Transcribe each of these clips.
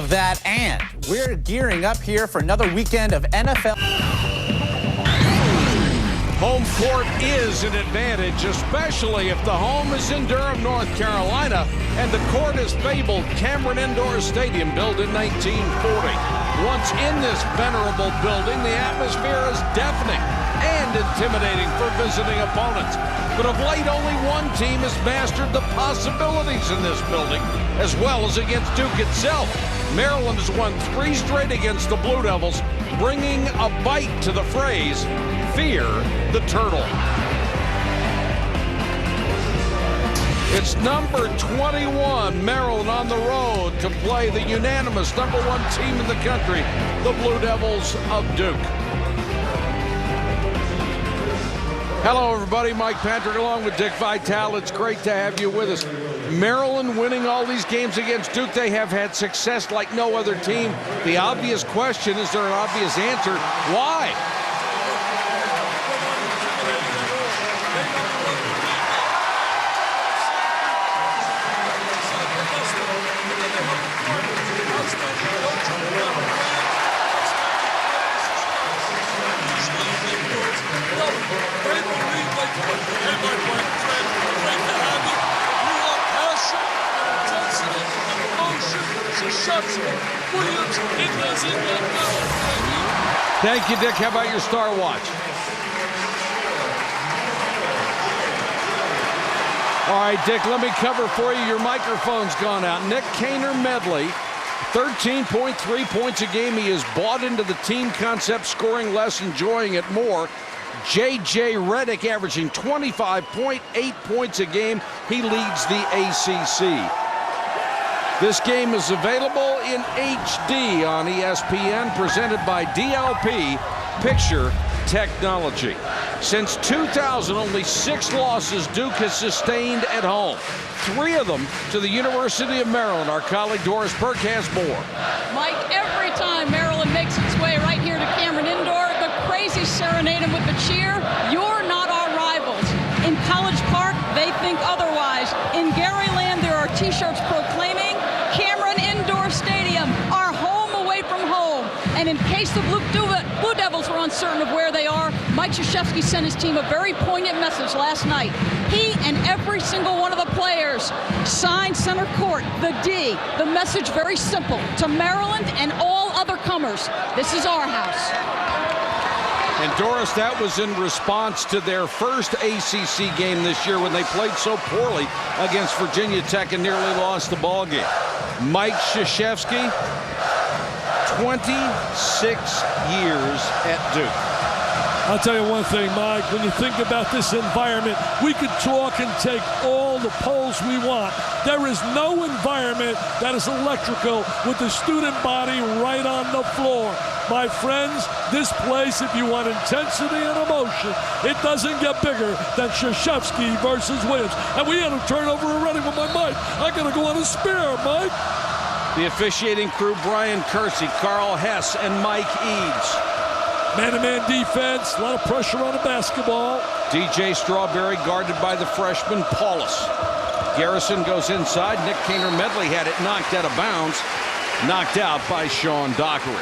of that, and we're gearing up here for another weekend of NFL. Home court is an advantage, especially if the home is in Durham, North Carolina, and the court is fabled Cameron Indoor Stadium, built in 1940. Once in this venerable building, the atmosphere is deafening and intimidating for visiting opponents. But of late, only one team has mastered the possibilities in this building, as well as against Duke itself. Maryland has won 3 straight against the Blue Devils, bringing a bite to the phrase, "Fear the Turtle." It's number 21, Maryland, on the road to play the unanimous number 1 team in the country, the Blue Devils of Duke. Hello, everybody. Mike Patrick along with Dick Vitale. It's great to have you with us. Maryland winning all these games against Duke. They have had success like no other team. The obvious question, is there an obvious answer? Why? Thank you, Dick. How about your Star Watch? All right, Dick, let me cover for you. Your microphone's gone out. Nick Kaner-Medley, 13.3 points a game. He has bought into the team concept, scoring less, enjoying it more. J.J. Redick averaging 25.8 points a game. He leads the ACC. This game is available in HD on ESPN, presented by DLP Picture Technology. Since 2000, only 6 losses Duke has sustained at home. 3 of them to the University of Maryland. Our colleague Doris Burke has more. Mike, every time Maryland makes its way right here to Cameron Indoor, the crazy serenade them with the cheer. You're not our rivals. In College Park, they think otherwise. In Garyland, there are T-shirts proclaiming Cameron Indoor Stadium, our home away from home. And in case the Blue Devils were uncertain of where they are, Mike Krzyzewski sent his team a very poignant message last night. He and every single one of the players signed center court, the D. The message very simple: to Maryland and all other comers, this is our house. And Doris, that was in response to their first ACC game this year when they played so poorly against Virginia Tech and nearly lost the ball game. Mike Krzyzewski, 26 years at Duke. I'll tell you one thing, Mike, when you think about this environment, we could talk and take all the polls we want. There is no environment that is electrical with the student body right on the floor. My friends, this place, if you want intensity and emotion, it doesn't get bigger than Krzyzewski versus Williams. And we had a turnover already with my Mike. I got to go on a spare, Mike. The officiating crew, Brian Kersey, Carl Hess, and Mike Eads. Man-to-man defense, a lot of pressure on the basketball. DJ Strawberry guarded by the freshman Paulus. Garrison goes inside. Nick Kaner-Medley had it knocked out of bounds. Knocked out by Sean Dockery.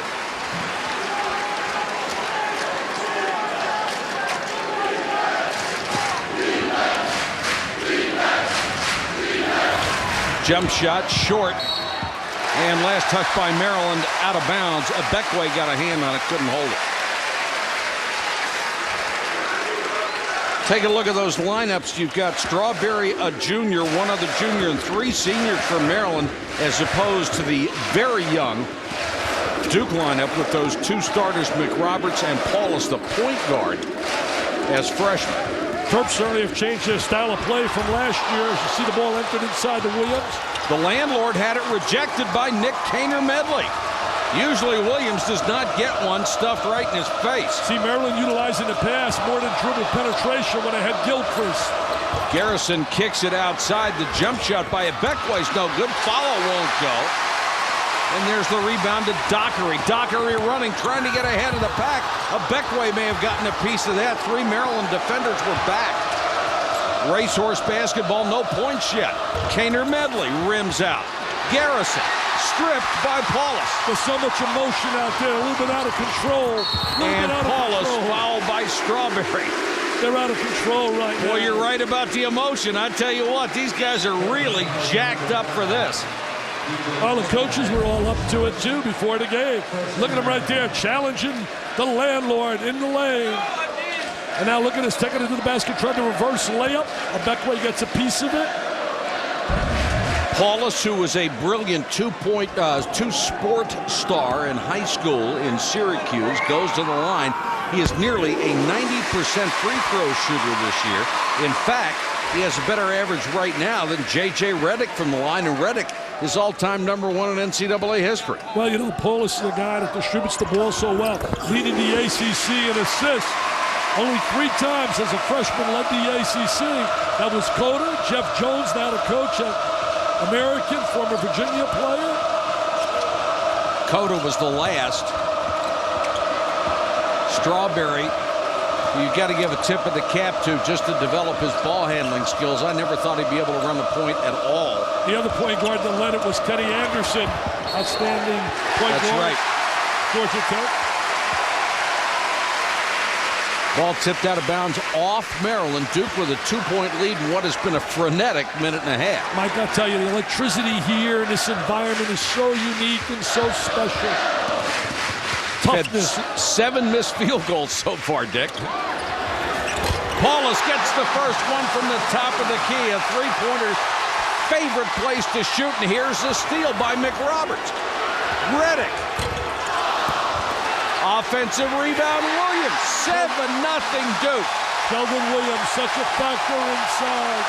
Jump shot short. And last touch by Maryland out of bounds. Ebekwe got a hand on it, couldn't hold it. Take a look at those lineups. You've got Strawberry, a junior, one other junior, and 3 seniors from Maryland, as opposed to the very young Duke lineup with those 2 starters, McRoberts and Paulus, the point guard, as freshmen. Terps certainly have changed their style of play from last year. As you see the ball entered inside the Williams. The landlord had it rejected by Nick Kaner-Medley. Usually Williams does not get one stuffed right in his face. See Maryland utilizing the pass more than dribble penetration when they had Gilchrist. Garrison kicks it outside. The jump shot by Ebekwe's no good. Follow won't go. And there's the rebound to Dockery. Dockery running, trying to get ahead of the pack. Ebekwe may have gotten a piece of that. 3 Maryland defenders were back. Racehorse basketball, no points yet. Kaner-Medley rims out. Garrison stripped by Paulus. There's so much emotion out there, a little bit out of control. And Paulus fouled by Strawberry. They're out of control right now. Well, you're right about the emotion. I tell you what, these guys are really jacked up for this. Well, the coaches were all up to it, too, before the game. Look at him right there, challenging the landlord in the lane. And now look at us taking it to the basket, trying to reverse layup. Abekwe gets a piece of it. Paulus, who was a brilliant two-sport star in high school in Syracuse, goes to the line. He is nearly a 90% free throw shooter this year. In fact, he has a better average right now than J.J. Redick from the line, and Redick is all-time #1 in NCAA history. Well, you know, Paulus is a guy that distributes the ball so well, leading the ACC in assists. Only 3 times as a freshman led the ACC. That was Coder, Jeff Jones, now the coach at American, former Virginia player. Coder was the last. Strawberry, you got to give a tip of the cap to just to develop his ball handling skills. I never thought he'd be able to run the point at all. The other point guard that led it was Kenny Anderson. Outstanding point guard. That's right. Georgia Tech. Ball tipped out of bounds off Maryland. Duke with a 2-point lead in what has been a frenetic minute and a half. Mike, I'll tell you, the electricity here in this environment is so unique and so special. Toughness. Had 7 missed field goals so far, Dick. Paulus gets the first one from the top of the key. A three-pointer, favorite place to shoot, and here's a steal by McRoberts. Redick. Offensive rebound, Williams. 7-0 Duke. Sheldon Williams, such a factor inside.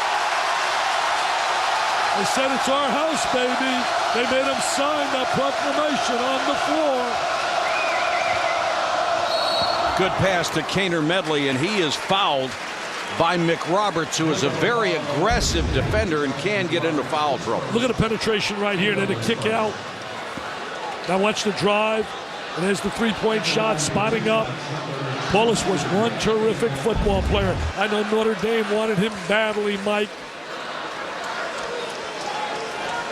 They said it's our house, baby. They made him sign that proclamation on the floor. Good pass to Kaner Medley, and he is fouled by McRoberts, who is a very aggressive defender and can get into foul trouble. Look at the penetration right here, and then the kick out. Now watch the drive. And there's the three-point shot, spotting up. Paulus was one terrific football player. I know Notre Dame wanted him badly, Mike.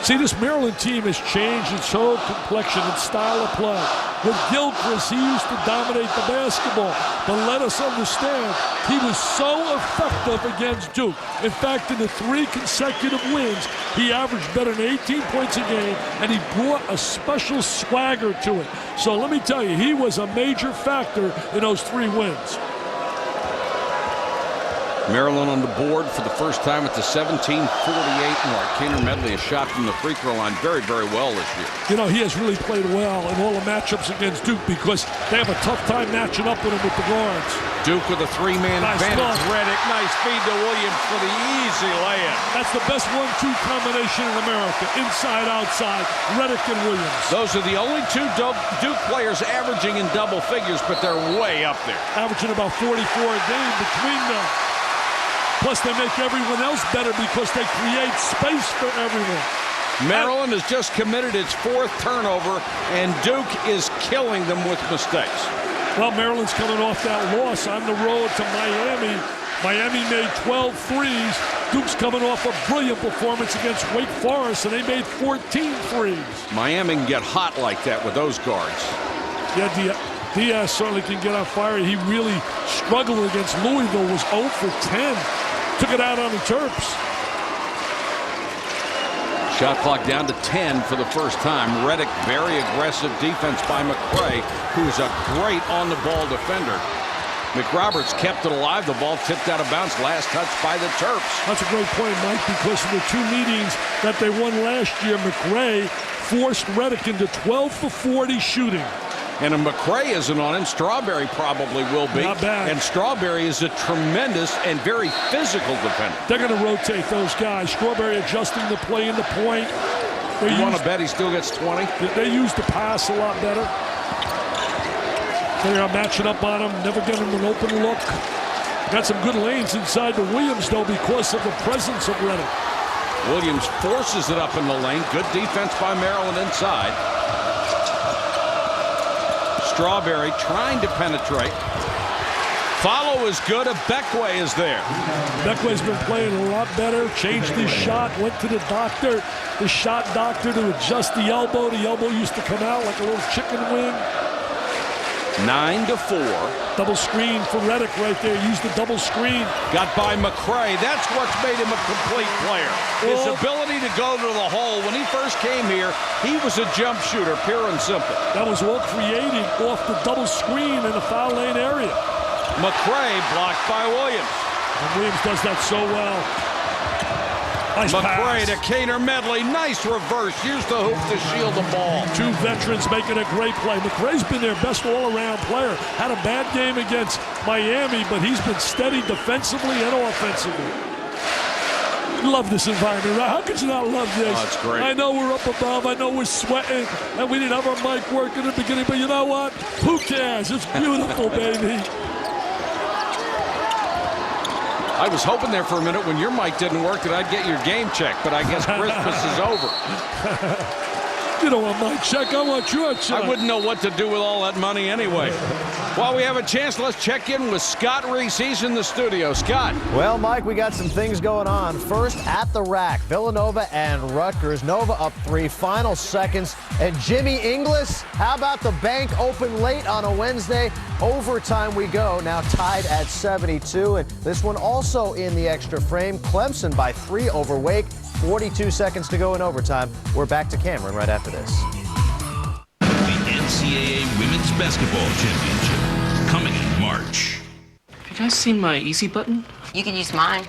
See, this Maryland team has changed its whole complexion and style of play. With Gilchrist, he used to dominate the basketball. But let us understand, he was so effective against Duke. In fact, in the 3 consecutive wins, he averaged better than 18 points a game, and he brought a special swagger to it. So let me tell you, he was a major factor in those 3 wins. Maryland on the board for the first time at the 17:48 mark. Kaner Medley has shot from the free throw line very, very well this year. You know, he has really played well in all the matchups against Duke because they have a tough time matching up with him with the guards. Duke with a 3-man advantage. Redick, nice feed to Williams for the easy layup. That's the best 1-2 combination in America. Inside, outside, Redick and Williams. Those are the only 2 Duke players averaging in double figures, but they're way up there. Averaging about 44 a game between them. Plus, they make everyone else better because they create space for everyone. Maryland has just committed its 4th turnover, and Duke is killing them with mistakes. Well, Maryland's coming off that loss on the road to Miami. Miami made 12 threes. Duke's coming off a brilliant performance against Wake Forest, and they made 14 threes. Miami can get hot like that with those guards. Yeah, Diaz certainly can get on fire. He really struggled against Louisville, was 0 for 10. Took it out on the Terps. Shot clock down to 10 for the first time. Redick, very aggressive defense by McRae, who's a great on-the-ball defender. McRoberts kept it alive. The ball tipped out of bounds. Last touch by the Terps. That's a great point, Mike, because in the 2 meetings that they won last year, McRae forced Redick into 12 for 40 shooting. And if McRae isn't on him, Strawberry probably will be. Not bad. And Strawberry is a tremendous and very physical defender. They're going to rotate those guys. Strawberry adjusting the play in the point. You want to bet he still gets 20? They use the pass a lot better. They are matching up on him, never getting him an open look. Got some good lanes inside the Williams, though, because of the presence of Redick. Williams forces it up in the lane. Good defense by Maryland inside. Strawberry trying to penetrate. Follow is good. Bekwe is there. Bekway's been playing a lot better, changed his shot, went to the doctor, the shot doctor to adjust the elbow. The elbow used to come out like a little chicken wing. 9-4. Double screen for Redick right there. Used the double screen. Got by McCray. That's what's made him a complete player. His ability to go to the hole. When he first came here, he was a jump shooter, pure and simple. That was all created off the double screen in the foul lane area. McCray blocked by Williams. And Williams does that so well. Nice McCray pass. to Kaner Medley. Nice reverse. Use the hoop to shield the ball. Two veterans making a great play. McCray's been their best all-around player. Had a bad game against Miami, but he's been steady defensively and offensively. Love this environment, right? How could you not love this? Oh, it's great. I know we're up above. I know we're sweating, and we didn't have our mic working in the beginning, but you know what? Who cares? It's beautiful, baby. I was hoping there for a minute when your mic didn't work that I'd get your game checked, but I guess Christmas is over. You don't want my check, I want your check. I wouldn't know what to do with all that money anyway. While we have a chance, let's check in with Scott Reese. He's in the studio. Scott. Well, Mike, we got some things going on. First, at the rack, Villanova and Rutgers. Nova up 3, final seconds. And Jimmy Inglis, how about the bank open late on a Wednesday? Overtime we go, now tied at 72. And this one also in the extra frame. Clemson by 3 over Wake. 42 seconds to go in overtime. We're back to Cameron right after this. The NCAA Women's Basketball Championship, coming in March. Have you guys seen my easy button? You can use mine.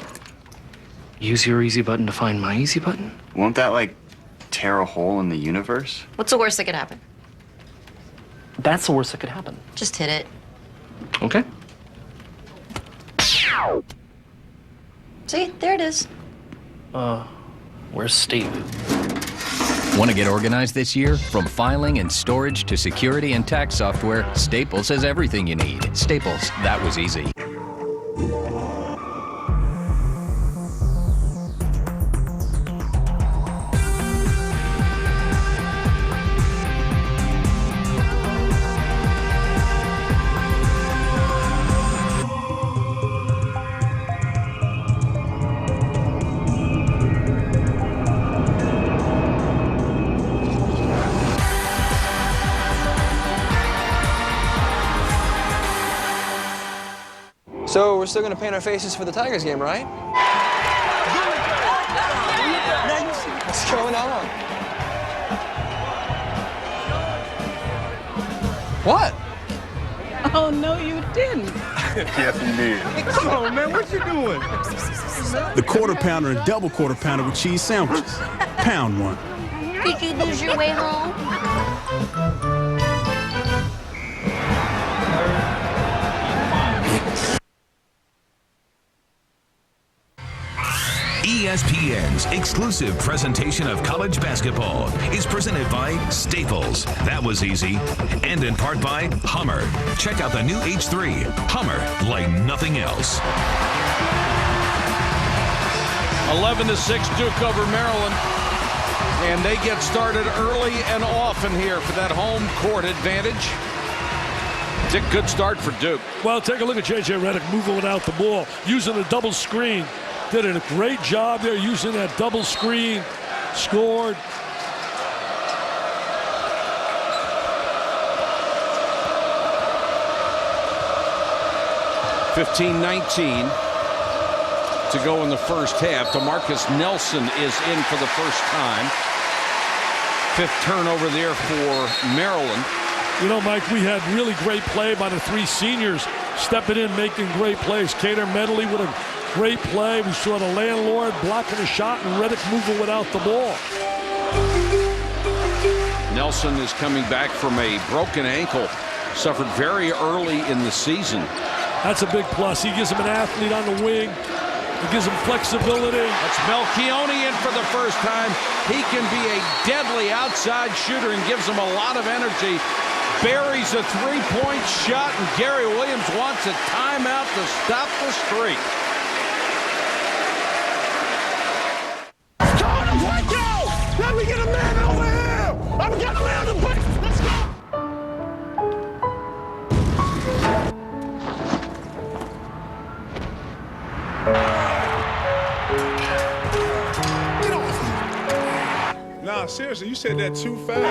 Use your easy button to find my easy button? Won't that, like, tear a hole in the universe? What's the worst that could happen? That's the worst that could happen. Just hit it. Okay. See, there it is. Where's Steve? Want to get organized this year? From filing and storage to security and tax software, Staples has everything you need. Staples, that was easy. So we're still going to paint our faces for the Tigers game, right? What's going on? What? Oh, no, you didn't. Yes, indeed. Come on, man, what you doing? The Quarter Pounder and Double Quarter Pounder with cheese sandwiches. Pound one. Did you lose your way home? ESPN's exclusive presentation of college basketball is presented by Staples. That was easy. And in part by Hummer. Check out the new H3. Hummer, like nothing else. 11-6 Duke over Maryland. And they get started early and often here for that home court advantage. Dick, good start for Duke. Well, take a look at J.J. Redick moving without the ball, using a double screen. Did a great job there using that double screen. Scored. (15-19) to go in the first half. DeMarcus Nelson is in for the first time. 5th turnover there for Maryland. You know, Mike, we had really great play by the 3 seniors stepping in, making great plays. Kaner Medley with a great play. We saw the landlord blocking a shot and Redick moving without the ball. Nelson is coming back from a broken ankle. Suffered very early in the season. That's a big plus. He gives him an athlete on the wing. He gives him flexibility. That's Melchioni in for the first time. He can be a deadly outside shooter and gives him a lot of energy. Buries a 3-point shot, and Gary Williams wants a timeout to stop the streak. Let me get a man over here! I've got a man to put. Let's go! Nah, seriously, you said that too fast.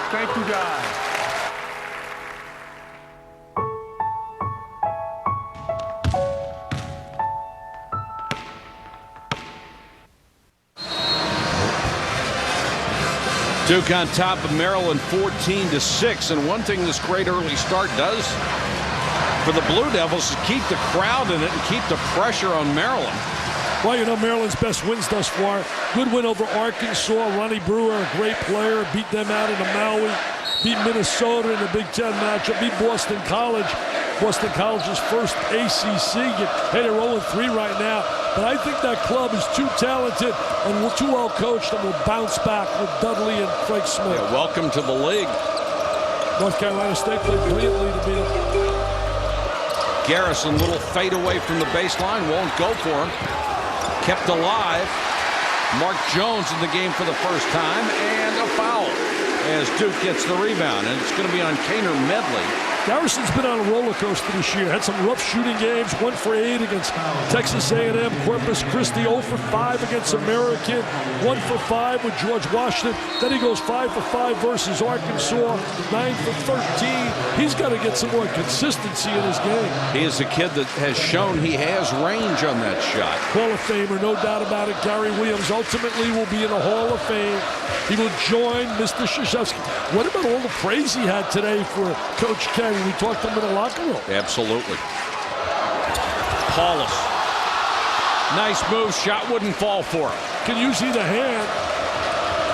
Thank you, guys. Duke on top of Maryland 14-6. And one thing this great early start does for the Blue Devils is keep the crowd in it and keep the pressure on Maryland. Well, you know, Maryland's best wins thus far. Good win over Arkansas. Ronnie Brewer, a great player, beat them out in the Maui. Beat Minnesota in the Big Ten matchup. Beat Boston College. Boston College's first ACC. Hey, they're 0-3 right now. But I think that club is too talented and too well coached and will bounce back with Dudley and Craig Smith. Yeah, welcome to the league. North Carolina State played brilliantly to beat them. Garrison, little fade away from the baseline, won't go for him. Kept alive. Mark Jones in the game for the first time, and a foul as Duke gets the rebound, and it's going to be on Kaner Medley. Garrison's been on a roller coaster this year. Had some rough shooting games. 1 for 8 against Texas A&M. Corpus Christi. 0 for 5 against American. 1 for 5 with George Washington. Then he goes 5 for 5 versus Arkansas. 9 for 13. He's got to get some more consistency in his game. He is a kid that has shown he has range on that shot. Hall of Famer, no doubt about it. Gary Williams ultimately will be in the Hall of Fame. He will join Mr. Krzyzewski. What about all the praise he had today for Coach K? We talked to him in the locker room. Absolutely. Paulus. Nice move. Shot wouldn't fall for him. Can use either hand.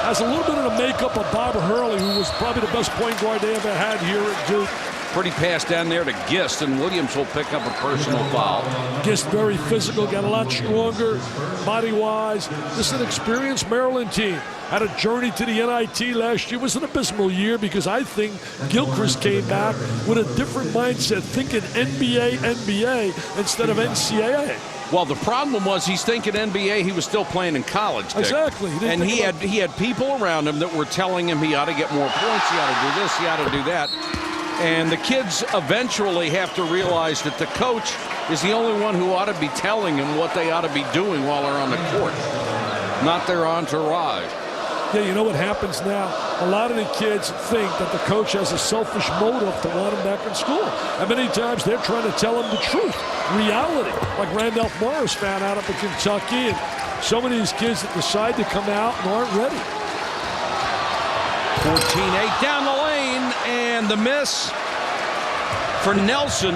Has a little bit of the makeup of Bob Hurley, who was probably the best point guard they ever had here at Duke. Pretty pass down there to Gist, and Williams will pick up a personal foul. Gist very physical, got a lot stronger body-wise. This is an experienced Maryland team. Had a journey to the NIT last year. It was an abysmal year because I think Gilchrist came back with a different mindset, thinking NBA instead of NCAA. Well, the problem was he's thinking NBA. He was still playing in college, Dick. Exactly. And he had people around him that were telling him he ought to get more points, he ought to do this, he ought to do that. And the kids eventually have to realize that the coach is the only one who ought to be telling them what they ought to be doing while they're on the court, not their entourage. Yeah, you know what happens now? A lot of the kids think that the coach has a selfish motive to want them back in school. And many times they're trying to tell them the truth, reality, like Randolph Morris found out up in Kentucky. And so many of these kids that decide to come out and aren't ready. 14-8 down the lane, and the miss for Nelson.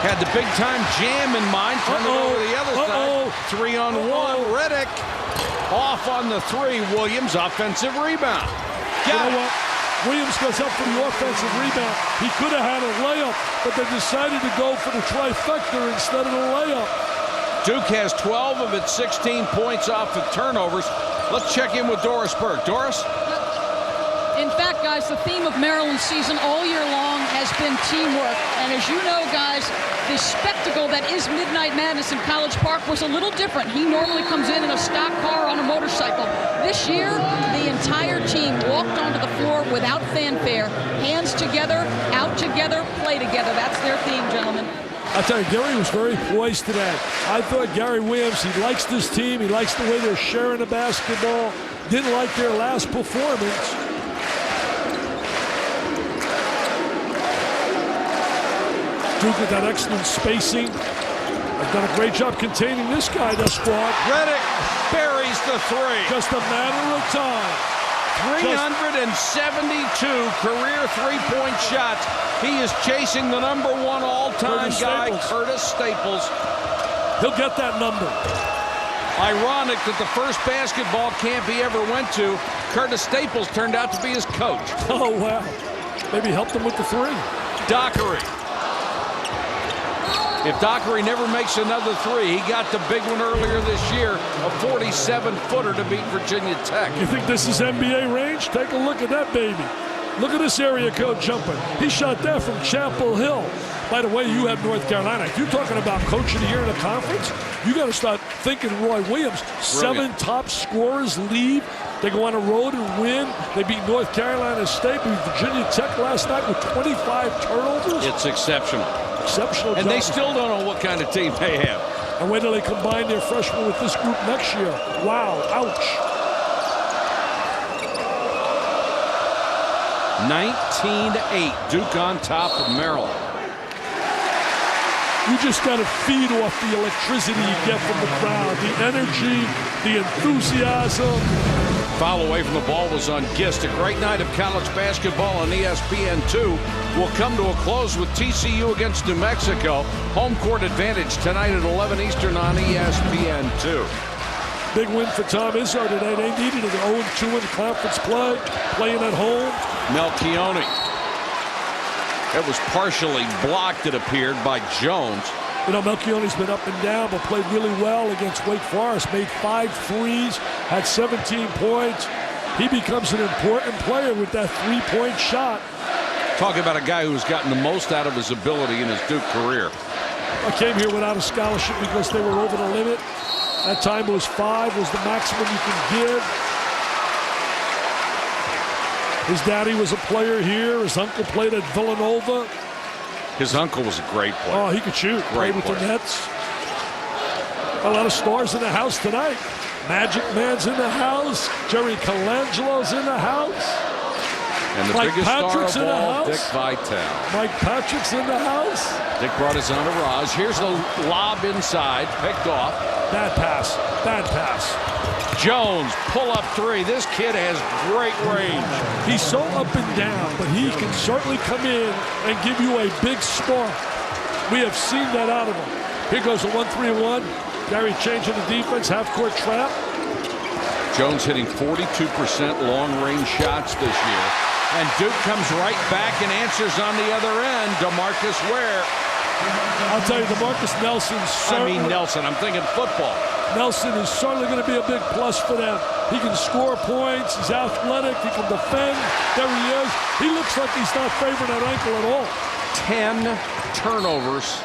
Had the big-time jam in mind. Turned it over the other side. 3-on-1. Reddick off on the 3. Williams, offensive rebound. You know what? Williams goes up for the offensive rebound. He could have had a layup, but they decided to go for the trifecta instead of the layup. Duke has 12 of its 16 points off of turnovers. Let's check in with Doris Burke. Doris? In fact, guys, the theme of Maryland's season all year long has been teamwork. And as you know, guys, the spectacle that is Midnight Madness in College Park was a little different. He normally comes in a stock car on a motorcycle. This year, the entire team walked onto the floor without fanfare. Hands together, out together, play together. That's their theme, gentlemen. I tell you, Gary was very poised today. I thought Gary Williams, he likes this team. He likes the way they're sharing the basketball. Didn't like their last performance. Duke with that excellent spacing. They've done a great job containing this guy thus far. Reddick buries the 3. Just a matter of time. 372 career three-point shots. He is chasing the #1 all-time guy, Curtis Staples. He'll get that number. Ironic that the first basketball camp he ever went to, Curtis Staples turned out to be his coach. Oh, wow. Maybe helped him with the 3. Dockery. If Dockery never makes another 3, he got the big one earlier this year, a 47-footer to beat Virginia Tech. You think this is NBA range? Take a look at that baby. Look at this area code jumper. He shot that from Chapel Hill. By the way, you have North Carolina. If you're talking about coach of the year in the conference, you got to start thinking Roy Williams. Brilliant. 7 top scorers leave. They go on a road and win. They beat North Carolina State, beat Virginia Tech last night with 25 turnovers. It's exceptional. Exceptional And job. they still don't know what kind of team they have. And wait till they combine their freshmen with this group next year. Wow, ouch. 19-8. Duke on top of Maryland. You just got to feed off the electricity you get from the crowd, the energy, the enthusiasm. Foul away from the ball was on Gist. A great night of college basketball on ESPN2 will come to a close with TCU against New Mexico. Home court advantage tonight at 11 Eastern on ESPN2. Big win for Tom Izzo today. They needed it. 0-2 in conference play, playing at home. Melchione. It was partially blocked, it appeared, by Jones. You know, Melchione's been up and down, but played really well against Wake Forest. Made 5 threes, had 17 points. He becomes an important player with that three-point shot. Talking about a guy who's gotten the most out of his ability in his Duke career. I came here without a scholarship because they were over the limit. That time was 5 was the maximum you can give. His daddy was a player here. His uncle played at Villanova. His uncle was a great player. Oh, he could shoot. Great Played with player. the Nets. A lot of stars in the house tonight. Magic Man's in the house. Jerry Colangelo's in the house. And the Mike biggest Patrick's star in of the all, house. Dick Vitale. Mike Patrick's in the house. Dick brought his entourage. Here's the lob inside, picked off. Bad pass. Bad pass. Jones, pull-up 3. This kid has great range. He's so up and down, but he can certainly come in and give you a big spark. We have seen that out of him. Here goes a 1-3-1. Gary changing the defense, half-court trap. Jones hitting 42% long-range shots this year. And Duke comes right back and answers on the other end. DeMarcus Ware. I'll tell you, DeMarcus Nelson's certainly... Nelson, I'm thinking football. Nelson is certainly going to be a big plus for them. He can score points. He's athletic. He can defend. There he is. He looks like he's not favoring that ankle at all. 10 turnovers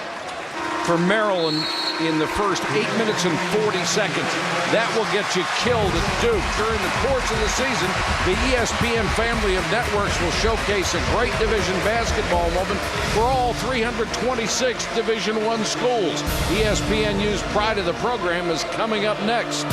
for Maryland in the first 8 minutes and 40 seconds. That will get you killed at Duke. During the course of the season, the ESPN family of networks will showcase a great Division basketball moment for all 326 Division I schools. ESPNU's Pride of the Program is coming up next.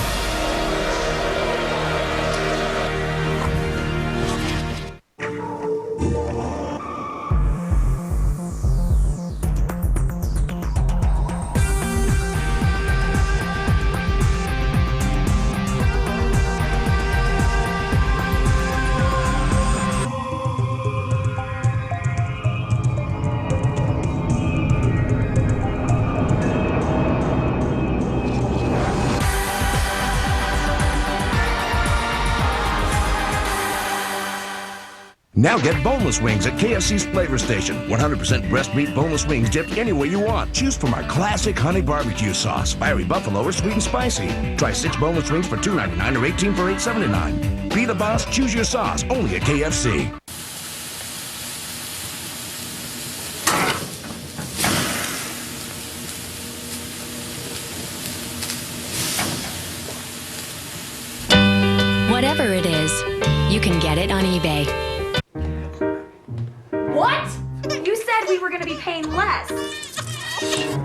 Now get boneless wings at KFC's Flavor Station. 100% breast meat boneless wings dipped any way you want. Choose from our classic honey barbecue sauce, fiery buffalo, or sweet and spicy. Try 6 boneless wings for $2.99 or 18 for $8.79. Be the boss, choose your sauce, only at KFC. Whatever it is, you can get it on eBay. What? You said we were going to be paying less.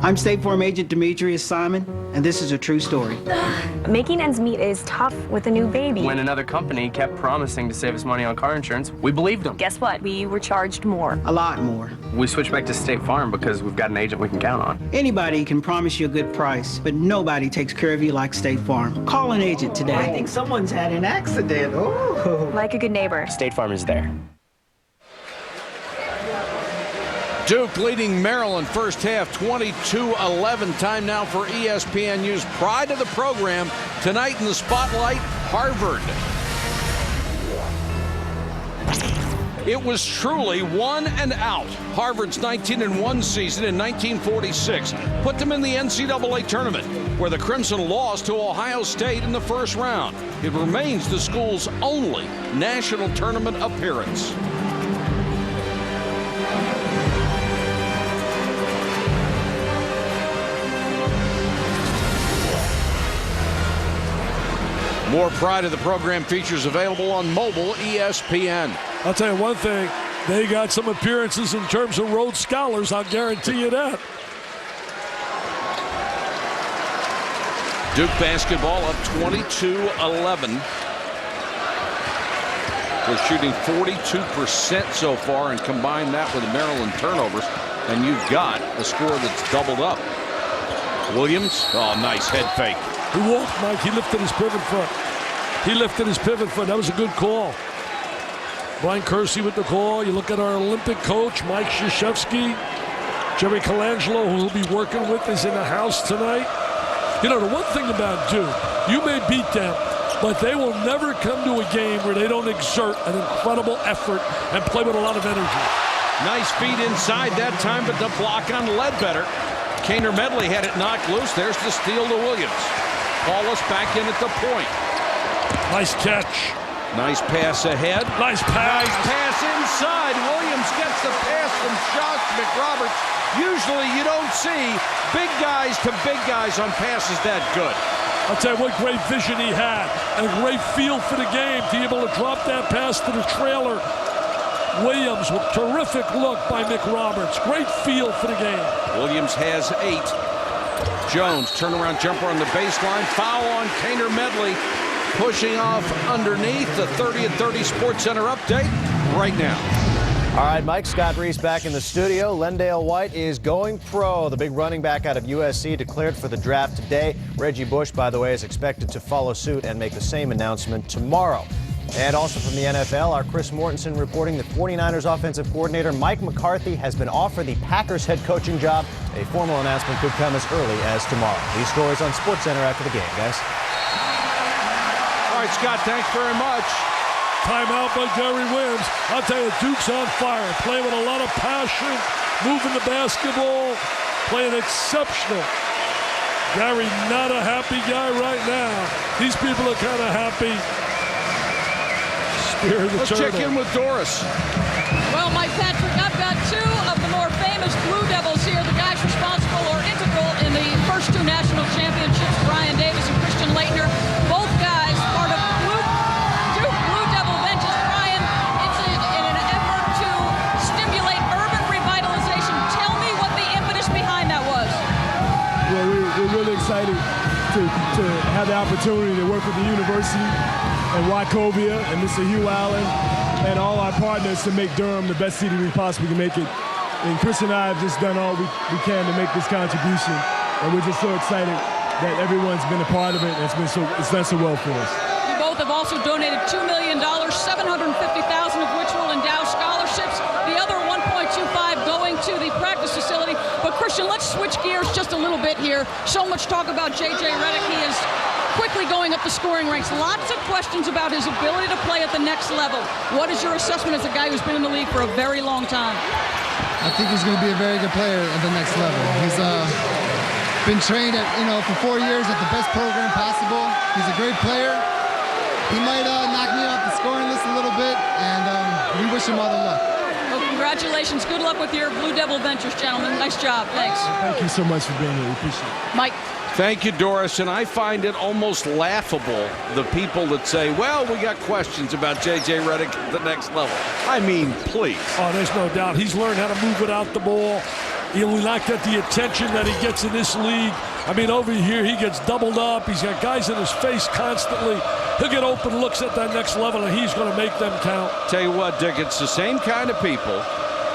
I'm State Farm Agent Demetrius Simon, and this is a true story. Making ends meet is tough with a new baby. When another company kept promising to save us money on car insurance, we believed them. Guess what? We were charged more. A lot more. We switched back to State Farm because we've got an agent we can count on. Anybody can promise you a good price, but nobody takes care of you like State Farm. Call an agent today. I think someone's had an accident. Ooh. Like a good neighbor. State Farm is there. Duke leading Maryland first half 22-11. Time now for ESPNU's Pride of the Program. Tonight in the spotlight, Harvard. It was truly one and out. Harvard's 19-1 season in 1946 put them in the NCAA tournament, where the Crimson lost to Ohio State in the first round. It remains the school's only national tournament appearance. More Pride of the Program features available on mobile ESPN. I'll tell you one thing, they got some appearances in terms of Rhodes Scholars, I'll guarantee you that. Duke basketball up 22-11. They're shooting 42% so far, and combine that with the Maryland turnovers, and you've got a score that's doubled up. Williams, oh, nice head fake. He walked, Mike. He lifted his pivot foot. That was a good call. Brian Kersey with the call. You look at our Olympic coach, Mike Krzyzewski. Jerry Colangelo, who he'll be working with, is in the house tonight. You know, the one thing about Duke, you may beat them, but they will never come to a game where they don't exert an incredible effort and play with a lot of energy. Nice feed inside that time, but the block on Ledbetter. Kaner Medley had it knocked loose. There's the steal to Williams. Paulus back in at the point. Nice catch. Nice pass ahead. Nice pass. Nice pass inside. Williams gets the pass from Josh McRoberts. Usually you don't see big guys to big guys on passes that good. I'll tell you what great vision he had and a great feel for the game to be able to drop that pass to the trailer. Williams with terrific look by McRoberts. Great feel for the game. Williams has 8. Jones, turnaround jumper on the baseline. Foul on Kaner Medley. Pushing off underneath. The 30 at 30 Sports Center update right now. All right, Mike, Scott Reese back in the studio. Lendale White is going pro. The big running back out of USC declared for the draft today. Reggie Bush, by the way, is expected to follow suit and make the same announcement tomorrow. And also from the NFL, our Chris Mortensen reporting that 49ers offensive coordinator Mike McCarthy has been offered the Packers head coaching job. A formal announcement could come as early as tomorrow. These stories on Sports Center after the game, guys. All right, Scott, thanks very much. Timeout by Gary Williams. I'll tell you, Duke's on fire. Playing with a lot of passion, moving the basketball, playing exceptional. Gary, not a happy guy right now. These people are kind of happy. Let's check in with Doris. Well, Mike Patrick, I've got 2 of the more famous Blue Devils here, the guys responsible or integral in the first 2 national championships, Brian Davis and Christian Laettner. Both guys part of Duke Blue Devil benches. Brian, it's in an effort to stimulate urban revitalization. Tell me what the impetus behind that was. Well, we're really excited to have the opportunity to work with the university and Wachovia and Mr. Hugh Allen and all our partners to make Durham the best city we possibly can make it. And Chris and I have just done all we can to make this contribution, and we're just so excited that everyone's been a part of it, and it's done so well for us. You both have also donated $2 million, $750,000 of which will endow scholarships. The other 1.25 going to the practice facility. But Christian, let's switch gears just a little bit here. So much talk about J.J. Redick. He is quickly going up the scoring ranks. Lots of questions about his ability to play at the next level. What is your assessment as a guy who's been in the league for a very long time? I think he's going to be a very good player at the next level. He's been trained for 4 years at the best program possible. He's a great player. He might knock me off the scoring list a little bit, and we wish him all the luck. Well, congratulations. Good luck with your Blue Devil ventures, gentlemen. Nice job. Thanks. Thank you so much for being here. We appreciate it. Mike. Thank you, Doris. And I find it almost laughable, the people that say, well, we got questions about J.J. Redick at the next level. I mean, please. Oh, there's no doubt. He's learned how to move it out the ball. He'll not get the attention that he gets in this league. I mean, over here, he gets doubled up. He's got guys in his face constantly. He'll get open looks at that next level, and he's going to make them count. Tell you what, Dick, it's the same kind of people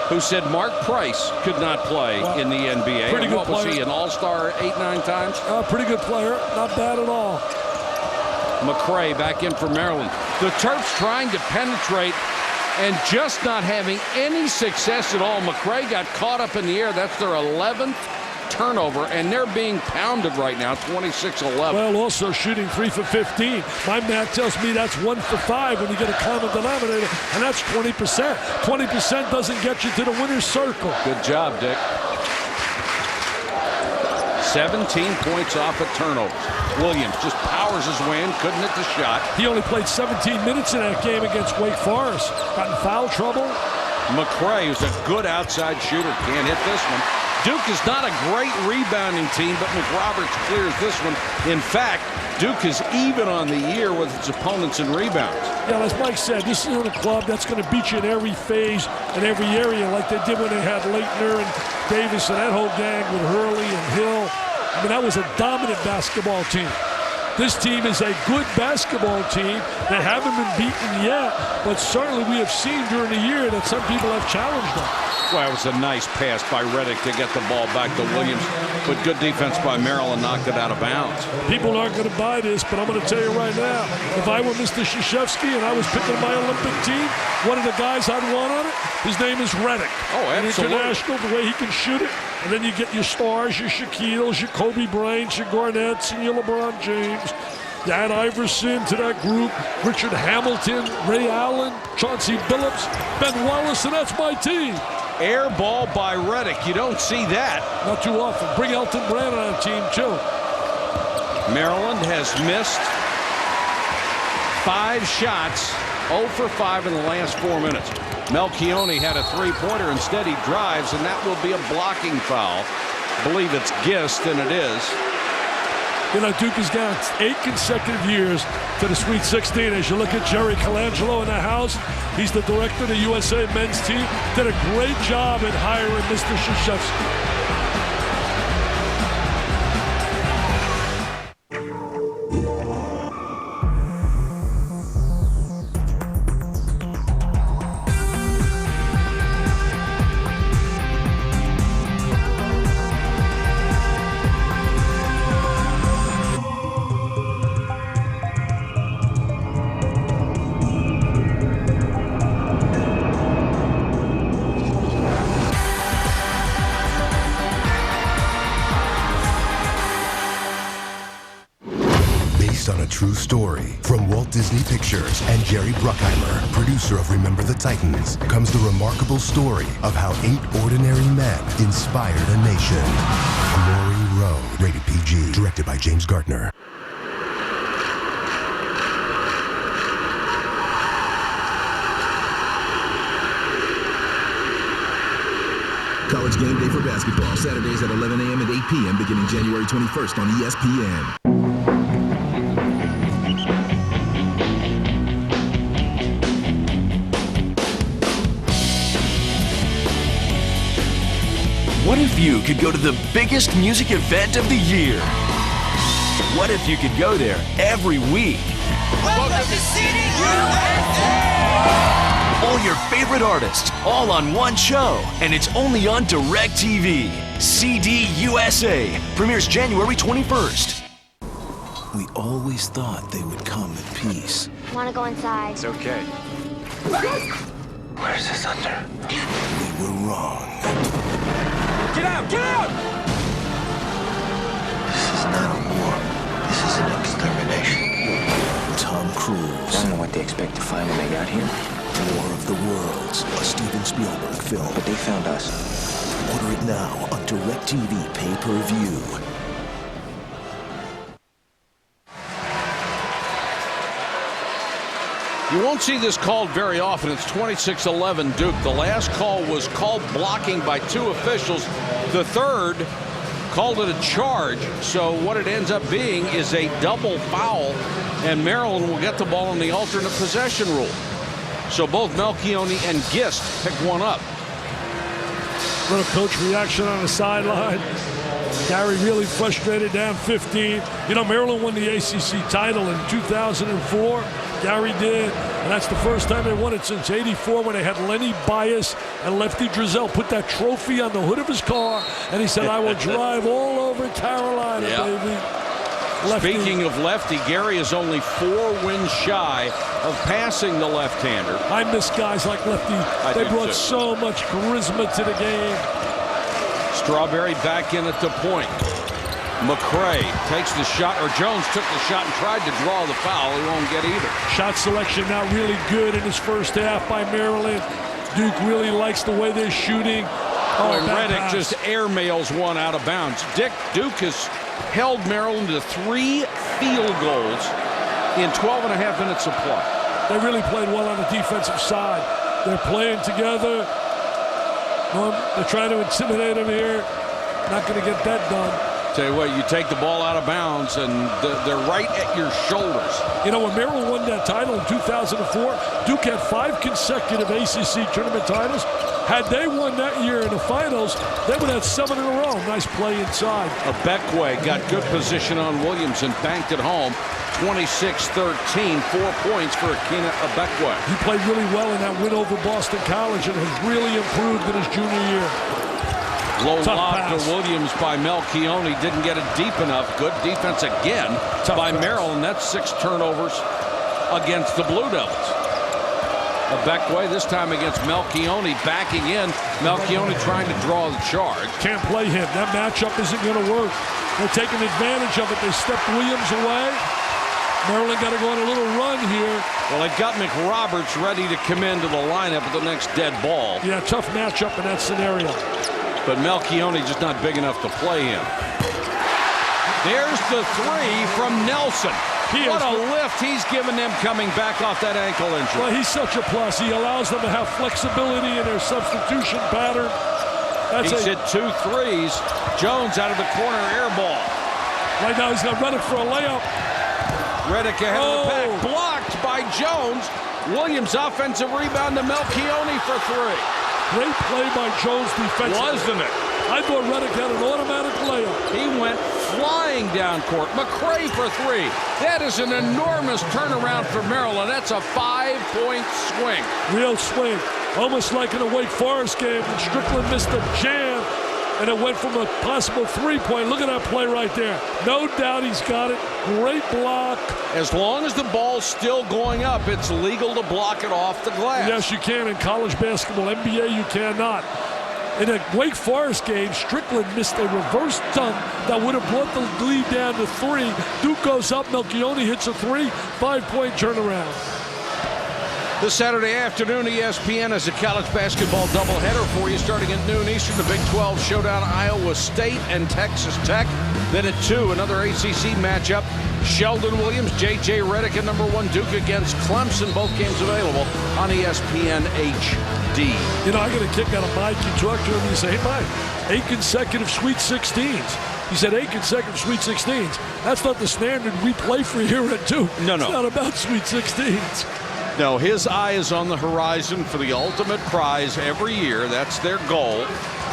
who said Mark Price could not play in the NBA. Pretty good what was player. he, an all-star 8-9 times? Pretty good player. Not bad at all. McCray back in for Maryland. The Terps trying to penetrate and just not having any success at all. McCray got caught up in the air. That's their 11th turnover, and they're being pounded right now, 26-11. Well, also shooting 3 for 15. My math tells me that's 1 for 5 when you get a common denominator, and that's 20%. 20% doesn't get you to the winner's circle. Good job, Dick. 17 points off at turnovers. Williams just powers his way in, couldn't hit the shot. He only played 17 minutes in that game against Wake Forest. Got in foul trouble. McCray, who's a good outside shooter, can't hit this one. Duke is not a great rebounding team, but McRoberts clears this one. In fact, Duke is even on the year with its opponents in rebounds. Yeah, as Mike said, this isn't a club that's going to beat you in every phase and every area like they did when they had Laettner and Davis and that whole gang with Hurley and Hill. I mean, that was a dominant basketball team. This team is a good basketball team. They haven't been beaten yet, but certainly we have seen during the year that some people have challenged them. Well, it was a nice pass by Reddick to get the ball back to Williams, but good defense by Maryland knocked it out of bounds. People aren't going to buy this, but I'm going to tell you right now, if I were Mr. Krzyzewski and I was picking my Olympic team, one of the guys I'd want on it, his name is Reddick. Oh, absolutely. An international, the way he can shoot it, and then you get your stars, your Shaquille's, your Kobe Bryant's, your Garnett's, and your LeBron James. Dan Iverson to that group, Richard Hamilton, Ray Allen, Chauncey Billups, Ben Wallace, and that's my team. Air ball by Reddick. You don't see that. Not too often. Bring Elton Brand on a team, too. Maryland has missed 5 shots, 0 for 5 in the last 4 minutes. Melchione had a three-pointer. Instead, he drives, and that will be a blocking foul. I believe it's Gist, and it is. You know, Duke has gone 8 consecutive years to the Sweet 16. As you look at Jerry Colangelo in the house, he's the director of the USA men's team. Did a great job in hiring Mr. Krzyzewski. On a true story from Walt Disney Pictures and Jerry Bruckheimer, producer of Remember the Titans, comes the remarkable story of how 8 ordinary men inspired a nation. Glory Road, rated PG, directed by James Gardner. College game day for basketball, Saturdays at 11 a.m. and 8 p.m. beginning January 21st on ESPN. What if you could go to the biggest music event of the year? What if you could go there every week? Welcome to CD USA! All your favorite artists, all on one show, and it's only on DirecTV. CD USA premieres January 21st. We always thought they would come in peace. Want to go inside? It's okay. Where's the thunder? We were wrong. Get out! Get out! This is not a war. This is an extermination. Tom Cruise. I don't know what they expect to find when they got here. War of the Worlds, a Steven Spielberg film. But they found us. Order it now on DirecTV pay-per-view. You won't see this called very often. It's 26-11 Duke. The last call was called blocking by 2 officials. The third called it a charge. So what it ends up being is a double foul, and Maryland will get the ball in the alternate possession rule. So both Melchione and Gist pick one up. Little coach reaction on the sideline. Gary really frustrated, down 15. You know, Maryland won the ACC title in 2004. Gary did, and that's the first time they won it since '84 when they had Lenny Bias and Lefty Driesell put that trophy on the hood of his car, and he said, I will drive all over Carolina, baby. Lefty. Speaking of Lefty, Gary is only 4 wins shy of passing the left-hander. I miss guys like Lefty. They brought so much charisma to the game. Strawberry back in at the point. McCray takes the shot, or Jones took the shot and tried to draw the foul. He won't get either. Shot selection now really good in his first half by Maryland. Duke really likes the way they're shooting. Oh, Reddick just airmails one out of bounds. Duke has held Maryland to 3 field goals in 12.5 minutes of play. They really played well on the defensive side. They're playing together. They're trying to intimidate him here. Not going to get that done. Tell you what, you take the ball out of bounds, and they're right at your shoulders. You know, when Maryland won that title in 2004, Duke had 5 consecutive ACC tournament titles. Had they won that year in the finals, they would have 7 in a row. Nice play inside. Abekwe got good position on Williams and banked it home. 26-13, 4 points for Akina Abekwe. He played really well in that win over Boston College and has really improved in his junior year. Low Tough lob pass. to Williams by Melchione. Didn't get it deep enough. Good defense again by Maryland. That's 6 turnovers against the Blue Devils. Abekwe this time against Melchione, backing in. Melchione trying to draw the charge. Can't play him. That matchup isn't going to work. They're taking advantage of it. They stepped Williams away. Maryland got to go on a little run here. Well, they got McRoberts ready to come into the lineup at the next dead ball. Yeah, tough matchup in that scenario. But Melchione just not big enough to play him. There's the 3 from Nelson. What a lift he's given them coming back off that ankle injury. Well, he's such a plus. He allows them to have flexibility in their substitution pattern. He's hit 2 threes. Jones out of the corner, air ball. Right now he's got Reddick for a layup. Reddick ahead of the pack. Blocked by Jones. Williams offensive rebound to Melchione for 3. Great play by Jones defensively. Wasn't it? I thought Reddick had an automatic layup. He went flying down court. McCray for 3. That is an enormous turnaround for Maryland. That's a 5-point swing. Real swing. Almost like in a Wake Forest game when Strickland missed a jam and it went from a possible 3-point. Look at that play right there. No doubt he's got it. Great block. As long as the ball's still going up, it's legal to block it off the glass. Yes, you can in college basketball. NBA, you cannot. In a Wake Forest game, Strickland missed a reverse dunk that would have brought the lead down to 3. Duke goes up, Melchione hits a 3, 5-point turnaround. This Saturday afternoon, ESPN has a college basketball doubleheader for you starting at noon Eastern. The Big 12 showdown, Iowa State and Texas Tech. Then at 2, another ACC matchup. Sheldon Williams, J.J. Redick, and number 1 Duke against Clemson. Both games available on ESPN HD. You know, I got a kick out of Mike. You talk to him and you say, hey, Mike, 8 consecutive Sweet 16s. He said 8 consecutive Sweet 16s. That's not the standard we play for here at Duke. No. It's not about Sweet 16s. No, his eye is on the horizon for the ultimate prize every year. That's their goal.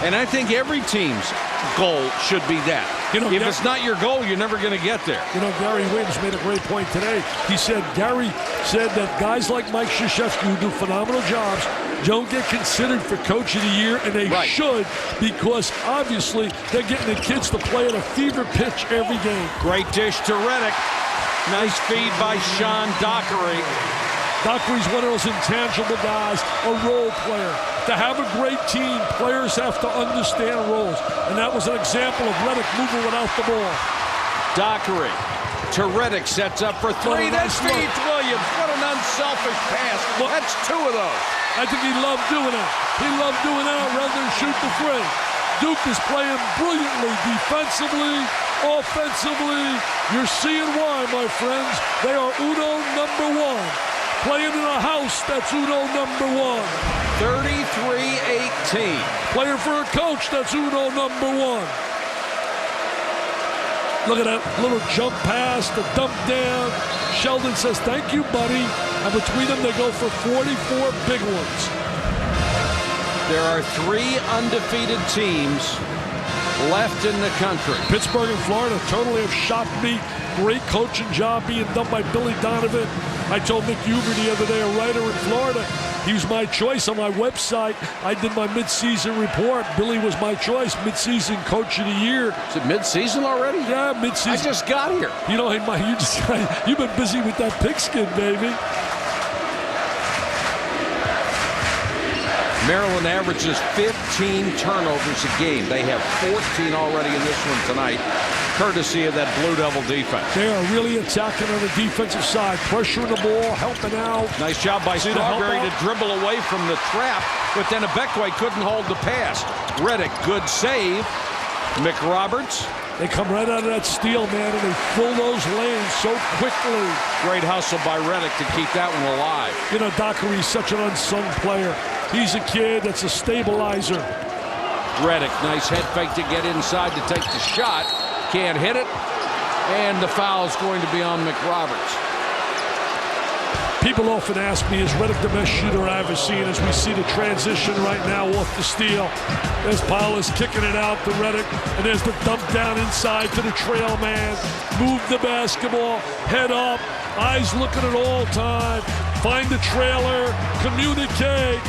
And I think every team's goal should be that. You know, if it's not your goal, you're never going to get there. You know, Gary Williams made a great point today. Gary said that guys like Mike Krzyzewski, who do phenomenal jobs, don't get considered for Coach of the Year, and they should, because obviously they're getting the kids to play at a fever pitch every game. Great dish to Redick. Nice feed by Sean Dockery. Dockery's one of those intangible guys, a role player. To have a great team, players have to understand roles. And that was an example of Redick moving without the ball. Dockery to Redick, sets up for 3. That feeds Williams. What an unselfish pass. That's 2 of those. I think he loved doing that. He loved doing that rather than shoot the 3. Duke is playing brilliantly defensively, offensively. You're seeing why, my friends. They are Uno number 1. Playing in a house that's Uno number 1. 33-18. Playing for a coach that's Uno number 1. Look at that little jump pass, the dump down. Sheldon says, thank you, buddy. And between them, they go for 44 big ones. There are 3 undefeated teams left in the country. Pittsburgh and Florida totally have shocked me. Great coaching job being done by Billy Donovan. I told Mick Huber the other day, a writer in Florida, he was my choice on my website. I did my midseason report. Billy was my choice, midseason coach of the year. Is it midseason already? Yeah, midseason. I just got here. You know, hey, Mike, you've been busy with that pigskin, baby. Maryland averages 15 turnovers a game. They have 14 already in this one tonight, courtesy of that Blue Devil defense. They are really attacking on the defensive side, pressuring the ball, helping out. Nice job by Strawberry to dribble away from the trap, but then Abekwe couldn't hold the pass. Redick, good save. McRoberts. They come right out of that steal, man, and they fill those lanes so quickly. Great hustle by Redick to keep that one alive. You know, Dockery's such an unsung player. He's a kid that's a stabilizer. Redick, nice head fake to get inside to take the shot. Can't hit it. And the foul's going to be on McRoberts. People often ask me, is Redick the best shooter I've ever seen? As we see the transition right now off the steal. There's Paulus kicking it out to Redick, and there's the dump down inside to the trail man. Move the basketball, head up, eyes looking at all time. Find the trailer, communicate.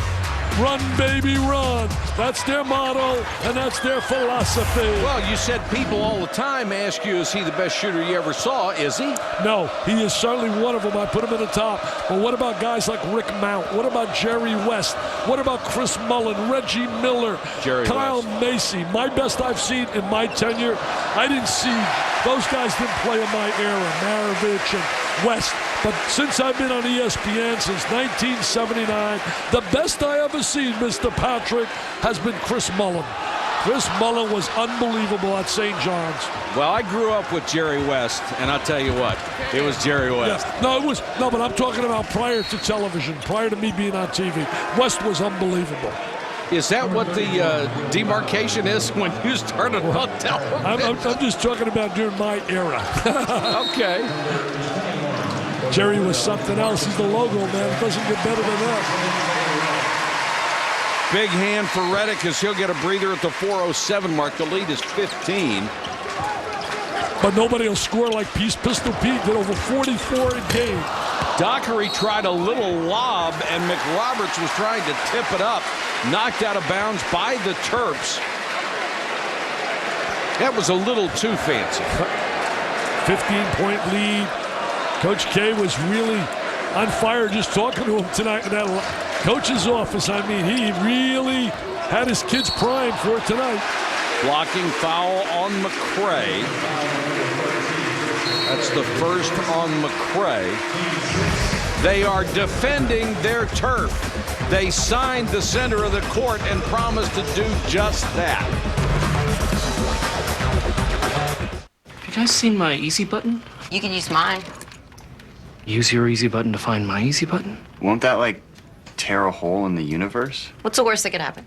Run, baby, run. That's their motto, and that's their philosophy. Well, you said people all the time ask you, is he the best shooter you ever saw? Is he? No, he is certainly one of them. I put him in the top. But what about guys like Rick Mount? What about Jerry West? What about Chris Mullin, Reggie Miller, Kyle Macy? My best I've seen in my tenure. I didn't see those guys didn't play in my era, Maravich and West. But since I've been on ESPN since 1979, the best I ever seen, Mr. Patrick, has been Chris Mullin. Chris Mullin was unbelievable at St. John's. Well, I grew up with Jerry West, and I'll tell you what, it was Jerry West. Yeah. No, but I'm talking about prior to television, prior to me being on TV. West was unbelievable. Is that what the demarcation is when you started on television? I'm just talking about during my era. Okay. Jerry was something else. He's the logo, man. It doesn't get better than that. Big hand for Redick as he'll get a breather at the 4:07 mark. The lead is 15. But nobody will score like Pistol Pete did, over 44 a game. Dockery tried a little lob, and McRoberts was trying to tip it up. Knocked out of bounds by the Terps. That was a little too fancy. 15-point lead. Coach K was really on fire just talking to him tonight in that coach's office. I mean, he really had his kids primed for it tonight. Blocking foul on McCray. That's the first on McCray. They are defending their turf. They signed the center of the court and promised to do just that. Have you guys seen my easy button? You can use mine. Use your easy button to find my easy button? Won't that, like, tear a hole in the universe? What's the worst that could happen?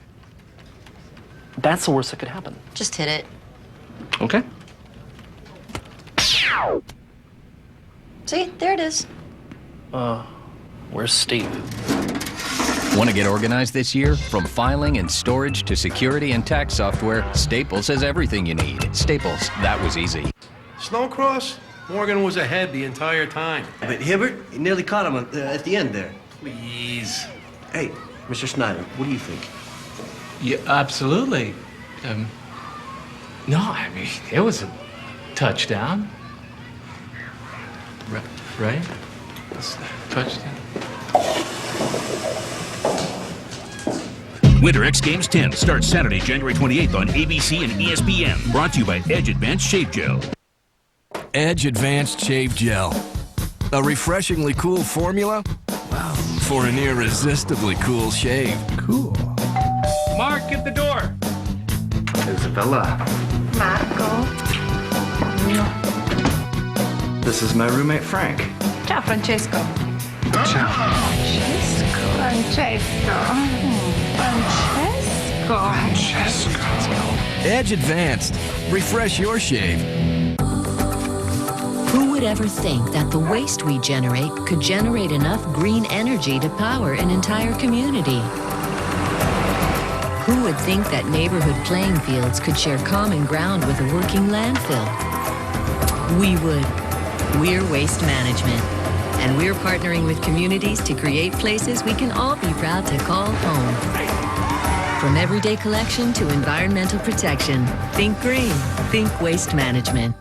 That's the worst that could happen. Just hit it. Okay. See, there it is. Where's Steve? Want to get organized this year? From filing and storage to security and tax software, Staples has everything you need. Staples, that was easy. Snowcross? Morgan was ahead the entire time. But Hibbert, he nearly caught him at the end there. Please. Hey, Mr. Snyder, what do you think? Yeah, absolutely. No, I mean, it was a touchdown. Right? Touchdown. Winter X Games 10 starts Saturday, January 28th on ABC and ESPN. Brought to you by Edge Advanced Shave Gel. Edge Advanced Shave Gel. A refreshingly cool formula? Wow. For an irresistibly cool shave. Cool. Mark, get the door. Isabella. Marco. This is my roommate, Frank. Ciao, Francesco. Ciao. Francesco. Edge Advanced. Refresh your shave. Who would ever think that the waste we generate could generate enough green energy to power an entire community? Who would think that neighborhood playing fields could share common ground with a working landfill? We would. We're Waste Management, and we're partnering with communities to create places we can all be proud to call home. From everyday collection to environmental protection, think green, think Waste Management.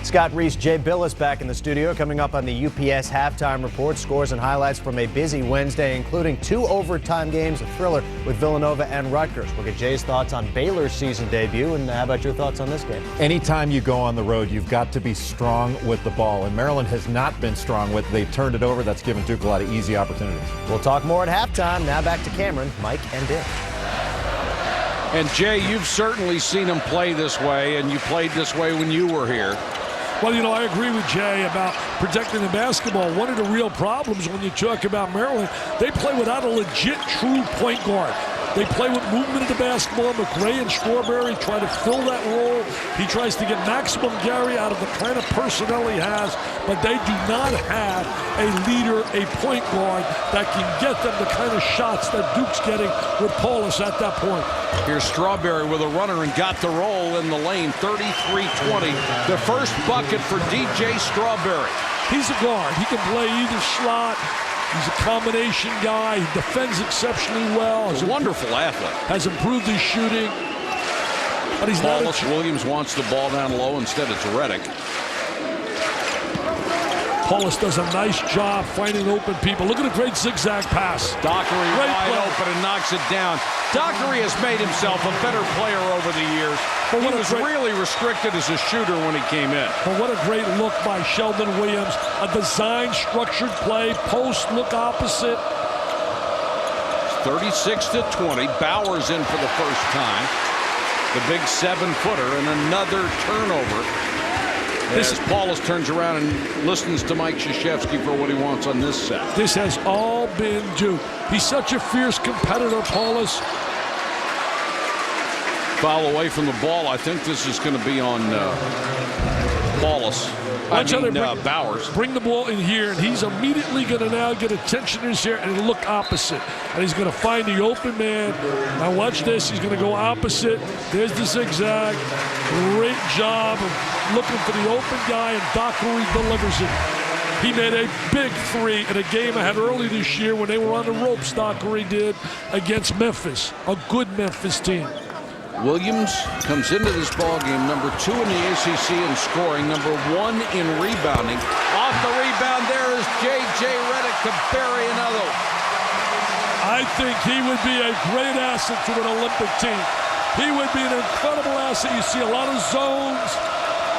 Scott Reese, Jay Billis back in the studio. Coming up on the UPS halftime report, scores and highlights from a busy Wednesday, including 2 overtime games, a thriller with Villanova and Rutgers. We'll get Jay's thoughts on Baylor's season debut, and how about your thoughts on this game? Anytime you go on the road, you've got to be strong with the ball, and Maryland has not been strong with it. They've turned it over. That's given Duke a lot of easy opportunities. We'll talk more at halftime. Now back to Cameron, Mike, and Dick. And Jay, you've certainly seen them play this way, and you played this way when you were here. Well, you know, I agree with Jay about protecting the basketball. One of the real problems when you talk about Maryland, they play without a legit, true point guard. They play with movement of the basketball. McRae and Strawberry try to fill that role. He tries to get maximum Gary out of the kind of personnel he has, but they do not have a leader, a point guard that can get them the kind of shots that Duke's getting with Paulus at that point. Here's Strawberry with a runner and got the roll in the lane, 33-20. The first bucket for DJ Strawberry. He's a guard. He can play either slot. He's a combination guy. He defends exceptionally well. He's a wonderful athlete. Has improved his shooting. But he's Paulus Williams wants the ball down low. Instead, it's Reddick. Paulus does a nice job finding open people. Look at a great zigzag pass. Dockery wide open and knocks it down. Dockery has made himself a better player over the years. He was really restricted as a shooter when he came in. But what a great look by Sheldon Williams. A design structured play, post look opposite. 36-20. Bowers in for the first time. The big 7-footer and another turnover. As Paulus turns around and listens to Mike Krzyzewski for what he wants on this set. This has all been Duke. He's such a fierce competitor, Paulus. Foul away from the ball. I think this is going to be on Paulus. Bowers. Bring the ball in here, and he's immediately going to now get attention in his here and look opposite. And he's going to find the open man. Now watch this. He's going to go opposite. There's the zigzag. Great job of looking for the open guy, and Dockery delivers it. He made a big three in a game I had early this year when they were on the ropes, Dockery did, against Memphis, a good Memphis team. Williams comes into this ball game number 2 in the ACC in scoring, number 1 in rebounding. Off the rebound, there is J.J. Redick to bury another. I think he would be a great asset to an Olympic team. He would be an incredible asset. You see a lot of zones.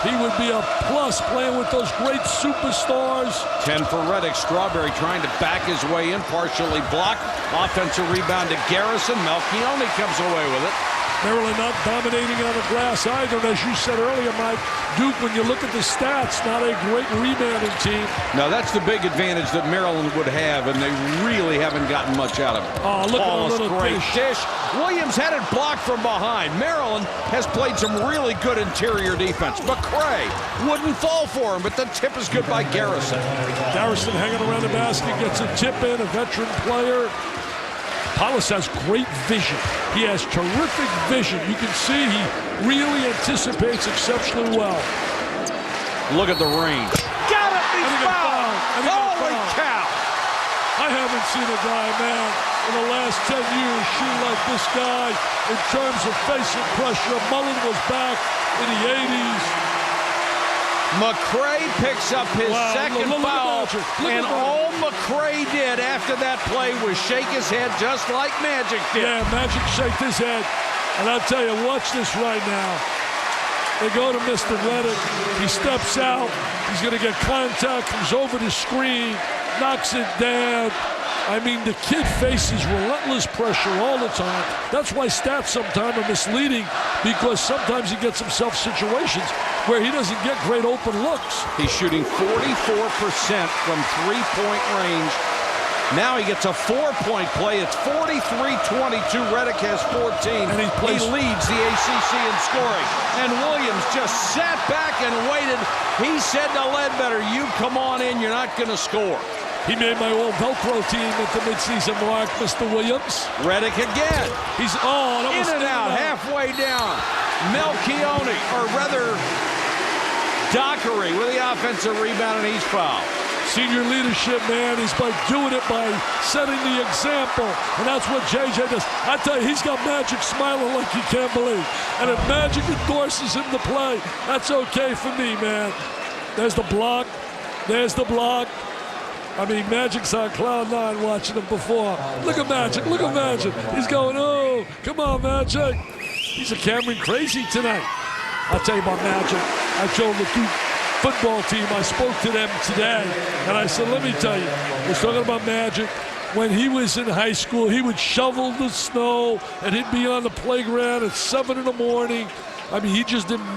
He would be a plus playing with those great superstars. 10 for Redick. Strawberry trying to back his way in, partially blocked. Offensive rebound to Garrison. Melchione comes away with it. Maryland not dominating on the glass either. And as you said earlier, Mike, Duke, when you look at the stats, not a great rebounding team. No, that's the big advantage that Maryland would have, and they really haven't gotten much out of it. Oh, look at a little great dish. Williams had it blocked from behind. Maryland has played some really good interior defense. McRae wouldn't fall for him, but the tip is good by Garrison. Garrison hanging around the basket, gets a tip in, a veteran player. Paulus has great vision. He has terrific vision. You can see he really anticipates exceptionally well. Look at the range. Got it! He's fouled! Holy cow! I haven't seen a guy, man, in the last 10 years shoot like this guy in terms of facing pressure. Mullen was back in the 80s. McRae picks up his second foul, and all McRae did after that play was shake his head just like Magic did. Yeah, Magic shaked his head. And I'll tell you, watch this right now. They go to Mr. Redick. He steps out. He's going to get contact, comes over the screen, knocks it down. I mean, the kid faces relentless pressure all the time. That's why stats sometimes are misleading, because sometimes he gets himself situations where he doesn't get great open looks. He's shooting 44% from three-point range. Now he gets a 4-point play. It's 43-22. Redick has 14. And he leads the ACC in scoring. And Williams just sat back and waited. He said to Ledbetter, you come on in, you're not going to score. He made my old Velcro team at the midseason mark, Mr. Williams. Redick again. He's in and out, halfway down. Melchione, or rather Dockery with the offensive rebound, and he's fouled. Senior leadership, man, is by doing it by setting the example. And that's what JJ does. I tell you, he's got Magic smiling like you can't believe. And if Magic endorses him to play, that's okay for me, man. There's the block. There's the block. I mean, Magic's on cloud 9 watching him before. Look at Magic. Look at Magic. He's going, oh, come on, Magic. He's a Cameron crazy tonight. I'll tell you about Magic. I told the Duke football team, I spoke to them today, and I said, let me tell you, I was talking about Magic. When he was in high school, he would shovel the snow, and he'd be on the playground at 7 in the morning. I mean, he just didn't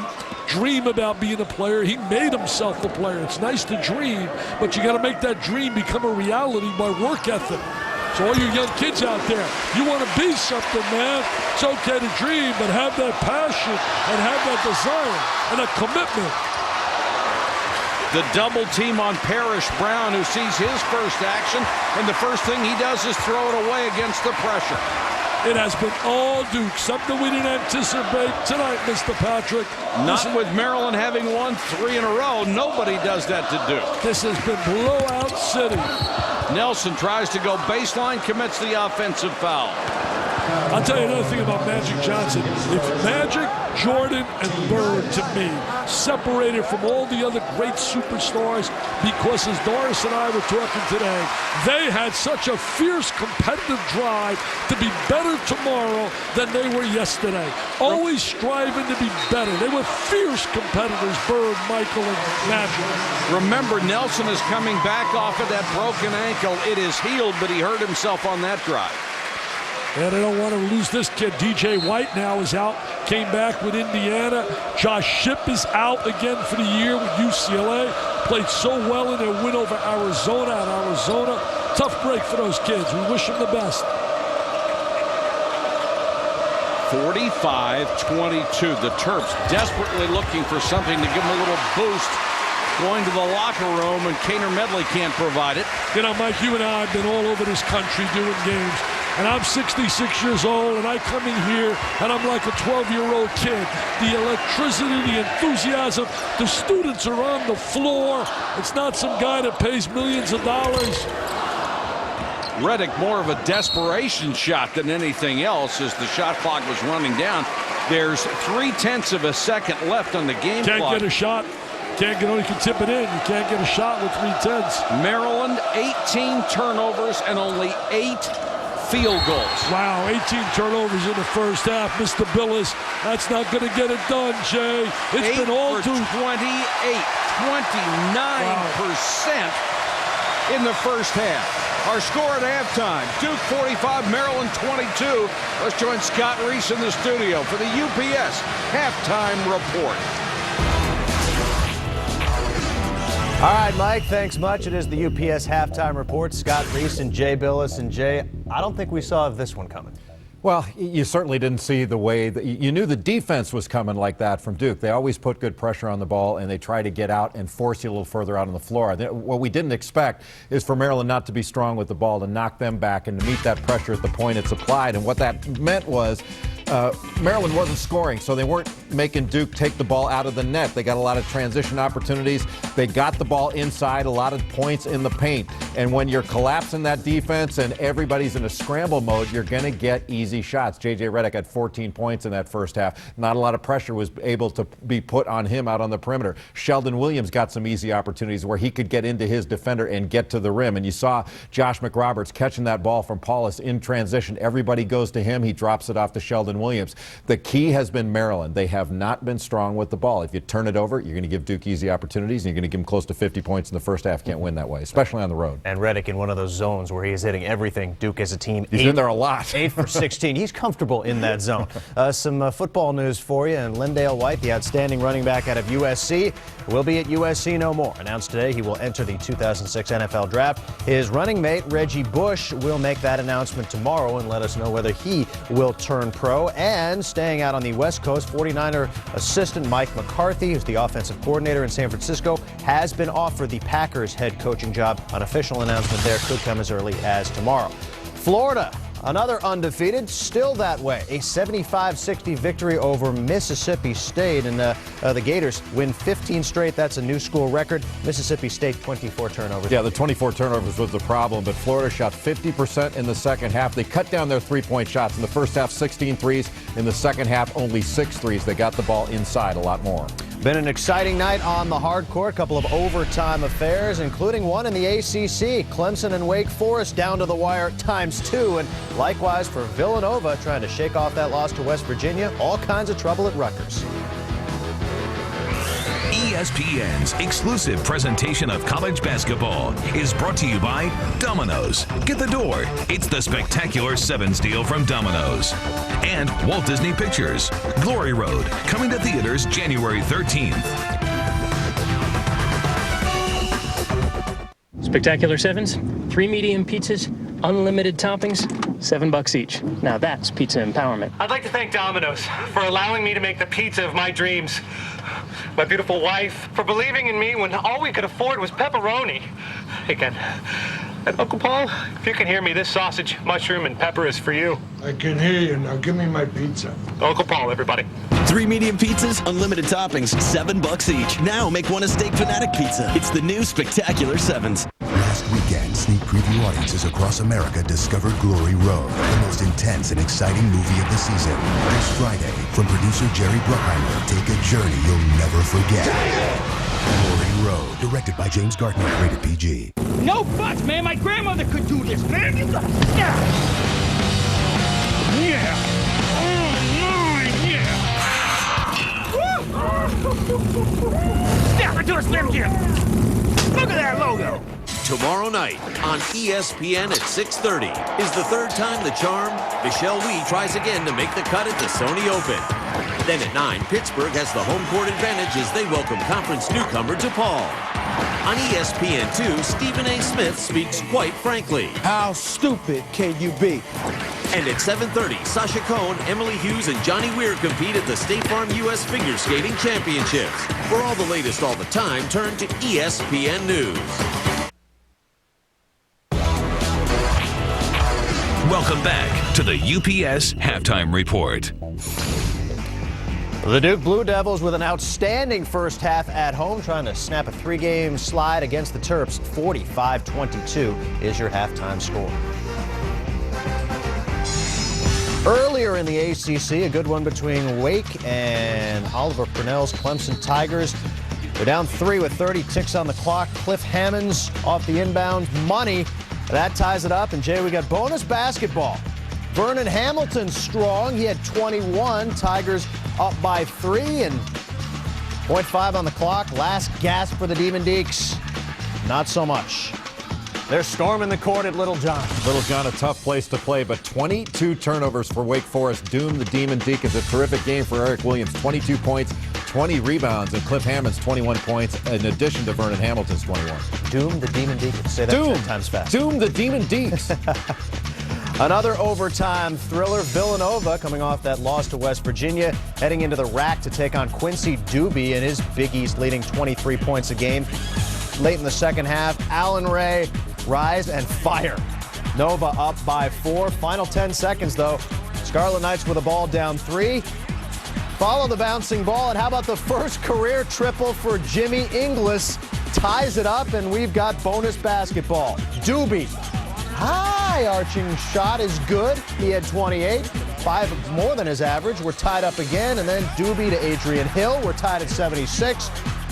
dream about being a player. He made himself a player. It's nice to dream, but you got to make that dream become a reality by work ethic. So all you young kids out there, you want to be something, man. It's okay to dream, but have that passion and have that desire and a commitment. The double team on Parrish Brown, who sees his first action, and the first thing he does is throw it away against the pressure. It has been all Duke, something we didn't anticipate tonight, Mr. Patrick. Not with Maryland having won 3 in a row. Nobody does that to Duke. This has been blowout city. Nelson tries to go baseline, commits the offensive foul. I'll tell you another thing about Magic Johnson. It's Magic, Jordan, and Bird, to me, separated from all the other great superstars because, as Doris and I were talking today, they had such a fierce competitive drive to be better tomorrow than they were yesterday. Always striving to be better. They were fierce competitors, Bird, Michael, and Magic. Remember, Nelson is coming back off of that broken ankle. It is healed, but he hurt himself on that drive. And they don't want to lose this kid. DJ White now is out, came back with Indiana. Josh Shipp is out again for the year with UCLA. Played so well in their win over Arizona at Arizona. Tough break for those kids. We wish them the best. 45-22. The Terps desperately looking for something to give them a little boost. Going to the locker room, and Kaner Medley can't provide it. You know, Mike, you and I have been all over this country doing games. And I'm 66 years old, and I come in here, and I'm like a 12-year-old kid. The electricity, the enthusiasm, the students are on the floor. It's not some guy that pays millions of dollars. Reddick more of a desperation shot than anything else as the shot clock was running down. There's 0.3 of a second left on the game clock. Can't get a shot. You can tip it in. You can't get a shot with 0.3. Maryland, 18 turnovers and only 8 field goals. Wow, 18 turnovers in the first half. Mr. Billis, that's not going to get it done, Jay. It's been all Duke. 29% in the first half. Our score at halftime, Duke 45, Maryland 22. Let's join Scott Reese in the studio for the UPS Halftime Report. All right, Mike, thanks much. It is the UPS Halftime Report. Scott Reese and Jay Billis. And Jay, I don't think we saw this one coming. Well, you certainly didn't see the way that you knew the defense was coming like that from Duke. They always put good pressure on the ball, and they try to get out and force you a little further out on the floor. What we didn't expect is for Maryland not to be strong with the ball, to knock them back and to meet that pressure at the point it's applied. And what that meant was Maryland wasn't scoring, so they weren't making Duke take the ball out of the net. They got a lot of transition opportunities. They got the ball inside, a lot of points in the paint. And when you're collapsing that defense and everybody's in a scramble mode, you're going to get easy shots. J.J. Redick had 14 points in that first half. Not a lot of pressure was able to be put on him out on the perimeter. Sheldon Williams got some easy opportunities where he could get into his defender and get to the rim. And you saw Josh McRoberts catching that ball from Paulus in transition. Everybody goes to him. He drops it off to Sheldon Williams. The key has been Maryland. They have not been strong with the ball. If you turn it over, you're going to give Duke easy opportunities, and you're going to give them close to 50 points in the first half. Can't win that way, especially on the road. And Redick in one of those zones where he is hitting everything. Duke as a team. He's in there a lot. 8 for 16. He's comfortable in that zone. Some football news for you. And Lindale White, the outstanding running back out of USC, will be at USC no more. Announced today he will enter the 2006 NFL Draft. His running mate, Reggie Bush, will make that announcement tomorrow and let us know whether he will turn pro. And staying out on the West Coast, 49er assistant Mike McCarthy, who's the offensive coordinator in San Francisco, has been offered the Packers head coaching job. An official announcement there could come as early as tomorrow. Florida, another undefeated, still that way. A 75-60 victory over Mississippi State, and the Gators win 15 straight. That's a new school record. Mississippi State, 24 turnovers. Yeah, the 24 turnovers was the problem, but Florida shot 50% in the second half. They cut down their three-point shots. In the first half, 16 threes. In the second half, only 6 threes. They got the ball inside a lot more. Been an exciting night on the hard court. A couple of overtime affairs, including one in the ACC. Clemson and Wake Forest down to the wire ×2. And likewise for Villanova, trying to shake off that loss to West Virginia. All kinds of trouble at Rutgers. ESPN's exclusive presentation of college basketball is brought to you by Domino's. Get the door. It's the spectacular 7s deal from Domino's. And Walt Disney Pictures. Glory Road, coming to theaters January 13th. Spectacular 7s, 3 medium pizzas, unlimited toppings, $7 each. Now that's pizza empowerment. I'd like to thank Domino's for allowing me to make the pizza of my dreams. My beautiful wife for believing in me when all we could afford was pepperoni. Hey, Ken. And Uncle Paul, if you can hear me, this sausage, mushroom, and pepper is for you. I can hear you. Now give me my pizza. Uncle Paul, everybody. 3 medium pizzas, unlimited toppings, $7 each. Now make one a Steak Fanatic pizza. It's the new Spectacular Sevens. Last weekend, sneak preview audiences across America discovered Glory Road, the most intense and exciting movie of the season. This Friday, from producer Jerry Bruckheimer, take a journey you'll never forget. Glory Road, directed by James Gardner, rated PG. No buts, man. My grandmother could do this, man. You got... Yeah. Yeah, do a Slim Jim. Look at that logo. Tomorrow night on ESPN at 6:30 is the third time the charm, Michelle Wie, tries again to make the cut at the Sony Open. Then at 9, Pittsburgh has the home court advantage as they welcome conference newcomer DePaul. On ESPN2, Stephen A. Smith speaks quite frankly. How stupid can you be? And at 7:30, Sasha Cohn, Emily Hughes, and Johnny Weir compete at the State Farm U.S. Figure Skating Championships. For all the latest all the time, turn to ESPN News. Welcome back to the UPS Halftime Report. The Duke Blue Devils with an outstanding first half at home, trying to snap a 3-game slide against the Terps. 45-22 is your halftime score. Earlier in the ACC, a good one between Wake and Oliver Purnell's Clemson Tigers. They're down 3 with 30 ticks on the clock. Cliff Hammonds off the inbound money. That ties it up. And, Jay, we got bonus basketball. Vernon Hamilton strong. He had 21. Tigers up by 3 and 0.5 on the clock. Last gasp for the Demon Deacs. Not so much. They're storming the court at Little John. Little John, a tough place to play, but 22 turnovers for Wake Forest doomed the Demon Deacons. A terrific game for Eric Williams, 22 points, 20 rebounds, and Cliff Hammonds, 21 points, in addition to Vernon Hamilton's 21. Doom the Demon Deacons. Say that 10 times fast. Doom the Demon Deacons. Another overtime thriller. Villanova coming off that loss to West Virginia, heading into the rack to take on Quincy Doobie and his Big East, leading 23 points a game. Late in the second half, Allen Ray rise and fire. Nova up by 4. Final 10 seconds, though. Scarlet Knights with a ball down 3. Follow the bouncing ball, and how about the first career triple for Jimmy Inglis? Ties it up, and we've got bonus basketball. Doobie. High arching shot is good. He had 28. 5 more than his average. We're tied up again, and then Doobie to Adrian Hill. We're tied at 76.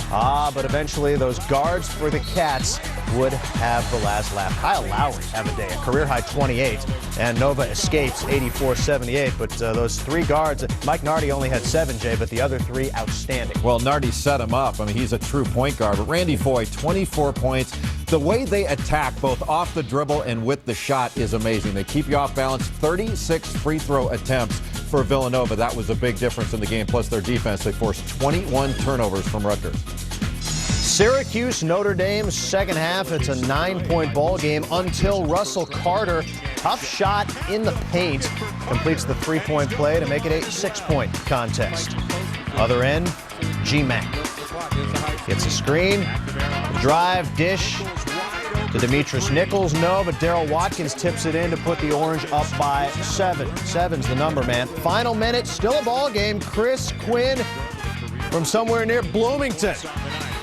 But eventually those guards for the Cats would have the last laugh. Kyle Lowry have a day, a career-high 28, and Nova escapes 84-78. But those 3 guards, Mike Nardi only had 7, Jay, but the other 3 outstanding. Well, Nardi set him up. I mean, he's a true point guard. But Randy Foye, 24 points. The way they attack, both off the dribble and with the shot, is amazing. They keep you off balance. 36 free throw attempts for Villanova. That was a big difference in the game. Plus their defense, they forced 21 turnovers from Rutgers. Syracuse, Notre Dame, second half. It's a 9-point ball game until Russell Carter, tough shot in the paint, completes the 3-point play to make it a 6-point contest. Other end, G-Mac gets a screen, drive, dish to Demetrius Nichols. No, but Darrell Watkins tips it in to put the Orange up by 7. 7's the number, man. Final minute, still a ball game. Chris Quinn from somewhere near Bloomington.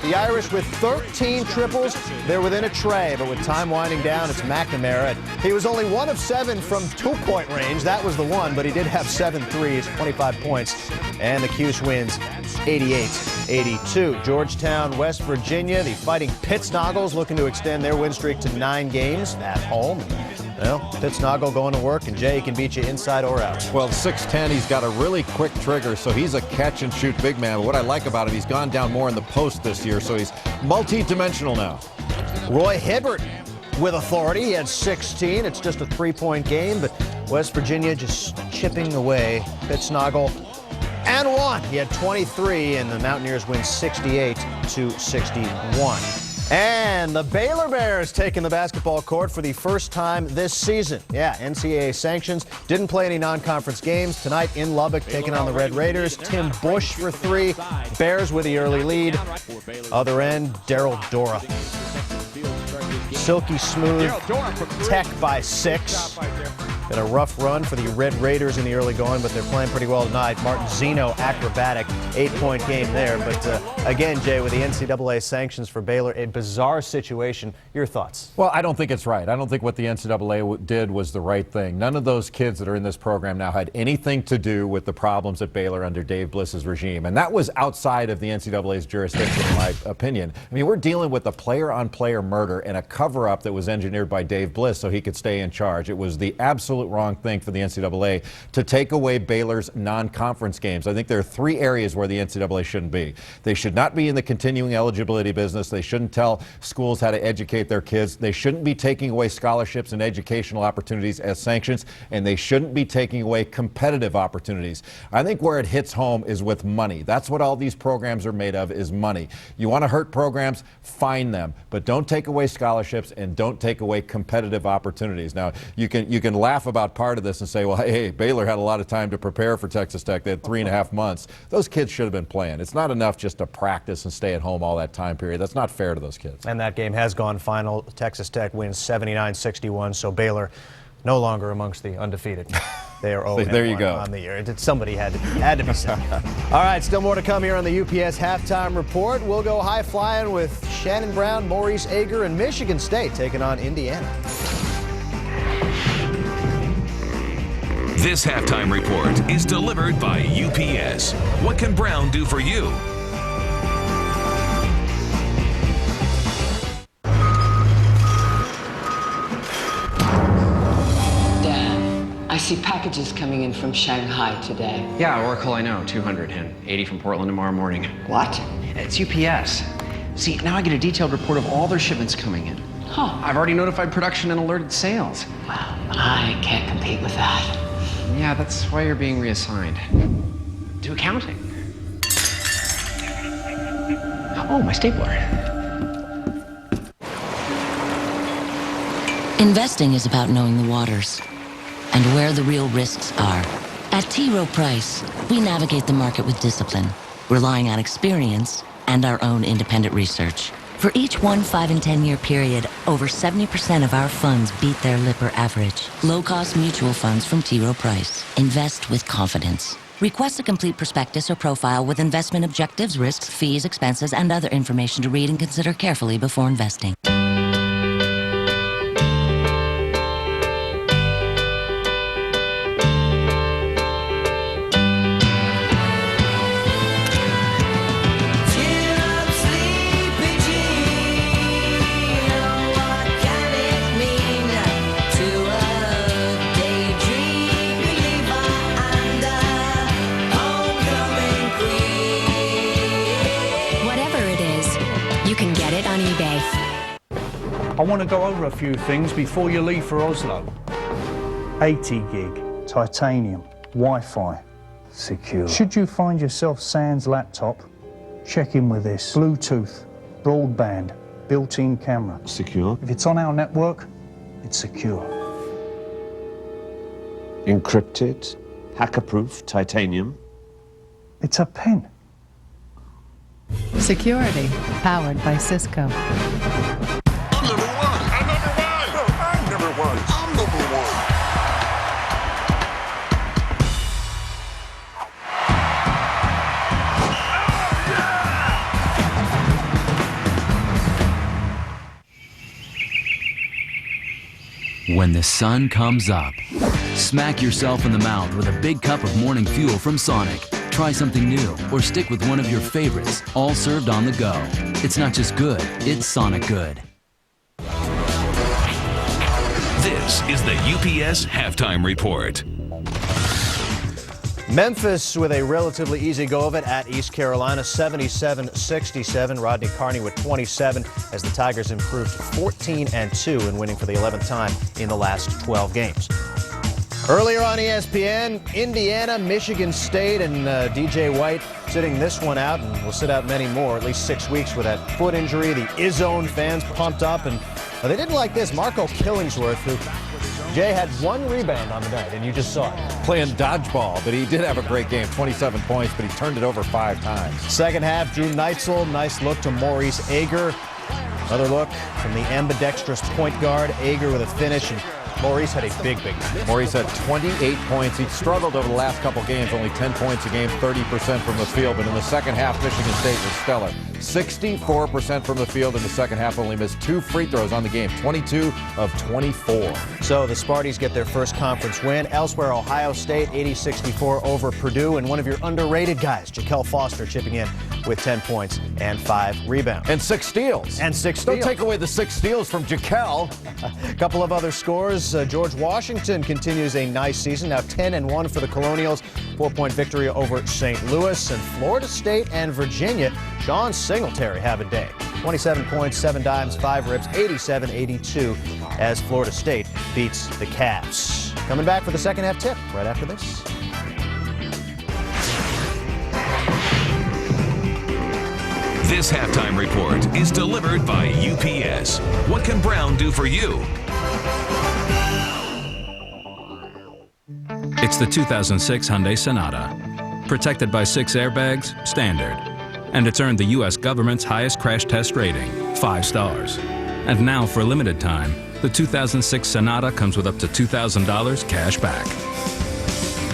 The Irish with 13 triples. They're within a tray, but with time winding down, it's McNamara. He was only 1 of 7 from 2-point range. That was the one, but he did have 7 threes, 25 points. And the Cuse wins 88-82. Georgetown, West Virginia, the Fighting Pittsnoggles looking to extend their win streak to 9 games at home. Well, Pittsnoggle going to work, and Jay can beat you inside or out. Well, 6'10", he's got a really quick trigger, so he's a catch-and-shoot big man. But what I like about him, he's gone down more in the post this year, so he's multi-dimensional now. Roy Hibbert with authority. He had 16. It's just a 3-point game, but West Virginia just chipping away. Pittsnoggle and 1. He had 23, and the Mountaineers win 68-61. And the Baylor Bears taking the basketball court for the first time this season. Yeah, NCAA sanctions. Didn't play any non-conference games. Tonight in Lubbock, taking on the Red Raiders. Tim Bush for 3. Bears with the early lead. Other end, Daryl Dora. Silky smooth. Tech by 6. Been a rough run for the Red Raiders in the early going, but they're playing pretty well tonight. Martin Zeno, acrobatic, 8-point game there. But again, Jay, with the NCAA sanctions for Baylor, a bizarre situation. Your thoughts? Well, I don't think it's right. I don't think what the NCAA did was the right thing. None of those kids that are in this program now had anything to do with the problems at Baylor under Dave Bliss's regime. And that was outside of the NCAA's jurisdiction, in my opinion. I mean, we're dealing with a player-on-player murder and a cover-up that was engineered by Dave Bliss so he could stay in charge. It was the absolute wrong thing for the NCAA to take away Baylor's non-conference games. I think there are 3 areas where the NCAA shouldn't be. They should not be in the continuing eligibility business. They shouldn't tell schools how to educate their kids. They shouldn't be taking away scholarships and educational opportunities as sanctions, and they shouldn't be taking away competitive opportunities. I think where it hits home is with money. That's what all these programs are made of, is money. You want to hurt programs, fine them, but don't take away scholarships and don't take away competitive opportunities. Now, you can laugh about part of this and say, well, hey, Baylor had a lot of time to prepare for Texas Tech. They had 3.5 months. Those kids should have been playing. It's not enough just to practice and stay at home all that time period. That's not fair to those kids. And that game has gone final. Texas Tech wins 79-61, so Baylor no longer amongst the undefeated. They are 0-1 on the year. Somebody had to be said. All right, still more to come here on the UPS Halftime Report. We'll go high-flying with Shannon Brown, Maurice Ager, and Michigan State taking on Indiana. This halftime report is delivered by UPS. What can Brown do for you? Dad, I see packages coming in from Shanghai today. Yeah, Oracle, I know. 200 and 80 from Portland tomorrow morning. What? It's UPS. See, now I get a detailed report of all their shipments coming in. Huh. I've already notified production and alerted sales. Well, I can't compete with that. Yeah, that's why you're being reassigned to accounting. Oh, my stapler. Investing is about knowing the waters and where the real risks are. At T. Rowe Price, we navigate the market with discipline, relying on experience and our own independent research. For each 1, 5, and 10-year period, over 70% of our funds beat their Lipper average. Low-cost mutual funds from T. Rowe Price. Invest with confidence. Request a complete prospectus or profile with investment objectives, risks, fees, expenses, and other information to read and consider carefully before investing. I want to go over a few things before you leave for Oslo. 80 gig, titanium, Wi-Fi, secure. Should you find yourself sans laptop, check in with this. Bluetooth, broadband, built-in camera. Secure. If it's on our network, it's secure. Encrypted, hacker-proof, titanium. It's a pen. Security, powered by Cisco. When the sun comes up, smack yourself in the mouth with a big cup of morning fuel from Sonic. Try something new or stick with one of your favorites, all served on the go. It's not just good, it's Sonic good. This is the UPS Halftime Report. Memphis with a relatively easy go of it at East Carolina, 77-67. Rodney Carney with 27 as the Tigers improved 14-2 in winning for the 11th time in the last 12 games. Earlier on ESPN, Indiana, Michigan State, and DJ White sitting this one out, and will sit out many more, at least 6 weeks with that foot injury. The Izzone fans pumped up, and they didn't like this. Marco Killingsworth, who, Jay, had 1 rebound on the night, and you just saw it. Playing dodgeball, but he did have a great game, 27 points, but he turned it over 5 times. Second half, Drew Neitzel, nice look to Maurice Ager. Another look from the ambidextrous point guard, Ager with a finish, and Maurice had a big night. Maurice had 28 points. He struggled over the last couple games, only 10 points a game, 30% from the field. But in the second half, Michigan State was stellar. 64% from the field in the second half, only missed 2 free throws on the game, 22 of 24. So the Sparties get their first conference win. Elsewhere, Ohio State 80-64 over Purdue. And one of your underrated guys, Jaquel Foster, chipping in with 10 points and 5 rebounds. And 6 steals. Don't take away the 6 steals from Jaquel. A couple of other scores. George Washington continues a nice season, now 10-1 for the Colonials. 4-point victory over St. Louis. And Florida State and Virginia, Sean Singletary have a day. 27 points, 7 dimes, 5 ribs, 87-82 as Florida State beats the Cavs. Coming back for the second half tip right after this. This halftime report is delivered by UPS. What can Brown do for you? It's the 2006 Hyundai Sonata. Protected by 6 airbags, standard. And it's earned the U.S. government's highest crash test rating, 5 stars. And now, for a limited time, the 2006 Sonata comes with up to $2,000 cash back.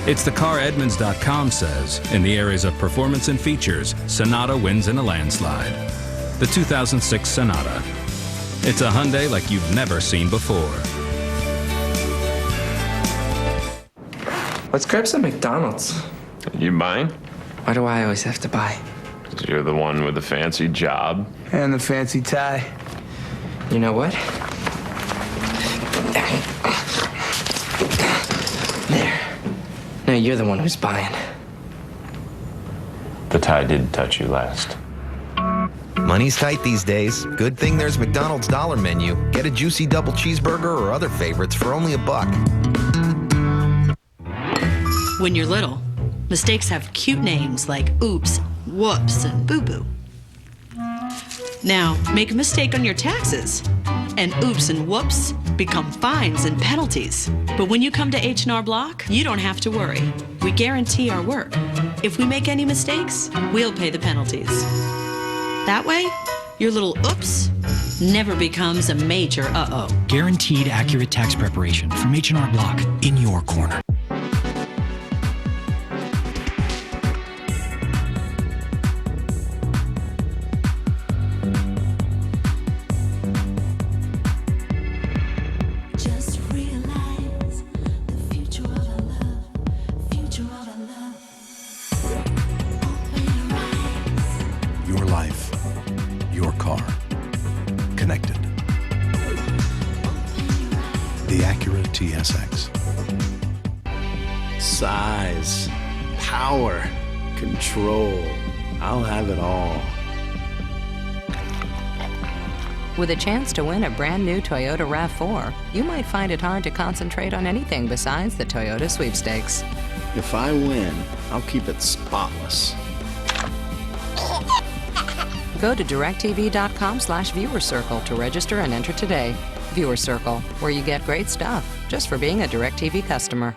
It's the car Edmunds.com says, in the areas of performance and features, Sonata wins in a landslide. The 2006 Sonata. It's a Hyundai like you've never seen before. Let's grab some McDonald's. You buying? Why do I always have to buy? 'Cause you're the one with the fancy job. And the fancy tie. You know what? There. No, you're the one who's buying. The tie did touch you last. Money's tight these days. Good thing there's McDonald's Dollar Menu. Get a juicy double cheeseburger or other favorites for only $1. When you're little, mistakes have cute names like oops, whoops, and boo-boo. Now, make a mistake on your taxes, and oops and whoops become fines and penalties. But when you come to H&R Block, you don't have to worry. We guarantee our work. If we make any mistakes, we'll pay the penalties. That way, your little oops never becomes a major uh-oh. Guaranteed accurate tax preparation from H&R Block, in your corner. Your life, your car, connected. The Acura TSX. Size, power, control. I'll have it all. With a chance to win a brand new Toyota RAV4, you might find it hard to concentrate on anything besides the Toyota sweepstakes. If I win, I'll keep it spotless. Go to directv.com/viewercircle to register and enter today. Viewer Circle, where you get great stuff just for being a DirecTV customer.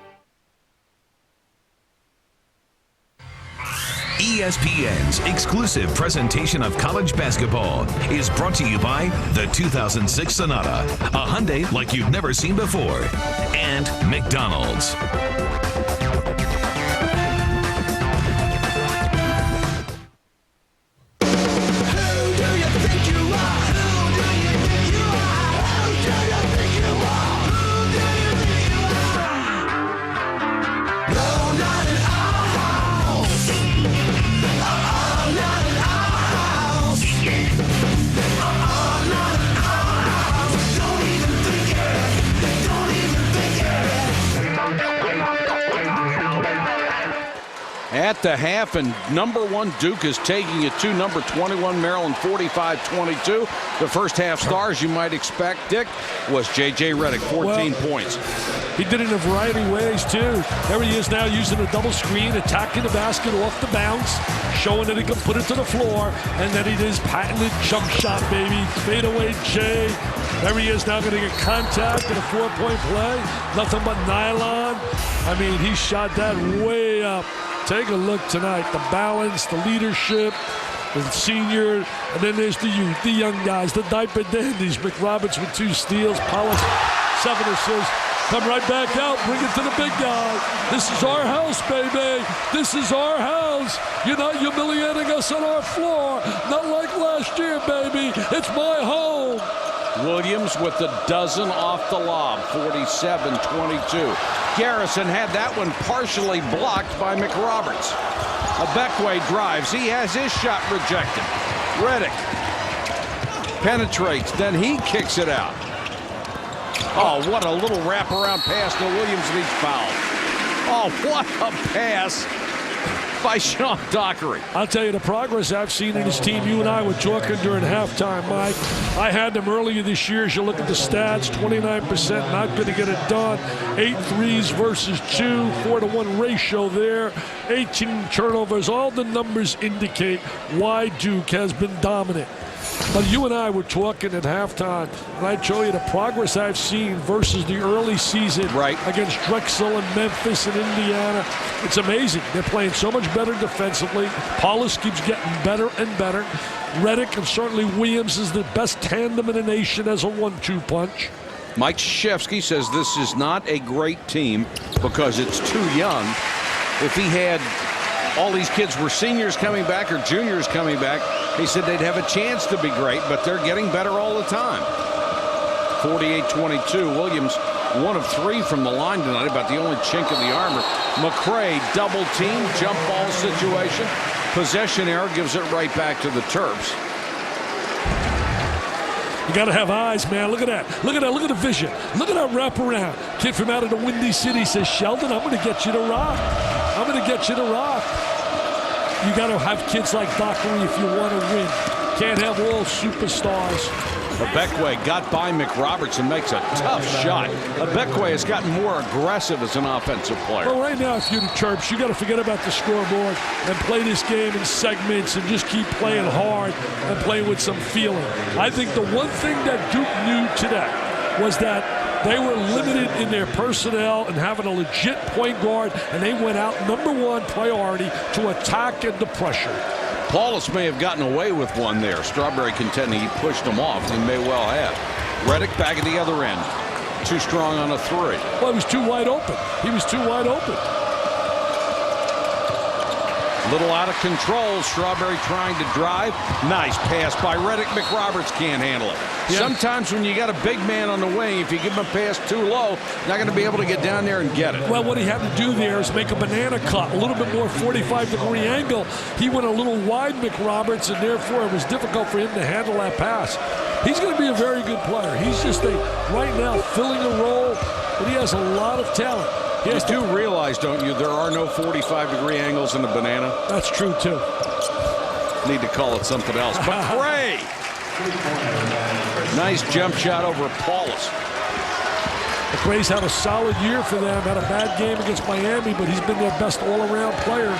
ESPN's exclusive presentation of college basketball is brought to you by the 2006 Sonata, a Hyundai like you've never seen before, and McDonald's. at the half, and number 1 Duke is taking it to number 21 Maryland 45-22. The first half stars you might expect, Dick, was J.J. Redick, 14 points. He did it in a variety of ways, too. There he is now using a double screen, attacking the basket off the bounce, showing that he can put it to the floor, and then he did his patented jump shot, baby. Fadeaway J. There he is now going to get contact in a 4-point play. Nothing but nylon. I mean, he shot that way up. Take a look tonight. The balance, the leadership, the senior, and then there's the youth, the young guys, the diaper dandies. McRoberts with 2 steals. Paulus, 7 assists. Come right back out, bring it to the big guy. This is our house, baby. This is our house. You're not humiliating us on our floor. Not like last year, baby. It's my home. Williams with the dozen off the lob, 47-22. Garrison had that one partially blocked by McRoberts. Abekwe drives. He has his shot rejected. Redick penetrates, then he kicks it out. Oh, what a little wraparound pass to Williams, and he's fouled. Oh, what a pass by Sean Dockery. I'll tell you the progress I've seen in his team. You and I were talking during halftime, Mike. I had them earlier this year. As you look at the stats, 29%, not going to get it done. 8 threes versus 2, 4-to-1 ratio there. 18 turnovers. All the numbers indicate why Duke has been dominant. But you and I were talking at halftime, and I show you the progress I've seen versus the early season against Drexel and Memphis and Indiana. It's amazing. They're playing so much better defensively. Paulus keeps getting better and better. Redick and certainly Williams is the best tandem in the nation as a 1-2 punch. Mike Krzyzewski says this is not a great team because it's too young. If he had all these kids were seniors coming back or juniors coming back, he said they'd have a chance to be great, but they're getting better all the time. 48-22. Williams, 1 of 3 from the line tonight, about the only chink in the armor. McCray, double team, jump ball situation. Possession error gives it right back to the Terps. You got to have eyes, man. Look at that. Look at that. Look at the vision. Look at that wraparound. Kid from out of the Windy City says, Sheldon, I'm going to get you to rock. I'm going to get you to rock. You got to have kids like Dockery if you want to win. Can't have all superstars. Abekwe got by McRoberts and makes a tough shot. Abekwe has gotten more aggressive as an offensive player. Well, right now, if you're the Terps, you got to forget about the scoreboard and play this game in segments and just keep playing hard and playing with some feeling. I think the one thing that Duke knew today was that they were limited in their personnel and having a legit point guard, and they went out #1 priority to attack and the pressure. Paulus may have gotten away with one there. Strawberry contending he pushed him off. He may well have. Redick back at the other end. Too strong on a 3. Well, he was too wide open. He was too wide open. Little out of control. Strawberry trying to drive. Nice pass by Redick. McRoberts can't handle it. Yeah. Sometimes when you got a big man on the wing, if you give him a pass too low, not going to be able to get down there and get it. Well, what he had to do there is make a banana cut, a little bit more 45-degree angle. He went a little wide, McRoberts, and therefore it was difficult for him to handle that pass. He's going to be a very good player. He's just right now filling a role, but he has a lot of talent. You do realize, don't you, there are no 45-degree angles in the banana? That's true, too. Need to call it something else. McCray! Nice jump shot over Paulus. McCray's had a solid year for them. Had a bad game against Miami, but he's been their best all-around player.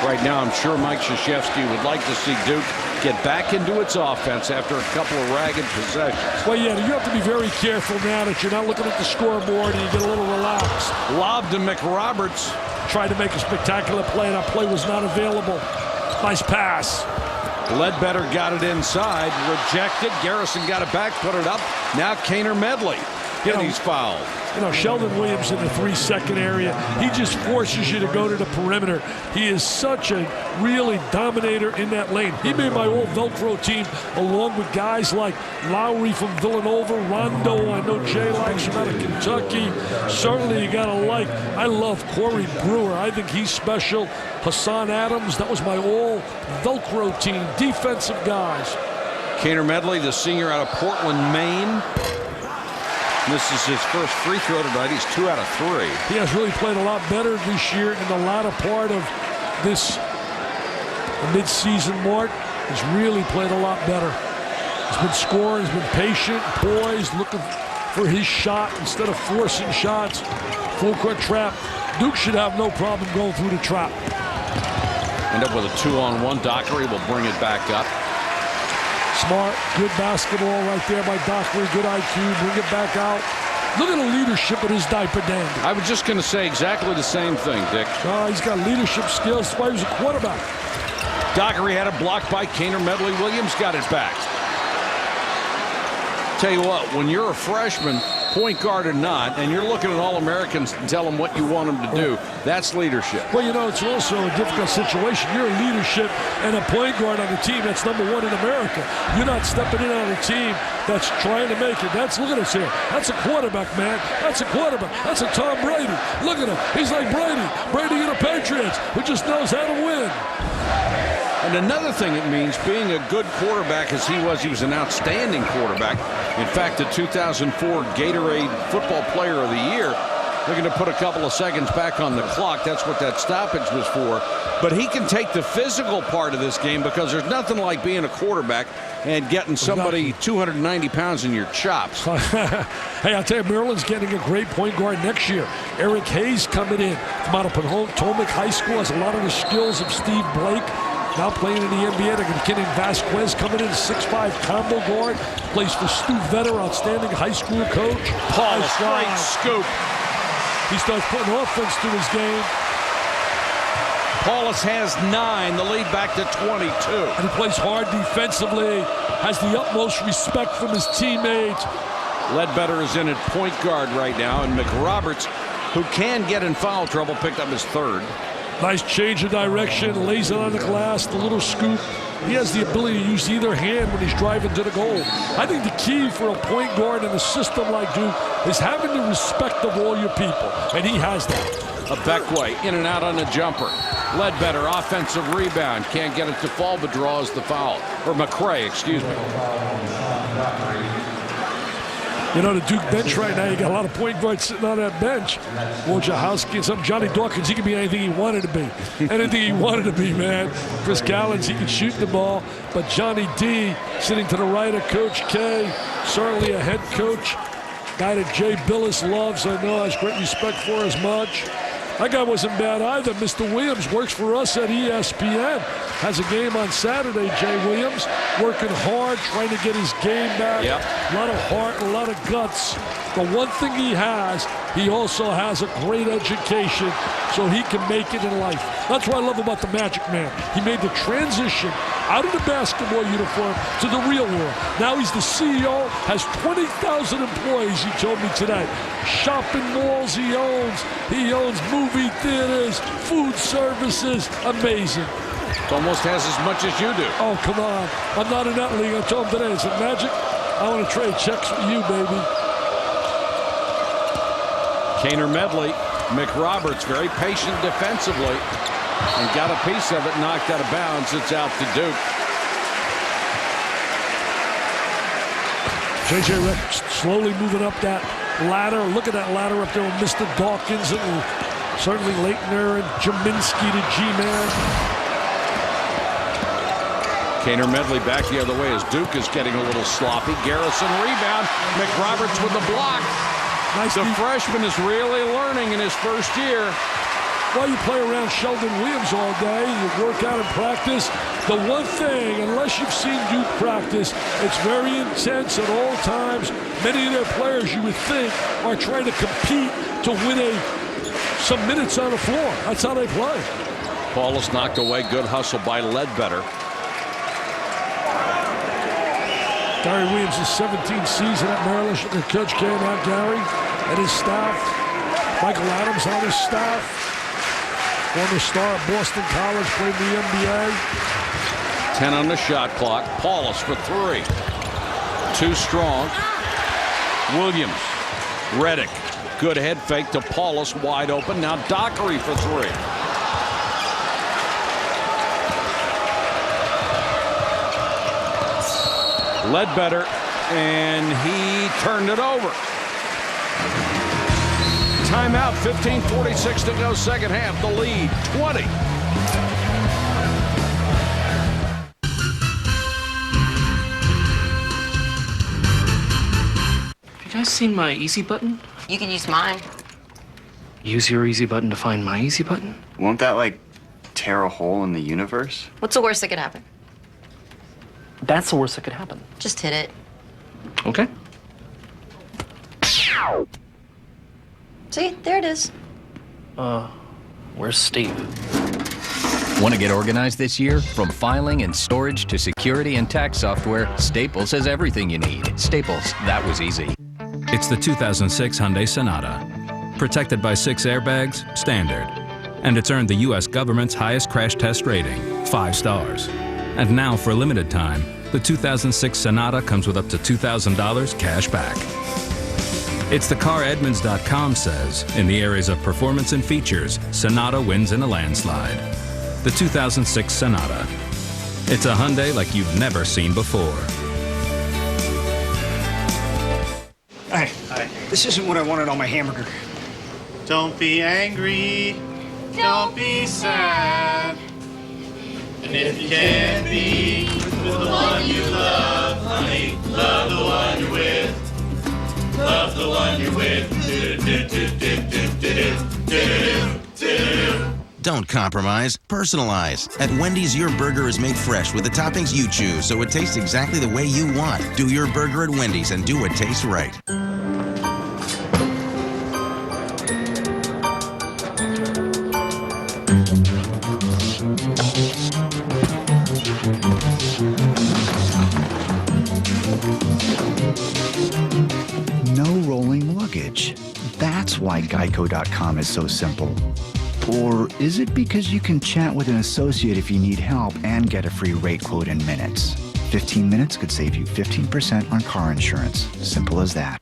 Right now, I'm sure Mike Krzyzewski would like to see Duke get back into its offense after a couple of ragged possessions. Well, yeah, you have to be very careful now that you're not looking at the scoreboard and you get a little relaxed. Lob to McRoberts. Tried to make a spectacular play. That play was not available. Nice pass. Ledbetter got it inside. Rejected. Garrison got it back, put it up. Now Kaner Medley. And he's fouled. You know, Sheldon Williams in the 3-second area, he just forces you to go to the perimeter. He is such a really dominator in that lane. He made my old Velcro team along with guys like Lowry from Villanova, Rondo, I know Jay likes from out of Kentucky. Certainly you got to like, I love Corey Brewer. I think he's special. Hassan Adams, that was my old Velcro team, defensive guys. Kaner Medley, the senior out of Portland, Maine. This is his first free throw tonight. He's 2 out of 3. He has really played a lot better this year in the latter part of this mid-season mark. He's really played a lot better. He's been scoring, he's been patient, poised, looking for his shot instead of forcing shots. Full court trap. Duke should have no problem going through the trap. End up with a 2-on-1. Dockery will bring it back up. Smart, good basketball right there by Dockery. Good IQ, bring it back out. Look at the leadership of his diaper dandy. I was just going to say exactly the same thing, Dick. He's got leadership skills. That's why he was a quarterback. Dockery had a block by Kaner Medley. Williams got it back. Tell you what, when you're a freshman, point guard or not, and you're looking at All-Americans and tell them what you want them to do, that's leadership. Well, you know, it's also a difficult situation. You're a leadership and a point guard on a team that's #1 in America. You're not stepping in on a team that's trying to make it. Look at us here. That's a quarterback, man. That's a quarterback. That's a Tom Brady. Look at him. He's like Brady. Brady in the Patriots, who just knows how to win. And another thing it means, being a good quarterback as he was an outstanding quarterback. In fact, the 2004 Gatorade Football Player of the Year, they're going to put a couple of seconds back on the clock. That's what that stoppage was for. But he can take the physical part of this game, because there's nothing like being a quarterback and getting somebody 290 pounds in your chops. Hey, I'll tell you, Maryland's getting a great point guard next year. Eric Hayes coming in from out of Potomac High School, has a lot of the skills of Steve Blake. Now playing in the NBA, they're going to get in Vasquez coming in, 6'5" combo guard. Plays for Stu Vetter, outstanding high school coach. Paul, straight scoop. He starts putting offense to his game. Paulus has 9, the lead back to 22. And he plays hard defensively, has the utmost respect from his teammates. Ledbetter is in at point guard right now, and McRoberts, who can get in foul trouble, picked up his 3rd. Nice change of direction, lays it on the glass, the little scoop. He has the ability to use either hand when he's driving to the goal. I think the key for a point guard in a system like Duke is having the respect of all your people, and he has that. Abekwe in and out on the jumper. Ledbetter, offensive rebound. Can't get it to fall, but draws the foul. Or McCray, excuse me. You know, the Duke bench right now, you got a lot of point guards sitting on that bench. Wojciechowski and some Johnny Dawkins, he could be anything he wanted to be. Anything he wanted to be, man. Chris Gallins, he can shoot the ball. But Johnny D, sitting to the right of Coach K, certainly a head coach. Guy that Jay Billis loves, I know, has great respect for as much. That guy wasn't bad either. Mr. Williams works for us at ESPN. Has a game on Saturday, Jay Williams. Working hard, trying to get his game back. Yep. A lot of heart, a lot of guts. The one thing he has, he also has a great education, so he can make it in life. That's what I love about the Magic Man. He made the transition out of the basketball uniform to the real world. Now he's the CEO, has 20,000 employees, he told me today. Shopping malls he owns. He owns movie theaters, food services. Amazing. Almost has as much as you do. Oh, come on. I'm not in that league. I told him today, I said, Magic, I want to trade checks with you, baby. Kaner Medley, McRoberts, very patient defensively, and got a piece of it knocked out of bounds. It's out to Duke. J.J. Redick slowly moving up that ladder. Look at that ladder up there with Mr. Dawkins and certainly Leitner and Jaminski to G-Man. Kaner Medley back the other way as Duke is getting a little sloppy. Garrison rebound. McRoberts with the block. Nice. The freshman is really learning in his first year. Well, you play around Sheldon Williams all day. You work out and practice. The one thing, unless you've seen Duke practice, it's very intense at all times. Many of their players, you would think, are trying to compete to win some minutes on the floor. That's how they play. Paulus knocked away. Good hustle by Ledbetter. Gary Williams' 17th season at Maryland. The coach came out, Gary, and his staff. Michael Adams on his staff. Former star at Boston College, played in the NBA. 10 on the shot clock. Paulus for 3. Too strong. Williams. Redick. Good head fake to Paulus, wide open. Now Dockery for 3. Ledbetter, and he turned it over. Timeout, 15:46 to go, second half. The lead, 20. You guys seen my easy button? You can use mine. Use your easy button to find my easy button? Won't that, like, tear a hole in the universe? What's the worst that could happen? That's the worst that could happen. Just hit it. Okay. See, there it is. Where's Steve? Want to get organized this year? From filing and storage to security and tax software, Staples has everything you need. Staples, that was easy. It's the 2006 Hyundai Sonata. Protected by 6 airbags, standard. And it's earned the U.S. government's highest crash test rating, 5 stars. And now, for a limited time, the 2006 Sonata comes with up to $2,000 cash back. It's the car Edmunds.com says, in the areas of performance and features, Sonata wins in a landslide. The 2006 Sonata. It's a Hyundai like you've never seen before. Hi. This isn't what I wanted on my hamburger. Don't be angry. Don't be sad. And if you can't be with the one you love, honey, love the one you're with. Love the one you're with. Don't compromise, personalize. At Wendy's, your burger is made fresh with the toppings you choose, so it tastes exactly the way you want. Do your burger at Wendy's and do what tastes right. No rolling luggage. That's why Geico.com is so simple. Or is it because you can chat with an associate if you need help and get a free rate quote in minutes? 15 minutes could save you 15% on car insurance. Simple as that.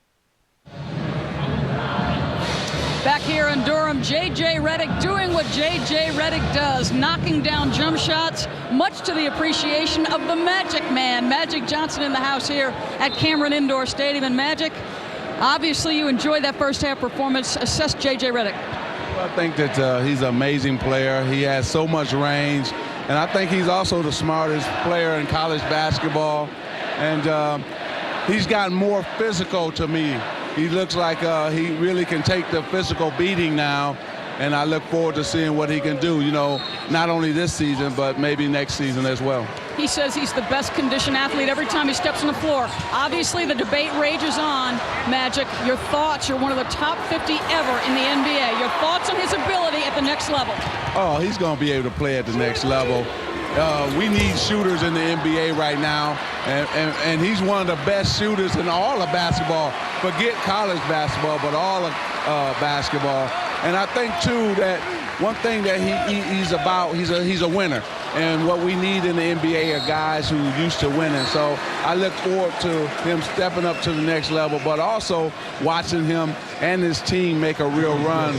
Back here in Durham, J.J. Redick doing what J.J. Redick does, knocking down jump shots, much to the appreciation of the Magic Man. Magic Johnson in the house here at Cameron Indoor Stadium. And Magic, obviously you enjoyed that first half performance. Assess J.J. Redick. I think that he's an amazing player. He has so much range. And I think he's also the smartest player in college basketball. And he's gotten more physical to me. He looks like he really can take the physical beating now. And I look forward to seeing what he can do, you know, not only this season, but maybe next season as well. He says he's the best conditioned athlete every time he steps on the floor. Obviously, the debate rages on. Magic, your thoughts? You're one of the top 50 ever in the NBA. Your thoughts on his ability at the next level? Oh, he's going to be able to play at the next level. We need shooters in the NBA right now, and he's one of the best shooters in all of basketball. Forget college basketball, but all of basketball. And I think, too, that one thing that he's about, he's a winner. And what we need in the NBA are guys who are used to winning. So I look forward to him stepping up to the next level, but also watching him and his team make a real run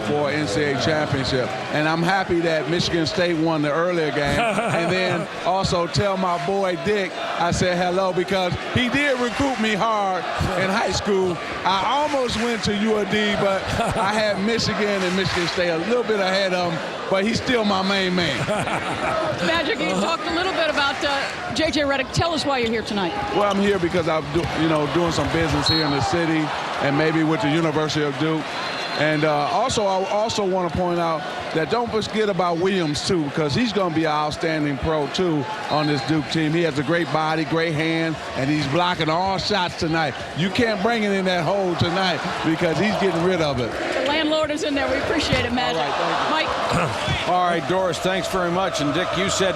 for an NCAA championship. And I'm happy that Michigan State won the earlier game. And then also tell my boy Dick I said hello, because he did recruit me hard in high school. I almost went to UAD, but I had Michigan and Michigan State a little bit ahead of him. But he's still my main man. Magic, you talked a little bit about J.J. Redick. Tell us why you're here tonight. Well, I'm here because I'm doing some business here in the city and maybe with the University of Duke. And I also want to point out that don't forget about Williams, too, because he's going to be an outstanding pro, too, on this Duke team. He has a great body, great hand, and he's blocking all shots tonight. You can't bring it in that hole tonight because he's getting rid of it. The landlord is in there. We appreciate it, Magic. All right, Mike. All right, Doris, thanks very much. And, Dick, you said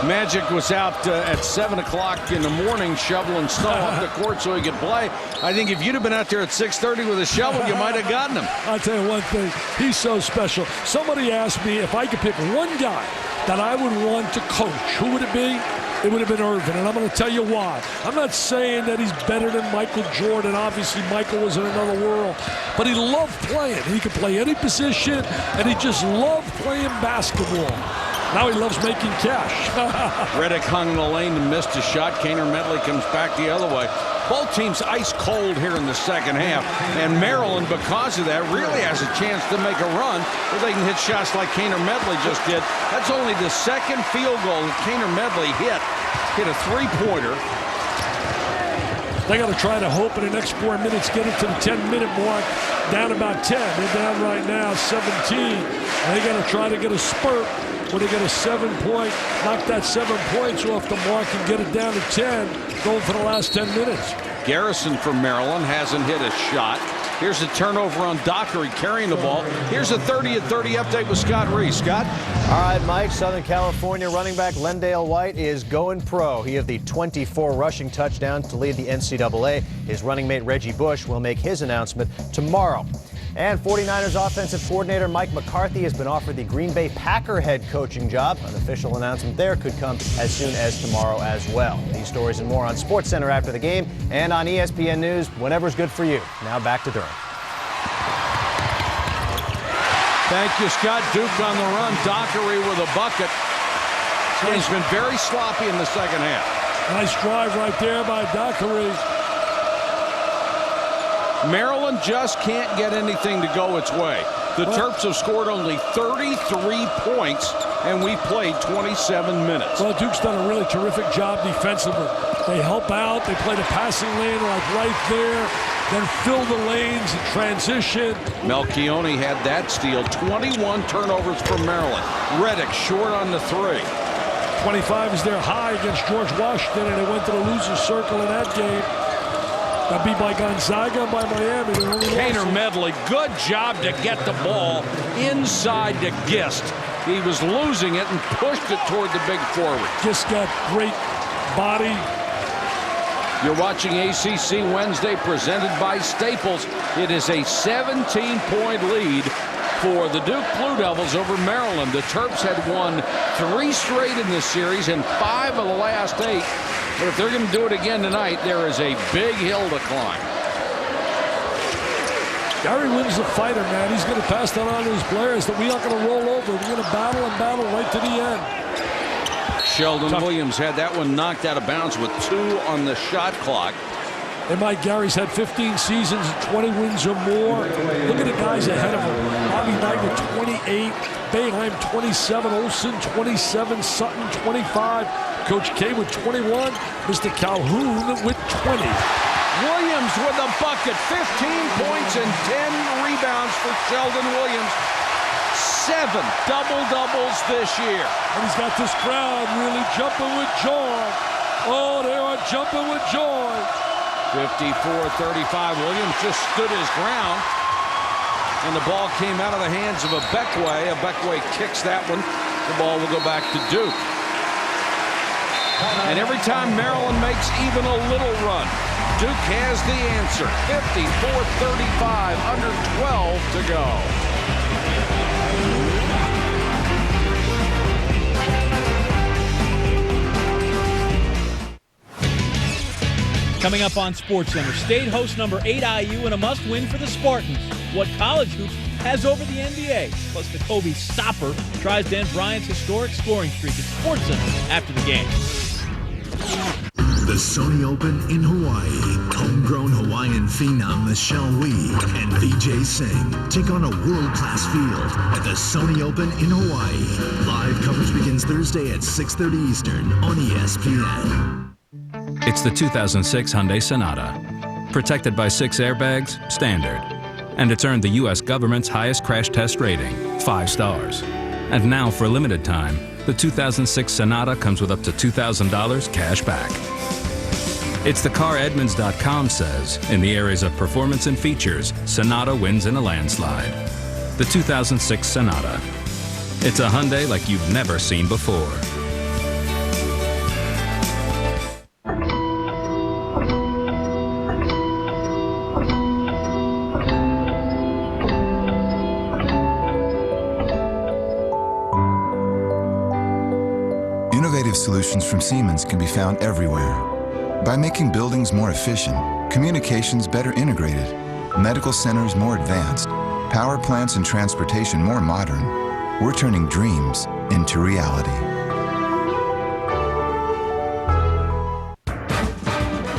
Magic was out at 7 o'clock in the morning shoveling snow off the court so he could play. I think if you'd have been out there at 6:30 with a shovel, you might have gotten him. I'll tell you one thing. He's so special. Somebody asked me if I could pick one guy that I would want to coach. Who would it be? It would have been Irvin, and I'm going to tell you why. I'm not saying that he's better than Michael Jordan. Obviously, Michael was in another world. But he loved playing. He could play any position, and he just loved playing basketball. Now he loves making cash. Redick hung in the lane and missed a shot. Kaner Medley comes back the other way. Both teams ice cold here in the second half, and Maryland, because of that, really has a chance to make a run where they can hit shots like Kaner Medley just did. That's only the second field goal that Kaner Medley hit a three-pointer. They got to try to hope in the next 4 minutes get it to the 10-minute mark, down about 10. They're down right now 17. They got to try to get a spurt when they get a 7-point, knock that 7 points off the mark and get it down to 10, going for the last 10 minutes. Garrison from Maryland hasn't hit a shot. Here's a turnover on Dockery carrying the ball. Here's a 30-30 update with Scott Reese. Scott? All right, Mike. Southern California running back Lendale White is going pro. He had the 24 rushing touchdowns to lead the NCAA. His running mate Reggie Bush will make his announcement tomorrow. And 49ers offensive coordinator Mike McCarthy has been offered the Green Bay Packer head coaching job. An official announcement there could come as soon as tomorrow as well. These stories and more on SportsCenter after the game and on ESPN News whenever's good for you. Now back to Durham. Thank you, Scott. Duke on the run. Dockery with a bucket. He's been very sloppy in the second half. Nice drive right there by Dockery. Maryland just can't get anything to go its way. The Terps have scored only 33 points, and we played 27 minutes. Well, Duke's done a really terrific job defensively. They help out. They play the passing lane like right there, then fill the lanes in transition. Melchione had that steal. 21 turnovers for Maryland. Reddick short on the three. 25 is their high against George Washington, and they went to the loser's circle in that game. Got beat by Gonzaga and by Miami. Kaner Medley, good job to get the ball inside to Gist. He was losing it and pushed it toward the big forward. Gist got great body. You're watching ACC Wednesday presented by Staples. It is a 17-point lead for the Duke Blue Devils over Maryland. The Terps had won 3 straight in this series and 5 of the last 8. But if they're going to do it again tonight, there is a big hill to climb. Gary Wynn's the fighter, man. He's going to pass that on to his players that we're not going to roll over. We're going to battle and battle right to the end. Sheldon Williams had that one knocked out of bounds with 2 on the shot clock. And Mike Gary's had 15 seasons, 20 wins or more. Look at the guys ahead of him. Bobby Knight with 28, Boeheim 27, Olsen 27, Sutton 25, Coach K with 21, Mr. Calhoun with 20. Williams with a bucket, 15 points and 10 rebounds for Sheldon Williams. 7 double-doubles this year. And he's got this crowd really jumping with joy. Oh, they are jumping with joy. 54-35. Williams just stood his ground, and the ball came out of the hands of Abekwe. Abekwe kicks that one. The ball will go back to Duke. And every time Maryland makes even a little run, Duke has the answer. 54-35, under 12 to go. Coming up on SportsCenter, state host number 8 IU and a must-win for the Spartans. What college hoops has over the NBA. Plus the Kobe stopper tries to end Bryant's historic scoring streak at SportsCenter after the game. The Sony Open in Hawaii. Homegrown Hawaiian phenom Michelle Wie and Vijay Singh take on a world-class field at the Sony Open in Hawaii. Live coverage begins Thursday at 6:30 Eastern on ESPN. It's the 2006 Hyundai Sonata. Protected by 6 airbags, standard. And it's earned the U.S. government's highest crash test rating, 5 stars. And now, for a limited time, the 2006 Sonata comes with up to $2,000 cash back. It's the car Edmunds.com says, in the areas of performance and features, Sonata wins in a landslide. The 2006 Sonata. It's a Hyundai like you've never seen before. Innovative solutions from Siemens can be found everywhere. By making buildings more efficient, communications better integrated, medical centers more advanced, power plants and transportation more modern, we're turning dreams into reality.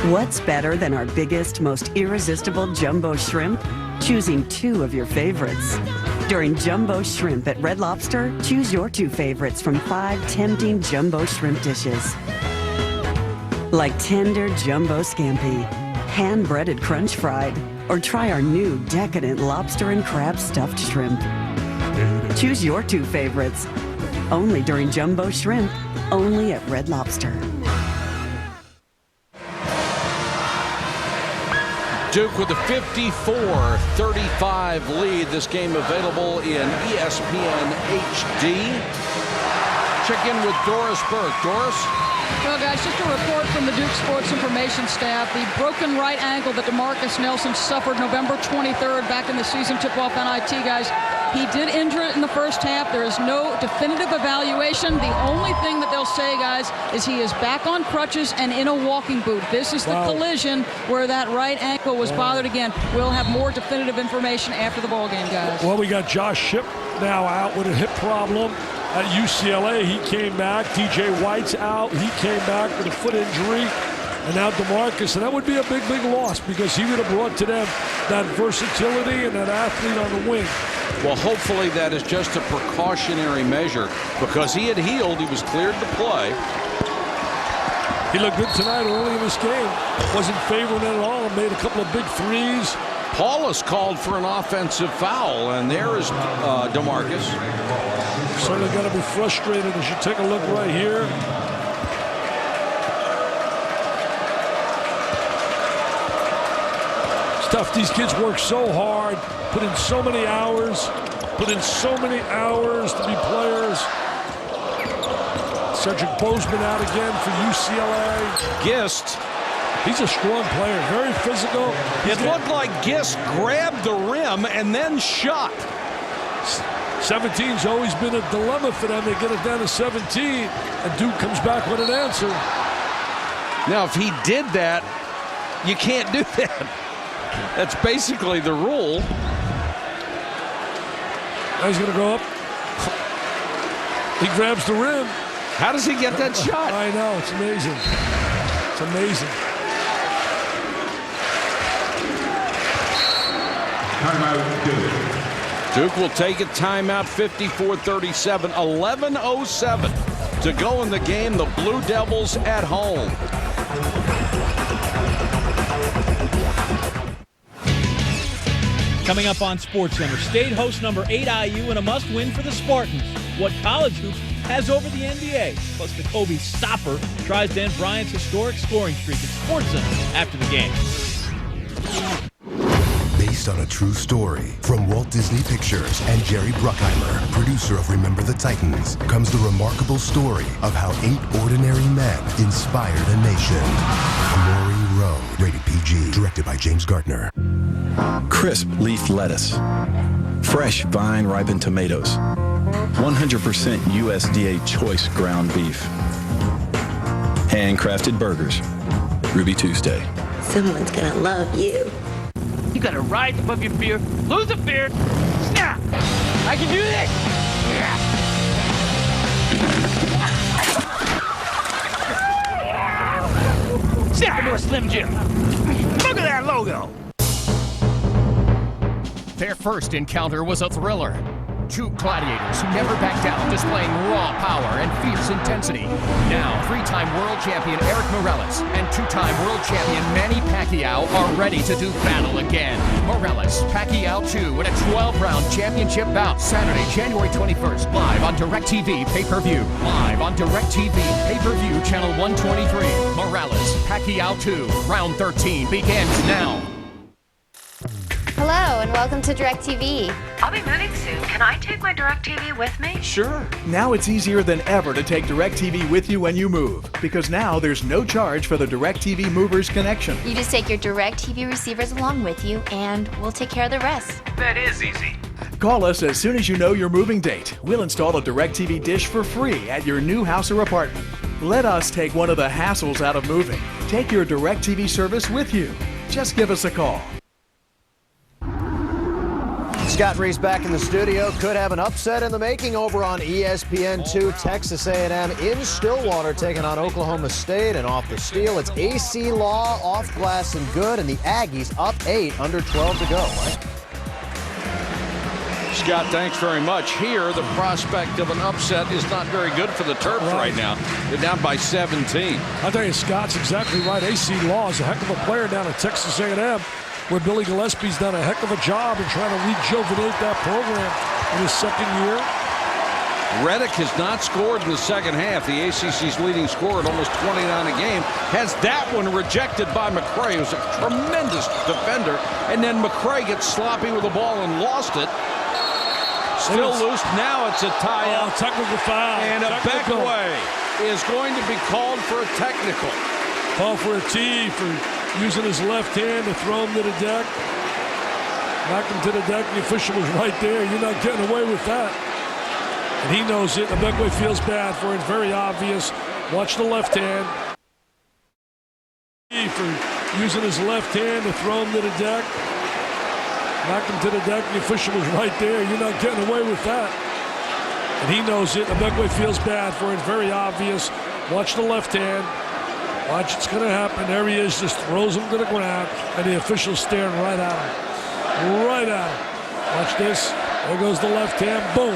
What's better than our biggest, most irresistible jumbo shrimp? Choosing 2 of your favorites. During Jumbo Shrimp at Red Lobster, choose your 2 favorites from 5 tempting jumbo shrimp dishes. Like tender jumbo scampi, hand-breaded crunch fried, or try our new decadent lobster and crab stuffed shrimp. Choose your 2 favorites. Only during Jumbo Shrimp, only at Red Lobster. Duke with a 54-35 lead. This game available in ESPN HD. Check in with Doris Burke. Doris? Well, guys, just a report from the Duke Sports Information staff. The broken right ankle that DeMarcus Nelson suffered November 23rd back in the season tip-off NIT, guys. He did injure it in the first half. There is no definitive evaluation. The only thing that they'll say, guys, is he is back on crutches and in a walking boot. This is the collision where that right ankle was bothered again. We'll have more definitive information after the ball game, guys. Well, we got Josh Shipp now out with a hip problem at UCLA. He came back. TJ White's out. He came back with a foot injury. And now DeMarcus, and that would be a big, big loss because he would have brought to them that versatility and that athlete on the wing. Well, hopefully that is just a precautionary measure because he had healed. He was cleared to play. He looked good tonight early in this game. Wasn't favoring it at all. Made a couple of big threes. Paulus called for an offensive foul, and there is DeMarcus. Certainly got to be frustrated as you take a look right here. It's tough. These kids work so hard, put in so many hours to be players. Cedric Bozeman out again for UCLA. Gist. He's a strong player, very physical. It looked like Gist grabbed the rim and then shot. 17's always been a dilemma for them. They get it down to 17, and Duke comes back with an answer. Now, if he did that, you can't do that. That's basically the rule. Now he's going to go up. He grabs the rim. How does he get that shot? I know. It's amazing. It's amazing. Timeout, Duke will take a timeout, 54-37, 11:07 to go in the game. The Blue Devils at home. Coming up on SportsCenter, State hosts number 8 IU and a must-win for the Spartans. What college hoops has over the NBA. Plus, the Kobe stopper tries to end Bryant's historic scoring streak at SportsCenter after the game. Based on a true story from Walt Disney Pictures and Jerry Bruckheimer, producer of Remember the Titans, comes the remarkable story of how 8 ordinary men inspired a nation. Glory Road, rated PG, directed by James Gardner. Crisp leaf lettuce, fresh vine-ripened tomatoes, 100% USDA choice ground beef, handcrafted burgers, Ruby Tuesday. Someone's gonna love you. You gotta rise above your fear, lose the fear, snap! I can do this! Snap into a Slim Jim! Look at that logo! Their first encounter was a thriller. Two gladiators who never backed down, displaying raw power and fierce intensity. Now, 3-time world champion Eric Morales and 2-time world champion Manny Pacquiao are ready to do battle again. Morales, Pacquiao 2 in a 12-round championship bout. Saturday, January 21st, live on DirecTV pay-per-view. Live on DirecTV pay-per-view channel 123. Morales, Pacquiao 2, round 13 begins now. Hello and welcome to DirecTV. I'll be moving soon. Can I take my DirecTV with me? Sure. Now it's easier than ever to take DirecTV with you when you move, because now there's no charge for the DirecTV Movers connection. You just take your DirecTV receivers along with you and we'll take care of the rest. That is easy. Call us as soon as you know your moving date. We'll install a DirecTV dish for free at your new house or apartment. Let us take one of the hassles out of moving. Take your DirecTV service with you. Just give us a call. Scott Reese back in the studio. Could have an upset in the making over on ESPN2. Texas A&M in Stillwater taking on Oklahoma State, and off the steal, it's AC Law off glass and good, and the Aggies up 8, under 12 to go. Right? Scott, thanks very much. Here, the prospect of an upset is not very good for the Terps right now. They're down by 17. I tell you, Scott's exactly right. AC Law is a heck of a player down at Texas A&M, where Billy Gillespie's done a heck of a job in trying to rejuvenate that program in his second year. Reddick has not scored in the second half. The ACC's leading scorer at almost 29 a game has that one rejected by McCray, who's a tremendous defender. And then McCray gets sloppy with the ball and lost it. Still loose. Now it's a tie-up. Technical foul. And a Beckway is going to be called for a technical. Call for a tee for using his left hand to throw him to the deck. Knock him to the deck. The official was right there. You're not getting away with that. And he knows it. And Beckway feels bad for it. It's very obvious. Watch the left hand. For using his left hand to throw him to the deck. Knock him to the deck. The official was right there. You're not getting away with that. And he knows it. And Beckway feels bad for it. It's very obvious. Watch the left hand. Watch, it's going to happen. There he is, just throws him to the ground, and the official's staring right at him. Right at him. Watch this. There goes the left hand. Boom.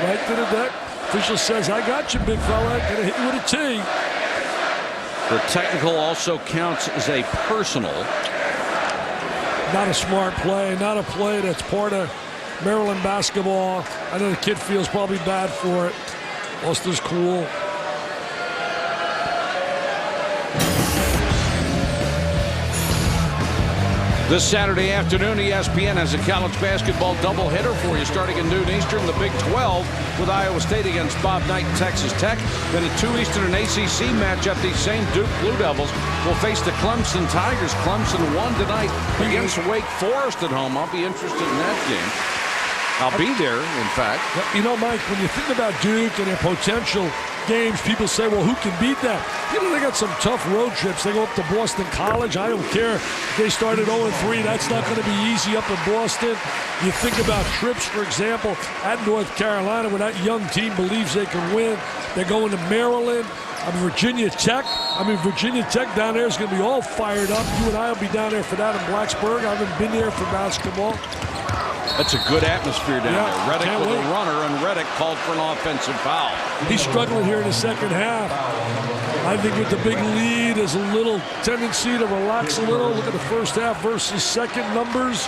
Right to the deck. Official says, I got you, big fella. Going to hit you with a tee. The technical also counts as a personal. Not a smart play. Not a play that's part of Maryland basketball. I know the kid feels probably bad for it. Lost his cool. This Saturday afternoon, ESPN has a college basketball doubleheader for you, starting at noon Eastern, the Big 12 with Iowa State against Bob Knight and Texas Tech. Then at 2 Eastern, an ACC matchup. These same Duke Blue Devils will face the Clemson Tigers. Clemson won tonight against Wake Forest at home. I'll be interested in that game. I'll be there, in fact. You know, Mike, when you think about Duke and their potential games, people say, well, who can beat that? You know, they got some tough road trips. They go up to Boston College. I don't care if they started 0-3. That's not going to be easy up in Boston. You think about trips, for example, at North Carolina, when that young team believes they can win. They're going to Maryland. Virginia Tech. Virginia Tech down there is going to be all fired up. You and I will be down there for that in Blacksburg. I haven't been there for basketball. That's a good atmosphere down there. Reddick with a runner, and Reddick called for an offensive foul. He's struggling here in the second half. I think with the big lead, there's a little tendency to relax a little. Look at the first half versus second numbers.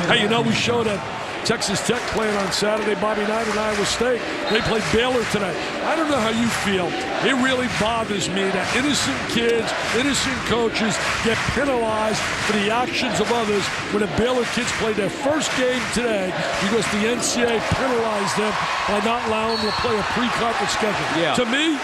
Hey, you know, we showed at Texas Tech playing on Saturday, Bobby Knight and Iowa State. They played Baylor today. I don't know how you feel. It really bothers me that innocent kids, innocent coaches get penalized for the actions of others when the Baylor kids played their first game today because the NCAA penalized them by not allowing them to play a pre-conference schedule. Yeah. To me,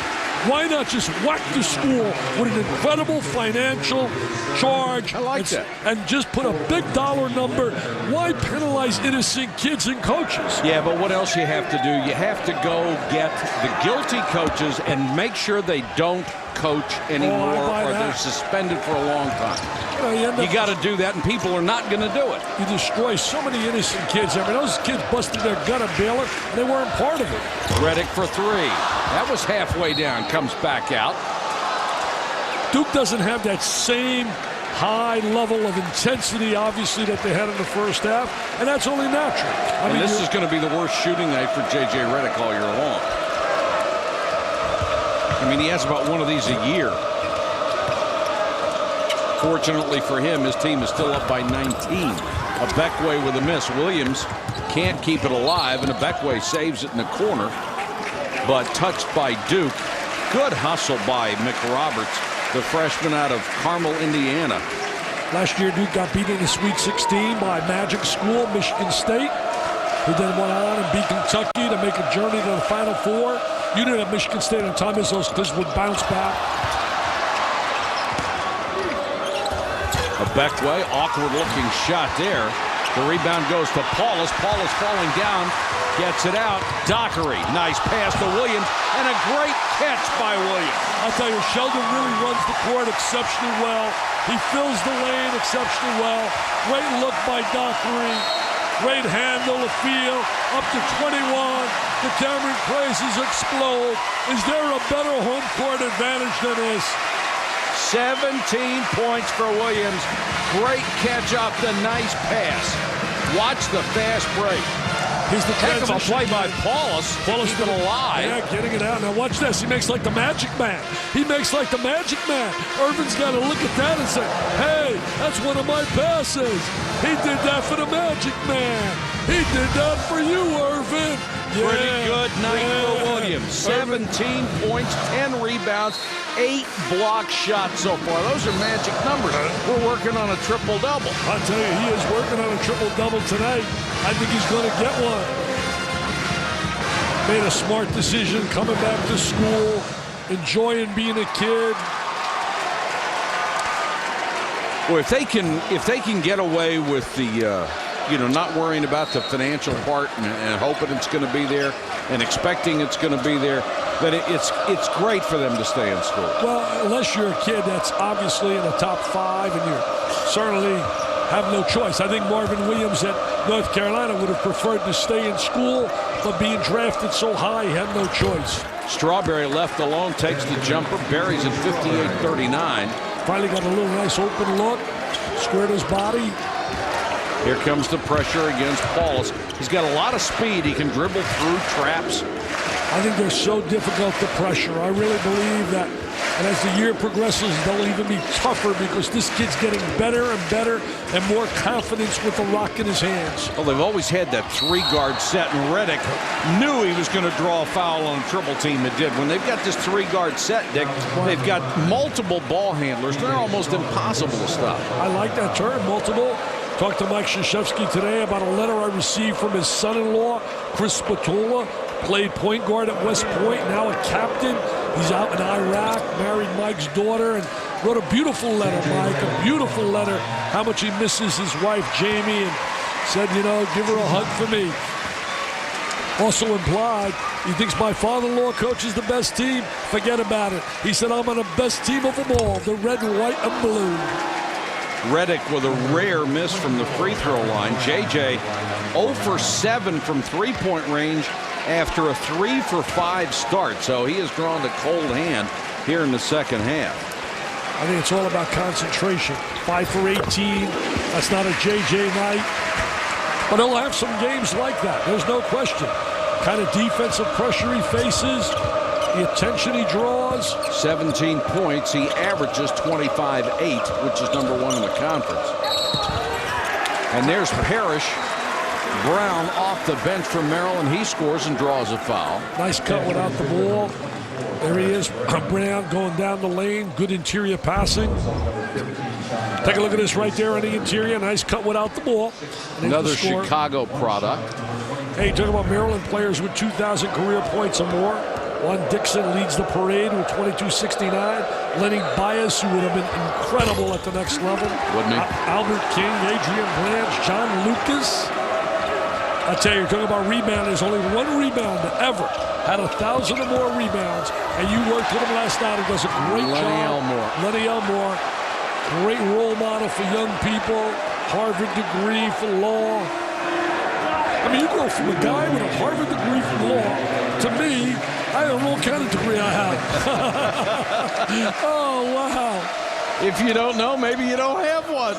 why not just whack the school with an incredible financial charge and just put a big dollar number? Why penalize innocent kids and coaches? Yeah, but what else you have to do? You have to go get the guilty coaches and make sure they don't coach anymore or they're suspended for a long time. You got to do that, and people are not going to do it. You destroy so many innocent kids. Those kids busted their gut at Baylor, and they weren't part of it. Reddick for three. That was halfway down, comes back out. Duke doesn't have that same high level of intensity, obviously, that they had in the first half, and that's only natural. This is going to be the worst shooting night for J.J. Reddick all year long. He has about one of these a year. Fortunately for him, his team is still up by 19. A Beckway with a miss. Williams can't keep it alive, and a Beckway saves it in the corner. But touched by Duke. Good hustle by McRoberts, the freshman out of Carmel, Indiana. Last year, Duke got beat in the Sweet 16 by Magic School, Michigan State, who then went on and beat Kentucky to make a journey to the Final Four. You didn't have Michigan State on time as those kids would bounce back. A Beckway, awkward-looking shot there. The rebound goes to Paulus. Paulus falling down, gets it out. Dockery, nice pass to Williams, and a great catch by Williams. I'll tell you, Sheldon really runs the court exceptionally well. He fills the lane exceptionally well. Great look by Dockery. Great handle of field. Up to 21. The Cameron crazes explode. Is there a better home court advantage than this? 17 points for Williams. Great catch off the nice pass. Watch the fast break. Here's the heck of a play by Paulus. Paulus keeping it alive. Yeah, getting it out. Now watch this. He makes like the Magic Man. He makes like the Magic Man. Irvin's got to look at that and say, hey, that's one of my passes. He did that for the Magic Man. He did that for you, Irvin. Yeah, pretty good night for Williams. 17 points, 10 rebounds, 8 block shots so far. Those are magic numbers. We're working on a triple-double. I'll tell you, he is working on a triple-double tonight. I think he's going to get one. Made a smart decision coming back to school, enjoying being a kid. Well, if they can get away with the not worrying about the financial part and hoping it's going to be there and expecting it's going to be there, then it's great for them to stay in school. Well, unless you're a kid that's obviously in the top 5 and you certainly have no choice. I think Marvin Williams at North Carolina would have preferred to stay in school, but being drafted so high, he had no choice. Strawberry left alone, takes the jumper, buries at 58-39. Finally got a little nice open look, squared his body. Here comes the pressure against Paulus. He's got a lot of speed. He can dribble through traps. I think they're so difficult to pressure. I really believe that. And as the year progresses, they'll even be tougher because this kid's getting better and better and more confidence with the rock in his hands. Well, they've always had that 3-guard set, and Redick knew he was going to draw a foul on a triple team. It did. When they've got this 3-guard set, Dick, they've got multiple ball handlers. They're almost impossible to stop. I like that term, multiple. Talked to Mike Krzyzewski today about a letter I received from his son-in-law, Chris Spatola. Played point guard at West Point, now a captain. He's out in Iraq, married Mike's daughter, and wrote a beautiful letter, Mike, a beautiful letter, how much he misses his wife, Jamie, and said, give her a hug for me. Also implied, he thinks my father-in-law coaches the best team. Forget about it. He said, I'm on the best team of them all, the red, white, and blue. Redick with a rare miss from the free throw line. JJ 0 for 7 from three-point range after a 3 for 5 start. So he has drawn the cold hand here in the second half. I think it's all about concentration. 5 for 18. That's not a JJ night. But he'll have some games like that. There's no question. Kind of defensive pressure he faces. The attention he draws. 17 points. He averages 25-8, which is number 1 in the conference. And there's Parrish. Brown off the bench from Maryland. He scores and draws a foul. Nice cut without the ball. There he is. Brown going down the lane. Good interior passing. Take a look at this right there on the interior. Nice cut without the ball. Another Chicago product. Hey, talk about Maryland players with 2,000 career points or more. Juan Dixon leads the parade with 22.69. Lenny Bias, who would have been incredible at the next level. Wouldn't he? Albert King, Adrian Blanche, John Lucas. I tell you, you're talking about rebounders. Only one rebounder ever had 1,000 or more rebounds. And you worked with him last night. He does a great job. Lenny Elmore. Great role model for young people. Harvard degree for law. I mean, you go from a guy with a Harvard degree from law to me. I don't know what kind of degree I have. Oh, wow. If you don't know, maybe you don't have one.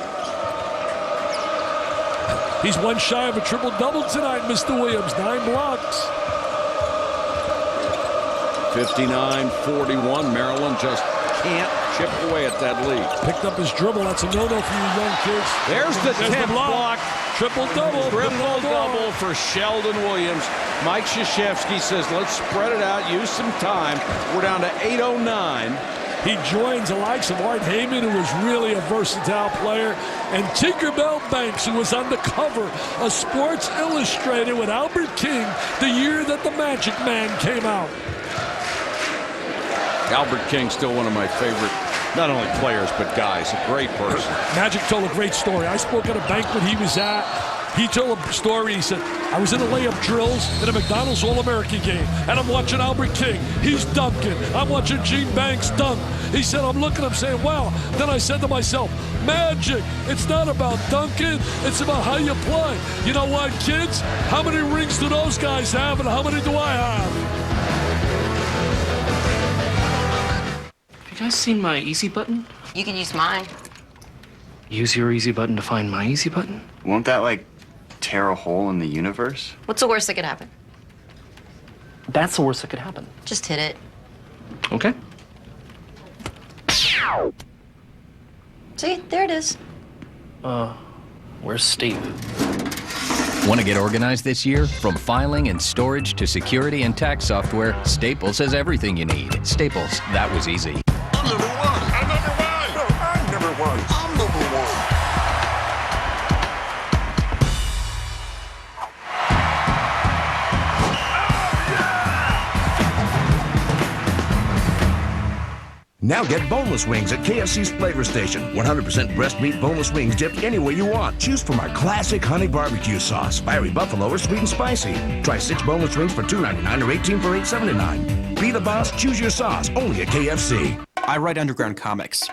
He's one shy of a triple-double tonight, Mr. Williams. 9 blocks. 59-41. Maryland just can't chip away at that lead. Picked up his dribble. That's a no-no for you young kids. There's the 10th block. Triple-double. Triple-double for Sheldon Williams. Mike Krzyzewski says, let's spread it out, use some time. We're down to 8:09. He joins the likes of Art Heyman, who was really a versatile player, and Tinkerbell Banks, who was on the cover of Sports Illustrated with Albert King the year that the Magic Man came out. Albert King, still one of my favorite, not only players, but guys. A great person. Magic told a great story. I spoke at a banquet he was at. He told a story. He said, I was in the layup drills in a McDonald's All-American game, and I'm watching Albert King. He's dunking. I'm watching Gene Banks dunk. He said, I'm looking, I'm saying, wow. Then I said to myself, magic. It's not about dunking. It's about how you play. You know what, kids? How many rings do those guys have, and how many do I have? Have you guys seen my easy button? You can use mine. Use your easy button to find my easy button? Won't that, like, tear a hole in the universe? What's the worst that could happen? That's the worst that could happen. Just hit it. Okay. See, there it is. Where's Steve? Want to get organized this year? From filing and storage to security and tax software, Staples has everything you need. Staples, that was easy. I'm number one. I'm number one. No, I'm number one. I'm number one. Now get boneless wings at KFC's Flavor Station. 100% breast meat boneless wings dipped any way you want. Choose from our classic honey barbecue sauce, fiery buffalo, or sweet and spicy. Try 6 boneless wings for $2.99 or 18 for $8.79. Be the boss, choose your sauce, only at KFC. I write underground comics,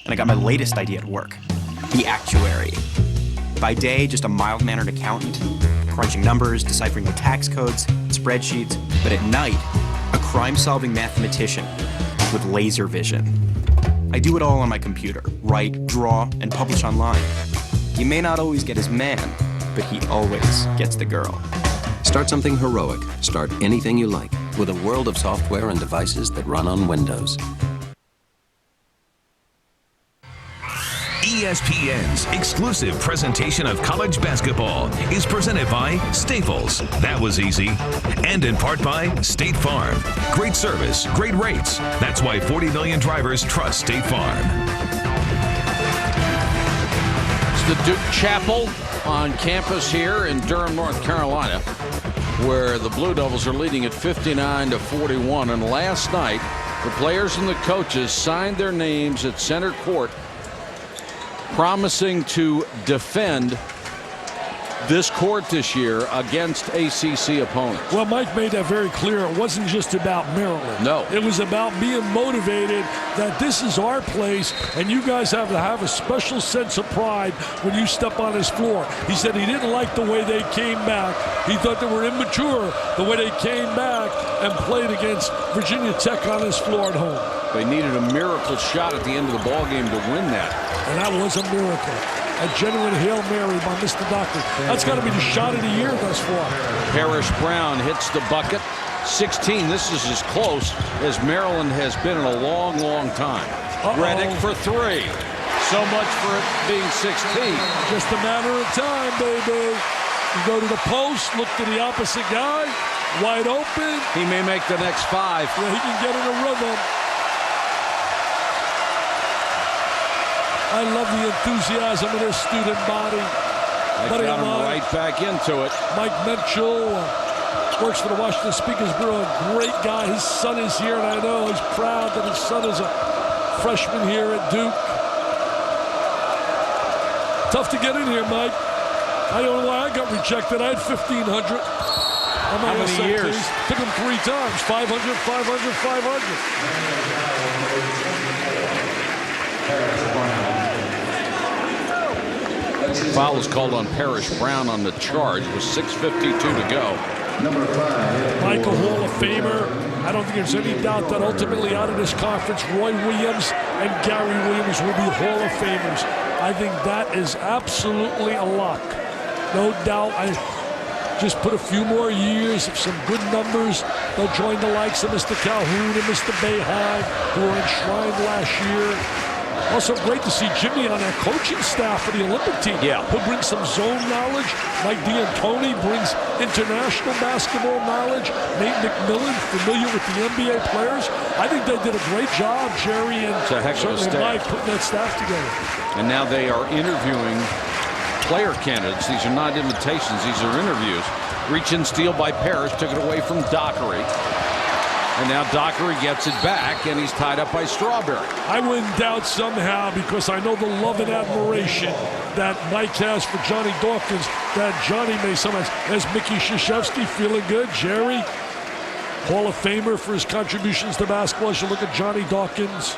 and I got my latest idea at work, The Actuary. By day, just a mild-mannered accountant, crunching numbers, deciphering the tax codes, spreadsheets, but at night, a crime-solving mathematician with laser vision. I do it all on my computer, write, draw, and publish online. You may not always get his man, but he always gets the girl. Start something heroic. Start anything you like with a world of software and devices that run on Windows. ESPN's exclusive presentation of college basketball is presented by Staples. That was easy. And in part by State Farm. Great service, great rates. That's why 40 million drivers trust State Farm. It's the Duke Chapel on campus here in Durham, North Carolina, where the Blue Devils are leading at 59-41. And last night, the players and the coaches signed their names at center court, promising to defend this court this year against ACC opponents. Well, Mike made that very clear. It wasn't just about Maryland. No. It was about being motivated that this is our place, and you guys have to have a special sense of pride when you step on his floor. He said he didn't like the way they came back. He thought they were immature the way they came back and played against Virginia Tech on his floor at home. They needed a miracle shot at the end of the ballgame to win that. And that was a miracle. A genuine Hail Mary by Mr. Doctor. That's got to be the shot of the year thus far. Parrish Brown hits the bucket. 16. This is as close as Maryland has been in a long, long time. Redick for 3. So much for it being 16. Just a matter of time, baby. You go to the post, look to the opposite guy, wide open. He may make the next 5. Yeah, he can get in a rhythm. I love the enthusiasm of this student body. They got him right back into it. Mike Mitchell works for the Washington Speakers Bureau. A great guy. His son is here, and I know he's proud that his son is a freshman here at Duke. Tough to get in here, Mike. I don't know why I got rejected. I had 1,500. How many years? Took him 3 times. 500, 500, 500. Foul is called on Parrish Brown on the charge with 6:52 to go. Number 5. Michael Hall of Famer. I don't think there's any doubt that ultimately out of this conference, Roy Williams and Gary Williams will be Hall of Famers. I think that is absolutely a lock. No doubt. I just put a few more years of some good numbers. They'll join the likes of Mr. Calhoun and Mr. Behan, who were enshrined last year. Also great to see Jimmy on our coaching staff for the Olympic team. Yeah. He'll bring some zone knowledge. Mike D'Antoni brings international basketball knowledge. Nate McMillan, familiar with the NBA players. I think they did a great job, Jerry and certainly Mike, putting that staff together. And now they are interviewing player candidates. These are not invitations. These are interviews. Reach and steal by Parrish. Took it away from Dockery. And now Dockery gets it back, and he's tied up by Strawberry. I wouldn't doubt somehow, because I know the love and admiration that Mike has for Johnny Dawkins, that Johnny may sometimes. There's Mickey Krzyzewski feeling good. Jerry, Hall of Famer for his contributions to basketball. As you look at Johnny Dawkins.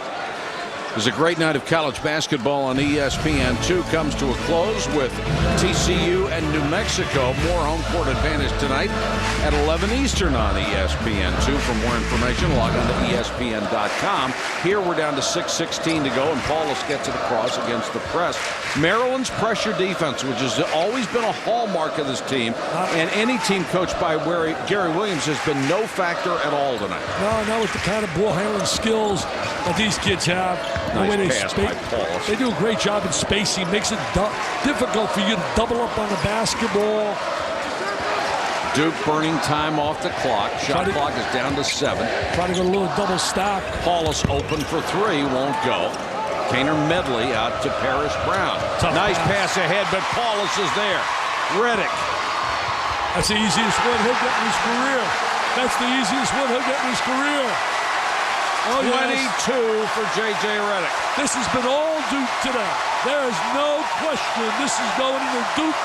It was a great night of college basketball on ESPN2 comes to a close with TCU and New Mexico. More home court advantage tonight at 11 Eastern on ESPN2. For more information, log on to ESPN.com. Here we're down to 6:16 to go, and Paulus gets it across against the press. Maryland's pressure defense, which has always been a hallmark of this team, and any team coached by Gary Williams, has been no factor at all tonight. No, not with the kind of ball handling skills that these kids have. Nice pass by Paulus. They do a great job in spacing. Makes it difficult for you to double up on the basketball. Duke burning time off the clock. Shot clock is down to 7. Try to go a little double stack. Paulus open for 3. Won't go. Kaner Medley out to Paris Brown. Nice pass ahead, but Paulus is there. Redick. That's the easiest one he'll get in his career. That's the easiest one he'll get in his career. Oh, 22 for J.J. Redick. This has been all Duke today. There is no question this is going in the Duke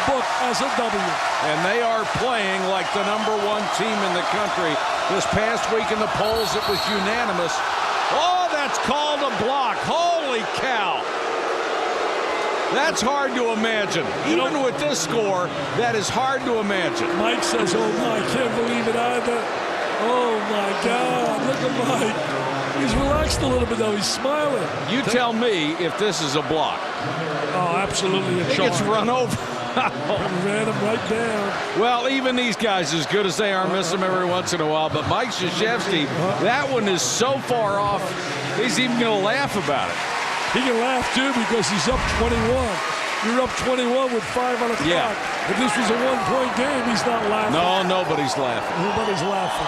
book as a W. And they are playing like the #1 team in the country. This past week in the polls, it was unanimous. Oh, that's called a block. Holy cow. That's hard to imagine. Even with this score, that is hard to imagine. Mike says, oh, my, I can't believe it either. Oh, my God. Look at Mike. He's relaxed a little bit, though. He's smiling. You tell me if this is a block. Oh, absolutely a He gets run over. Ran him right down. Well, even these guys, as good as they are, miss them every once in a while. But Mike Krzyzewski, that one is so far off, he's even going to laugh about it. He can laugh, too, because he's up 21. You're up 21 with 5 on the clock. Yeah. If this was a one-point game, he's not laughing. No, nobody's laughing. Nobody's laughing.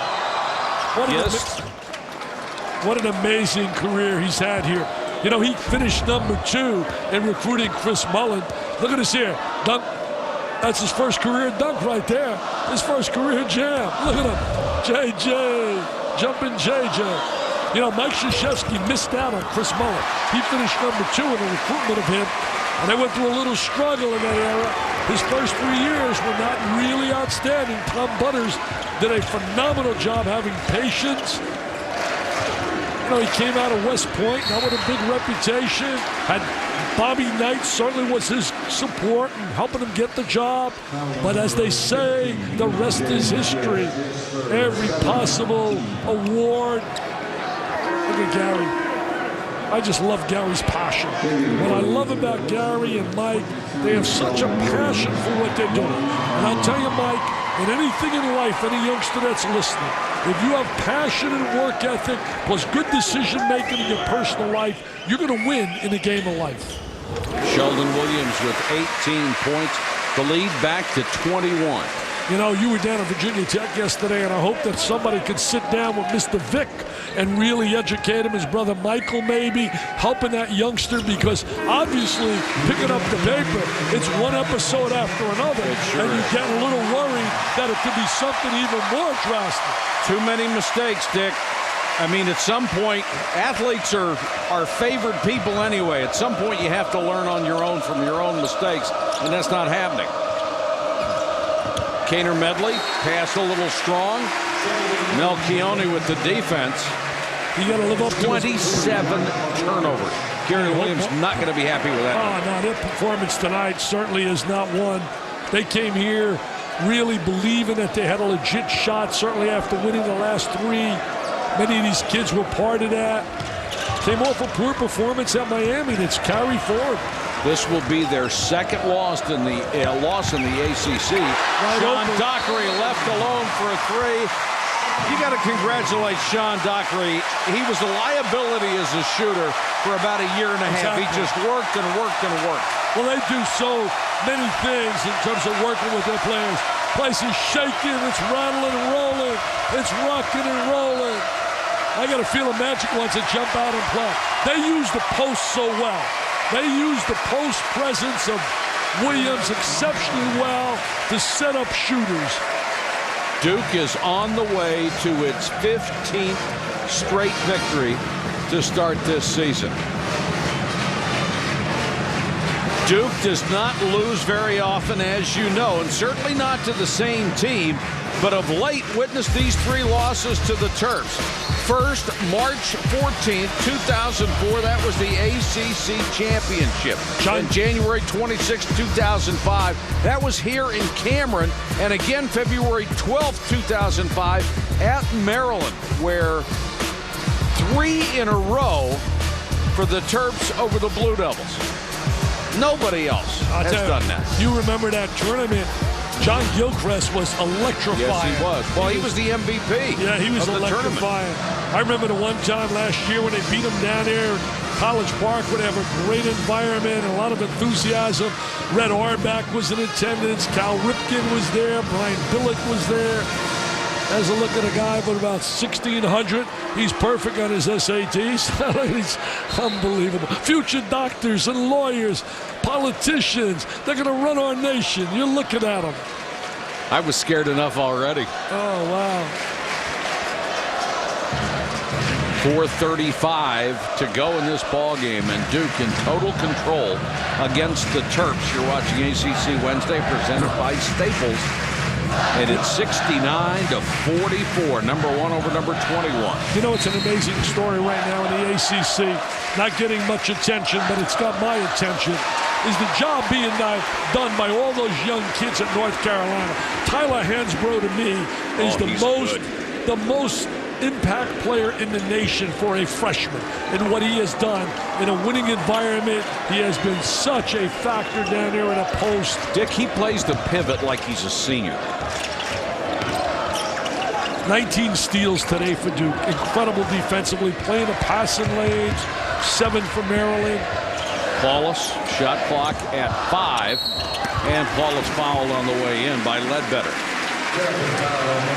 What an amazing career he's had here. You know, he finished #2 in recruiting Chris Mullin. Look at this here. Dunk. That's his first career dunk right there. His first career jam. Look at him. JJ. Jumping JJ. You know, Mike Krzyzewski missed out on Chris Mullin. He finished #2 in the recruitment of him. And they went through a little struggle in that era. His first 3 years were not really outstanding. Tom Butters did a phenomenal job having patience. You know, he came out of West Point, not with a big reputation. Had Bobby Knight certainly was his support and helping him get the job. But as they say, the rest is history. Every possible award. Look at Gary. I just love Gary's passion. What I love about Gary and Mike, they have such a passion for what they're doing. And I'll tell you, Mike, in anything in life, any youngster that's listening, if you have passion and work ethic, plus good decision-making in your personal life, you're going to win in the game of life. Sheldon Williams with 18 points. The lead back to 21. You know, you were down at Virginia Tech yesterday, and I hope that somebody could sit down with Mr. Vick and really educate him, his brother Michael maybe, helping that youngster, because obviously picking up the paper, it's one episode after another, and you get a little worried that it could be something even more drastic. Too many mistakes, Dick. I mean, at some point, athletes are favored people anyway. At some point, you have to learn on your own from your own mistakes, and that's not happening. Kaner Medley, pass a little strong. Melchione with the defense. You got to live up to 27 turnovers. Gary Williams not going to be happy with that. Oh, no, their performance tonight certainly is not one. They came here really believing that they had a legit shot, certainly after winning the last 3. Many of these kids were part of that. Came off a poor performance at Miami that's carried forward. This will be their second loss in the ACC. Sean Dockery left alone for a 3. You got to congratulate Sean Dockery. He was a liability as a shooter for about a year and a half. He just worked and worked and worked. Well, they do so many things in terms of working with their players. Place is shaking, it's rattling and rolling, it's rocking and rolling. I got a feeling Magic wants to jump out and play. They use the post so well. They use the post presence of Williams exceptionally well to set up shooters. Duke is on the way to its 15th straight victory to start this season. Duke does not lose very often, as you know, and certainly not to the same team, but of late witnessed these 3 losses to the Terps. First, March 14th, 2004, that was the ACC Championship. And January 26, 2005, that was here in Cameron. And again, February 12th, 2005, at Maryland, where 3 in a row for the Terps over the Blue Devils. Nobody else has done that. You remember that tournament? John Gilchrist was electrifying. Yes, he was. Well, he was the MVP. Yeah, he was of the electrifying. I remember the one time last year when they beat him down there in College Park, whatever. Great environment, a lot of enthusiasm. Red Auerbach was in attendance. Cal Ripken was there. Brian Billick was there. As a look at a guy with about 1,600, he's perfect on his SATs. He's unbelievable. Future doctors and lawyers, politicians, they're going to run our nation. You're looking at them. I was scared enough already. Oh, wow. 4:35 to go in this ball game, and Duke in total control against the Terps. You're watching ACC Wednesday, presented by Staples. And it's 69-44, number 1 over number 21. You know, it's an amazing story right now in the ACC. Not getting much attention, but it's got my attention. Is the job being done by all those young kids at North Carolina. Tyler Hansbrough, to me, is the most impact player in the nation for a freshman. And what he has done in a winning environment, he has been such a factor down there in a post. Dick, he plays the pivot like he's a senior. 19 steals today for Duke. Incredible defensively, playing the passing lanes. 7 for Maryland. Paulus, shot clock at 5. And Paulus fouled on the way in by Ledbetter.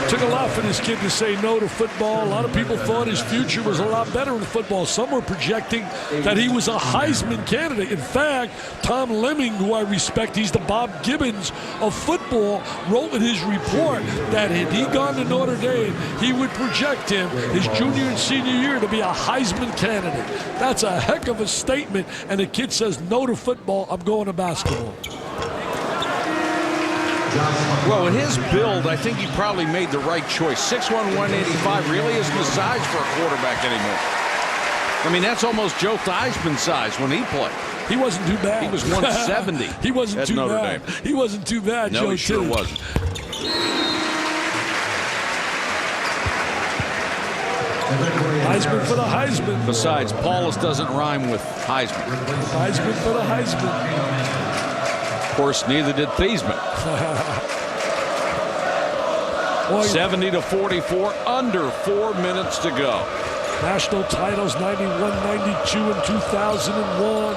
Took a lot for this kid to say no to football. A lot of people thought his future was a lot better in football. Some were projecting that he was a Heisman candidate. In fact, Tom Lemming, who I respect, he's the Bob Gibbons of football, wrote in his report that had he gone to Notre Dame, he would project him his junior and senior year to be a Heisman candidate. That's a heck of a statement. And the kid says no to football, I'm going to basketball. Well, in his build, I think he probably made the right choice. 6'1", 185 really isn't the size for a quarterback anymore. I mean, that's almost Joe Theismann's size when he played. He wasn't too bad. He was 170. He wasn't at too Notre bad. Dame. He wasn't too bad, No, Joe. he sure wasn't. Heisman for the Heisman. Besides, Paulus doesn't rhyme with Heisman. Heisman for the Heisman. Of course, neither did Thiesman. 70-44, under 4 minutes to go. National titles 91, 92, and 2001.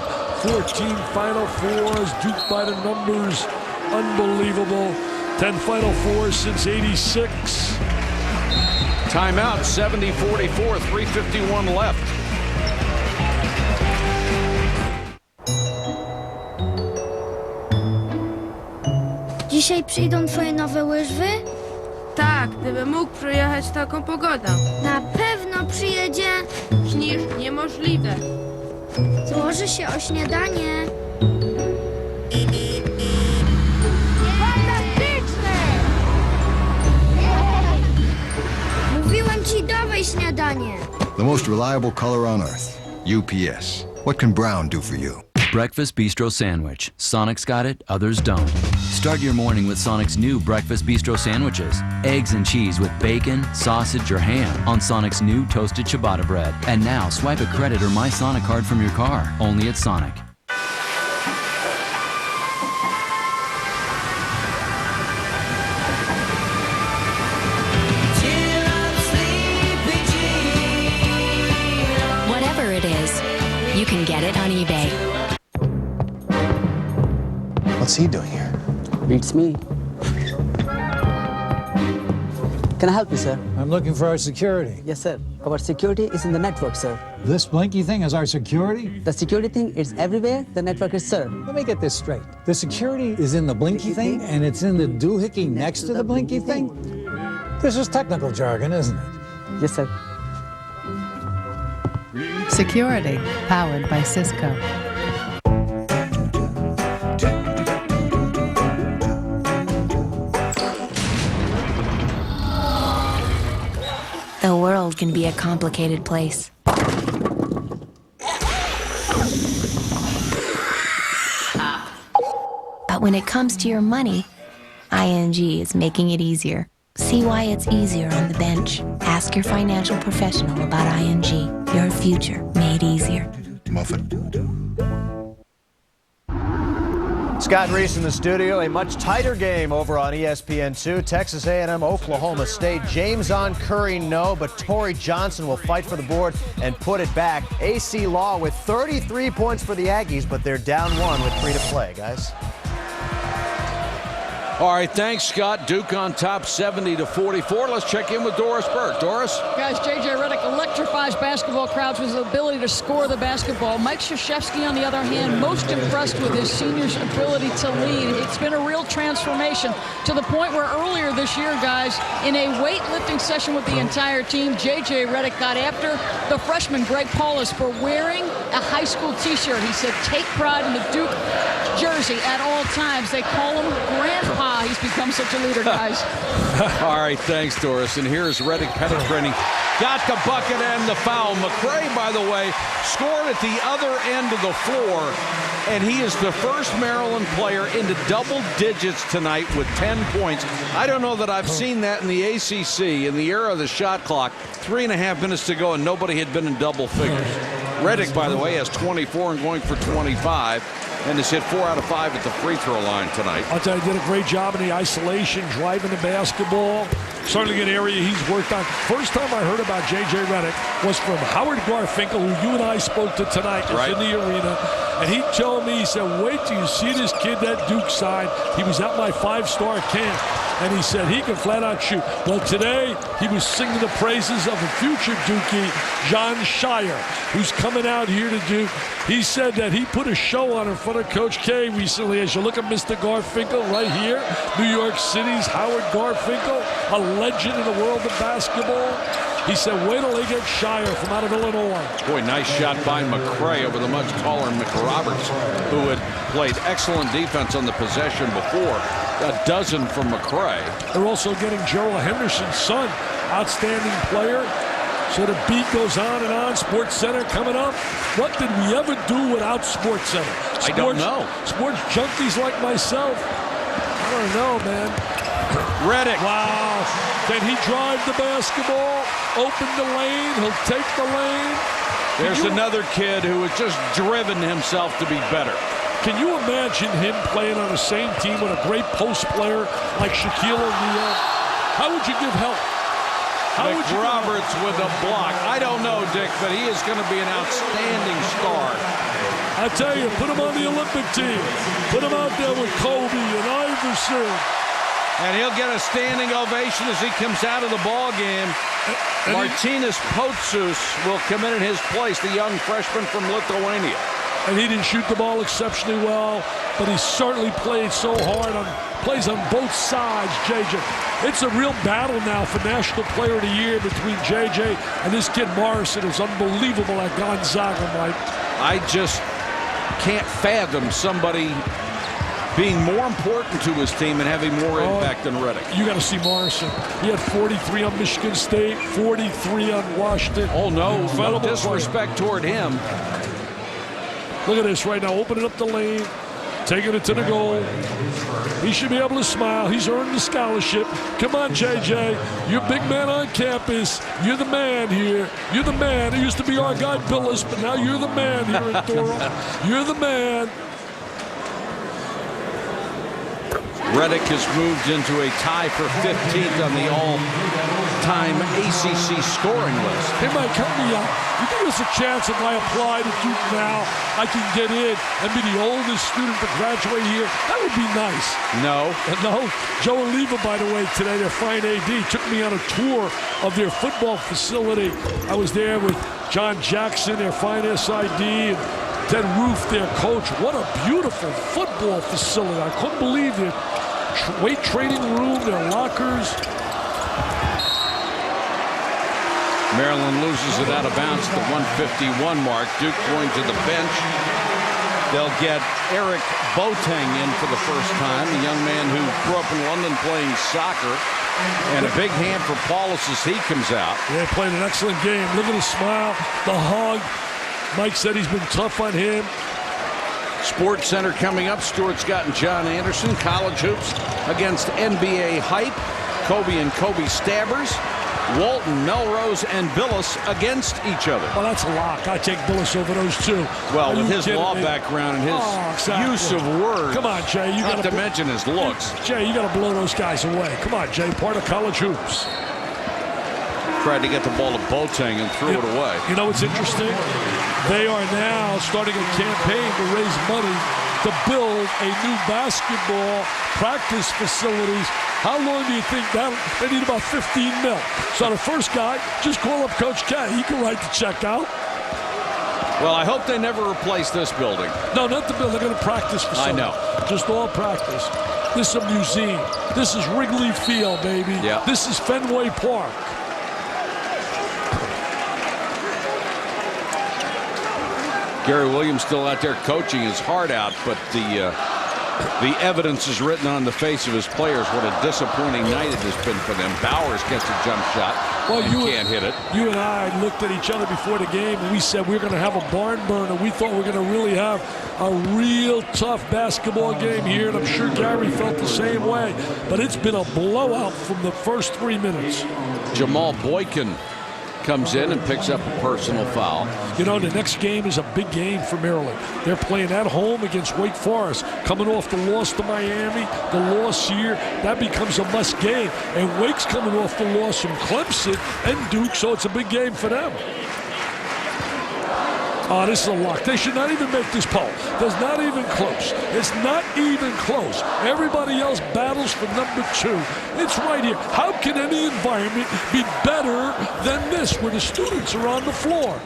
14 Final Fours. Duke by the numbers. Unbelievable. 10 Final Fours since 86. Timeout, 70-44, 3:51 left. Dzisiaj przyjdą twoje nowe łyżwy? Tak, gdybym mógł przyjechać taką pogodą. Na pewno przyjedzie. Śnisz, niemożliwe. Złoży się o śniadanie. Fantastyczne! Mówiłem ci, dawaj śniadanie. The most reliable color on earth. UPS. What can Brown do for you? Breakfast Bistro Sandwich. Sonic's got it, others don't. Start your morning with Sonic's new Breakfast Bistro Sandwiches. Eggs and cheese with bacon, sausage, or ham on Sonic's new toasted ciabatta bread. And now, swipe a credit or My Sonic card from your car. Only at Sonic. Whatever it is, you can get it on eBay. What's he doing here? Beats me. Can I help you, sir? I'm looking for our security. Yes, sir. Our security is in the network, sir. This blinky thing is our security? The security thing is everywhere. The network is, sir. Let me get this straight. The security is in the blinky thing, and it's in the doohickey next to the blinky thing? This is technical jargon, isn't it? Yes, sir. Security, powered by Cisco. The world can be a complicated place. But when it comes to your money, ING is making it easier. See why it's easier on the bench. Ask your financial professional about ING. Your future made easier. Muffin. Scott Reese in the studio. A much tighter game over on ESPN2. Texas A&M, Oklahoma State. James on Curry, no, but Torrey Johnson will fight for the board and put it back. AC Law with 33 points for the Aggies, but they're down 1 with 3 to play, guys. All right, thanks, Scott. Duke on top 70-44. Let's check in with Doris Burke. Doris? Guys, J.J. Redick electrifies basketball crowds with his ability to score the basketball. Mike Krzyzewski, on the other hand, most impressed with his senior's ability to lead. It's been a real transformation to the point where earlier this year, guys, in a weightlifting session with the entire team, J.J. Redick got after the freshman Greg Paulus for wearing a high school T-shirt. He said, take pride in the Duke jersey at all times. They call him Grandpa. He's become such a leader, guys. All right, thanks, Doris. And here's Redick penetrating. Got the bucket and the foul. McCray, by the way, scored at the other end of the floor, and he is the first Maryland player into double digits tonight with 10 points. I don't know that I've seen that in the ACC in the era of the shot clock. 3.5 minutes to go, and nobody had been in double figures. Redick, by the way, has 24 and going for 25. And has hit 4 out of 5 at the free throw line tonight. I'll tell you, he did a great job in the isolation, driving the basketball. Certainly an area he's worked on. First time I heard about J.J. Redick was from Howard Garfinkel, who you and I spoke to tonight. Right. In the arena. And he told me, he said, wait till you see this kid that Duke side. He was at my 5-star camp. And he said he can flat out shoot. Well, today he was singing the praises of a future Dookie, John Shire, who's coming out here to Duke. He said that he put a show on in front of Coach K recently. As you look at Mr. Garfinkel right here, New York City's Howard Garfinkel, a legend in the world of basketball. He said, wait till they get Shire from out of Illinois. Boy, nice shot by McCray over the much taller McRoberts, who had played excellent defense on the possession before. A dozen from McCray. They're also getting Gerald Henderson's son, outstanding player. So the beat goes on and on. Sports Center coming up. What did we ever do without Sports Center? I don't know. Sports junkies like myself. I don't know, man. Redick. Wow. Can he drive the basketball? Open the lane. He'll take the lane. There's another kid who has just driven himself to be better. Can you imagine him playing on the same team with a great post player like Shaquille O'Neal? How would you give help? McRoberts with a block. I don't know, Dick, but he is going to be an outstanding star. I tell you, put him on the Olympic team. Put him out there with Kobe and Iverson. And he'll get a standing ovation as he comes out of the ball game. Martynas Pocius will come in his place, the young freshman from Lithuania. And he didn't shoot the ball exceptionally well, but he certainly played so hard plays on both sides, JJ. It's a real battle now for National Player of the Year between JJ and this kid Morrison, who's unbelievable at Gonzaga, Mike. I just can't fathom somebody being more important to his team and having more impact than Redick. You got to see Morrison. He had 43 on Michigan State, 43 on Washington. Oh, no disrespect toward him. Look at this right now, opening up the lane, taking it to the goal. He should be able to smile. He's earned the scholarship. Come on, JJ. You're a big man on campus. You're the man here. You're the man. It used to be our guy Billis, but now you're the man here at Thorough. You're the man. Redick has moved into a tie for 15th on the all-time ACC scoring list. Hey, Mike, help me out. You think there's a chance if I apply to Duke now, I can get in and be the oldest student to graduate here? That would be nice. No. No. Joe Oliva, by the way, today, their fine AD, took me on a tour of their football facility. I was there with John Jackson, their fine SID, and Ted Roof, their coach. What a beautiful football facility. I couldn't believe it. Weight training room, their lockers. Maryland loses it out of bounds at the 151 mark. Duke going to the bench. They'll get Eric Boateng in for the first time, a young man who grew up in London playing soccer. And a big hand for Paulus as he comes out. Yeah, played an excellent game. Look at his smile, the hug. Mike said he's been tough on him. Sports Center coming up. Stuart Scott and John Anderson. College hoops against NBA hype. Kobe and Kobe Stabbers. Walton, Melrose, and Billis against each other. Well, that's a lock. I take Billis over those two. Well, with his law background and his use of words. Come on, Jay. You not to mention his looks. Jay, you got to blow those guys away. Come on, Jay. Part of college hoops. Tried to get the ball to Boateng and threw it away. You know what's interesting? They are now starting a campaign to raise money to build a new basketball practice facilities. How long do you think that? They need about 15 mil. So the first guy, just call up Coach K. He can write the check out. Well, I hope they never replace this building. No, not the building. They're going to practice facility. I know. Just all practice. This is a museum. This is Wrigley Field, baby. Yeah. This is Fenway Park. Gary Williams still out there coaching his heart out, but the evidence is written on the face of his players. What a disappointing night it has been for them. Bowers gets a jump shot. Well, you can't hit it. You and I looked at each other before the game, and we said we're going to have a barn burner. We thought we were going to really have a real tough basketball game here, and I'm sure Gary felt the same way. But it's been a blowout from the first 3 minutes. Jamal Boykin comes in and picks up a personal foul. You know, the next game is a big game for Maryland. They're playing at home against Wake Forest, coming off the loss to Miami, the loss here. That becomes a must game. And Wake's coming off the loss from Clemson and Duke, so it's a big game for them. Oh, this is a lock. They should not even make this poll. There's not even close. It's not even close. Everybody else battles for number 2. It's right here. How can any environment be better than this where the students are on the floor?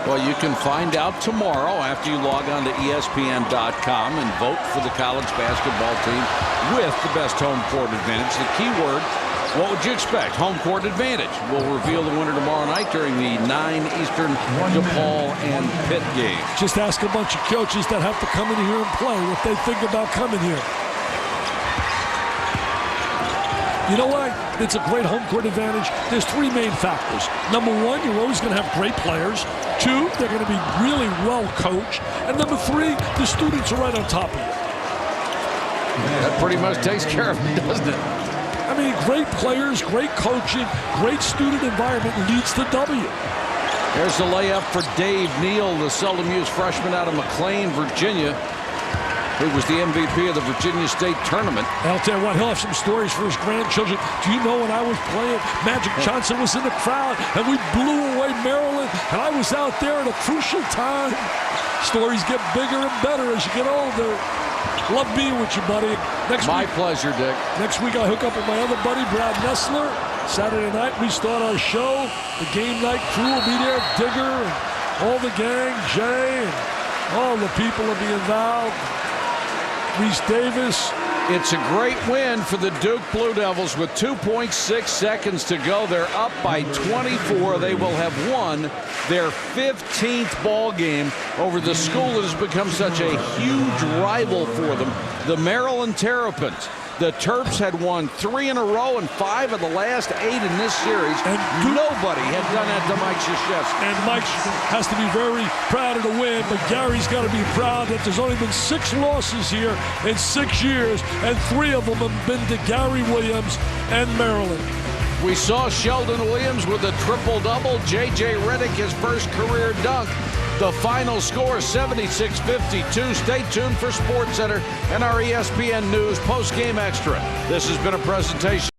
Well, you can find out tomorrow after you log on to ESPN.com and vote for the college basketball team with the best home court advantage. The key word, what would you expect? Home court advantage. We'll reveal the winner tomorrow night during the 9 Eastern DePaul and Pitt game. Just ask a bunch of coaches that have to come in here and play what they think about coming here. You know what? It's a great home court advantage. There's 3 main factors. Number 1, you're always going to have great players. 2, they're going to be really well coached. And number 3, the students are right on top of you. That pretty much takes care of it, doesn't it? I mean, great players, great coaching, great student environment leads to W. There's the layup for Dave Neal, the seldom-used freshman out of McLean, Virginia, who was the MVP of the Virginia State Tournament. I'll tell you what, he'll have some stories for his grandchildren. Do you know when I was playing, Magic Johnson was in the crowd, and we blew away Maryland, and I was out there at a crucial time. Stories get bigger and better as you get older. Love being with you, buddy. My pleasure, Dick. Next week, I hook up with my other buddy, Brad Nessler. Saturday night, we start our show. The game night crew will be there. Digger and all the gang, Jay, and all the people will be involved. Reese Davis. It's a great win for the Duke Blue Devils with 2.6 seconds to go. They're up by 24. They will have won their 15th ball game over the school that has become such a huge rival for them, the Maryland Terrapins. The Terps had won 3 in a row and 5 of the last 8 in this series. And nobody had done that to Mike Krzyzewski. And Mike has to be very proud of the win, but Gary's got to be proud that there's only been 6 losses here in 6 years, and 3 of them have been to Gary Williams and Maryland. We saw Sheldon Williams with a triple-double. J.J. Redick, his first career dunk. The final score, 76-52. Stay tuned for SportsCenter and our ESPN News post-game extra. This has been a presentation.